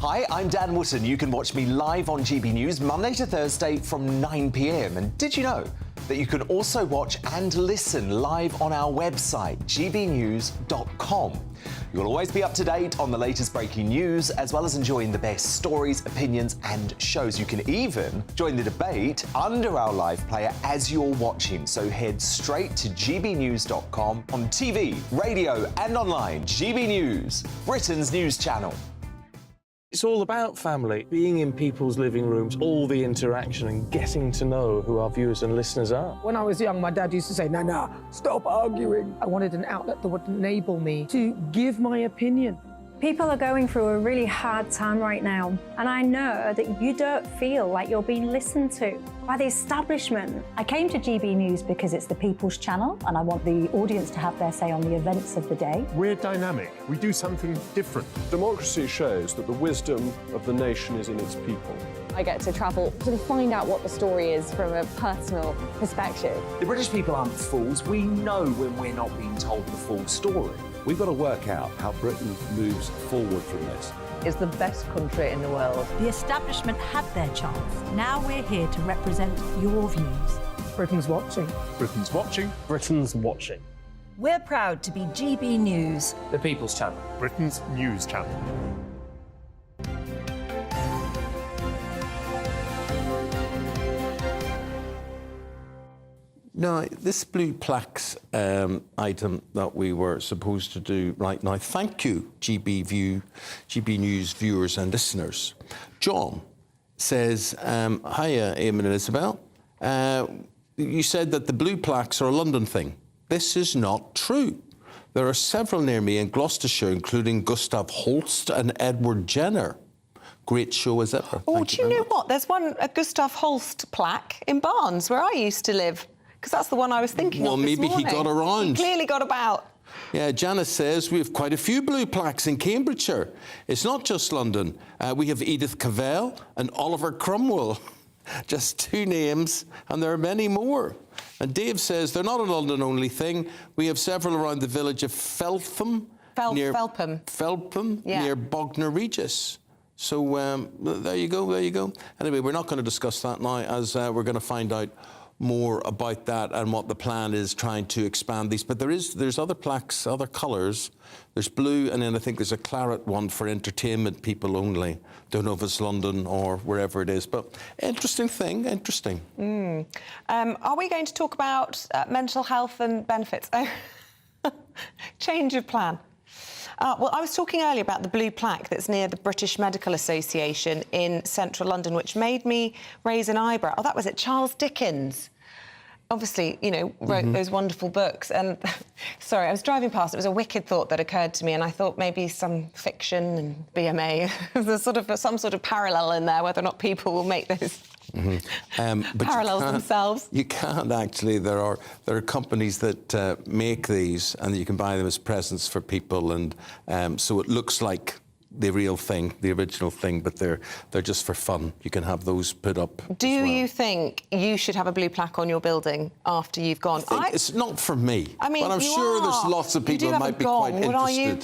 Hi, I'm Dan Wootton. You can watch me live on GB News Monday to Thursday from 9 p.m. And did you know that you can also watch and listen live on our website, gbnews.com. You'll always be up to date on the latest breaking news, as well as enjoying the best stories, opinions and shows. You can even join the debate under our live player as you're watching. So head straight to gbnews.com on TV, radio and online. GB News, Britain's news channel. It's all about family, being in people's living rooms, all the interaction and getting to know who our viewers and listeners are. When I was young, my dad used to say, "Nana, stop arguing." I wanted an outlet that would enable me to give my opinion. People are going through a really hard time right now, and I know that you don't feel like you're being listened to by the establishment. I came to GB News because it's the People's Channel and I want the audience to have their say on the events of the day. We're dynamic. We do something different. Democracy shows that the wisdom of the nation is in its people. I get to travel to find out what the story is from a personal perspective. The British people aren't fools. We know when we're not being told the full story. We've got to work out how Britain moves forward from this. It's the best country in the world. The establishment had their chance. Now we're here to represent your views. Britain's watching. Britain's watching. Britain's watching. We're proud to be GB News, The People's Channel, Britain's news channel. Now, this blue plaques item that we were supposed to do right now, thank you, GB News viewers and listeners. John says, hiya, Eamonn and Isabel. You said that the blue plaques are a London thing. This is not true. There are several near me in Gloucestershire, including Gustav Holst and Edward Jenner. Great show as ever. Oh, do you know what? There's a Gustav Holst plaque in Barnes, where I used to live. Because that's the one I was thinking of this morning. Well, maybe he got around. He clearly got about. Yeah, Janice says we have quite a few blue plaques in Cambridgeshire. It's not just London. We have Edith Cavell and Oliver Cromwell. Just two names, and there are many more. And Dave says they're not a London-only thing. We have several around the village of Felpham. Felpham. Yeah. Near Bognor Regis. So there you go, there you go. Anyway, we're not going to discuss that now, as we're going to find out more about that and what the plan is trying to expand these. But there's other plaques, other colours. There's blue, and then I think there's a claret one for entertainment people only. Don't know if it's London or wherever it is, but interesting thing, interesting. Are we going to talk about mental health and benefits? Change of plan. Well, I was talking earlier about the blue plaque that's near the British Medical Association in central London, which made me raise an eyebrow. Oh, that was it, Charles Dickens. Obviously, you know, wrote those wonderful books. And sorry, I was driving past. It was a wicked thought that occurred to me, and I thought maybe some fiction and BMA, there's some sort of parallel in there, whether or not people will make those parallels themselves. You can't actually. There are companies that make these, and you can buy them as presents for people, and so it looks like the real thing, the original thing, but they're just for fun. You can have those put up. Do you think you should have a blue plaque on your building after you've gone? It's not for me. I mean, but I'm sure there's lots of people who might be quite interested. What are you?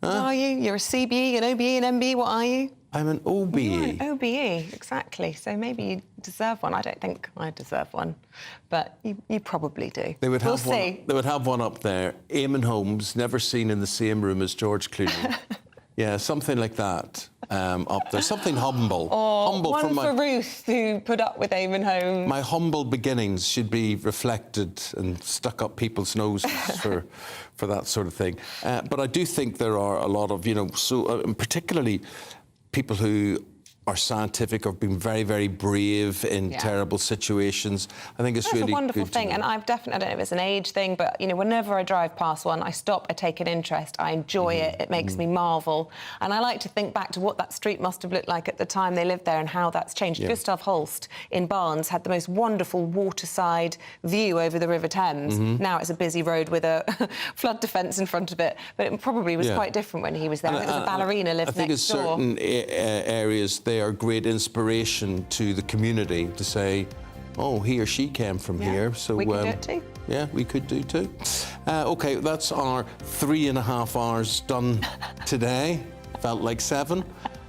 What are you? You're a CBE, an OBE, an MBE. What are you? I'm an OBE. You're an OBE, exactly. So maybe you deserve one. I don't think I deserve one, but you probably do. They would have we'll one. see. They would have one up there. Eamonn Holmes, never seen in the same room as George Clooney. Yeah, something like that up there. Something humble. Or humble one from for Ruth, who put up with Eamonn Holmes. My humble beginnings should be reflected and stuck up people's noses for that sort of thing. But I do think there are a lot of, particularly people who are scientific or have been very, very brave in terrible situations. I think it's That's really a wonderful good thing, and I don't know if it's an age thing, but whenever I drive past one, I stop, I take an interest, I enjoy it. It makes me marvel, and I like to think back to what that street must have looked like at the time they lived there and how that's changed. Gustav Holst in Barnes had the most wonderful waterside view over the River Thames. Now it's a busy road with a flood defence in front of it, but it probably was quite different when he was there. There was a ballerina lived next door. I think in certain areas they are great inspiration to the community to say, oh, he or she came from here. So we could do it too. Yeah, we could do too. OK, that's our 3.5 hours done today. Felt like 7.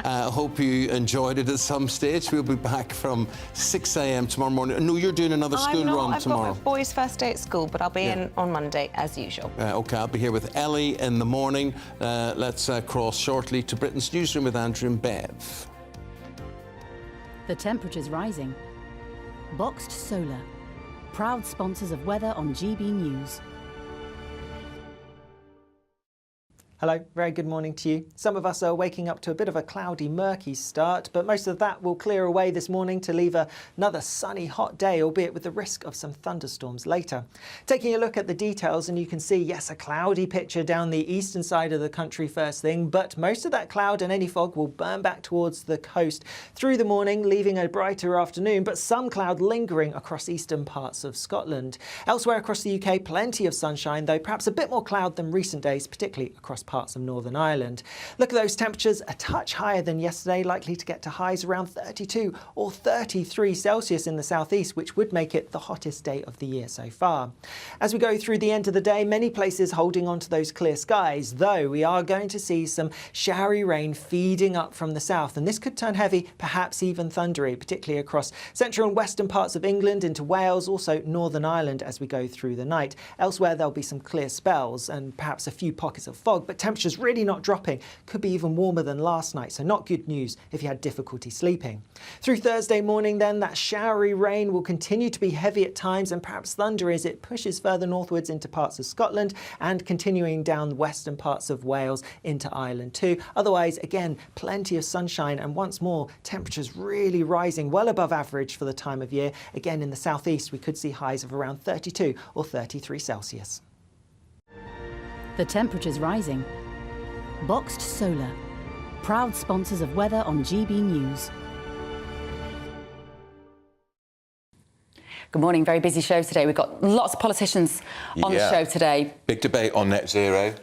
I hope you enjoyed it at some stage. We'll be back from 6 a.m. tomorrow morning. No, you're doing another school run tomorrow. I've got my boys' first day at school, but I'll be in on Monday, as usual. OK, I'll be here with Ellie in the morning. Let's cross shortly to Britain's newsroom with Andrew and Bev. The temperature's rising. Boxed Solar, proud sponsors of weather on GB News. Hello, very good morning to you. Some of us are waking up to a bit of a cloudy, murky start, but most of that will clear away this morning to leave another sunny, hot day, albeit with the risk of some thunderstorms later. Taking a look at the details, and you can see, yes, a cloudy picture down the eastern side of the country first thing, but most of that cloud and any fog will burn back towards the coast through the morning, leaving a brighter afternoon, but some cloud lingering across eastern parts of Scotland. Elsewhere across the UK, plenty of sunshine, though perhaps a bit more cloud than recent days, particularly across parts of Northern Ireland. Look at those temperatures, a touch higher than yesterday, likely to get to highs around 32 or 33 Celsius in the southeast, which would make it the hottest day of the year so far. As we go through the end of the day, many places holding on to those clear skies, though we are going to see some showery rain feeding up from the south, and this could turn heavy, perhaps even thundery, particularly across central and western parts of England into Wales, also Northern Ireland as we go through the night. Elsewhere there'll be some clear spells and perhaps a few pockets of fog, but temperatures really not dropping. Could be even warmer than last night, so not good news if you had difficulty sleeping. Through Thursday morning then, that showery rain will continue to be heavy at times and perhaps thundery as it pushes further northwards into parts of Scotland and continuing down the western parts of Wales into Ireland too. Otherwise, again, plenty of sunshine and once more, temperatures really rising well above average for the time of year. Again, in the southeast, we could see highs of around 32 or 33 Celsius. The temperature's rising. Boxed Solar, proud sponsors of weather on GB News. Good morning, very busy show today. We've got lots of politicians on the show today. Big debate on net zero. Yeah.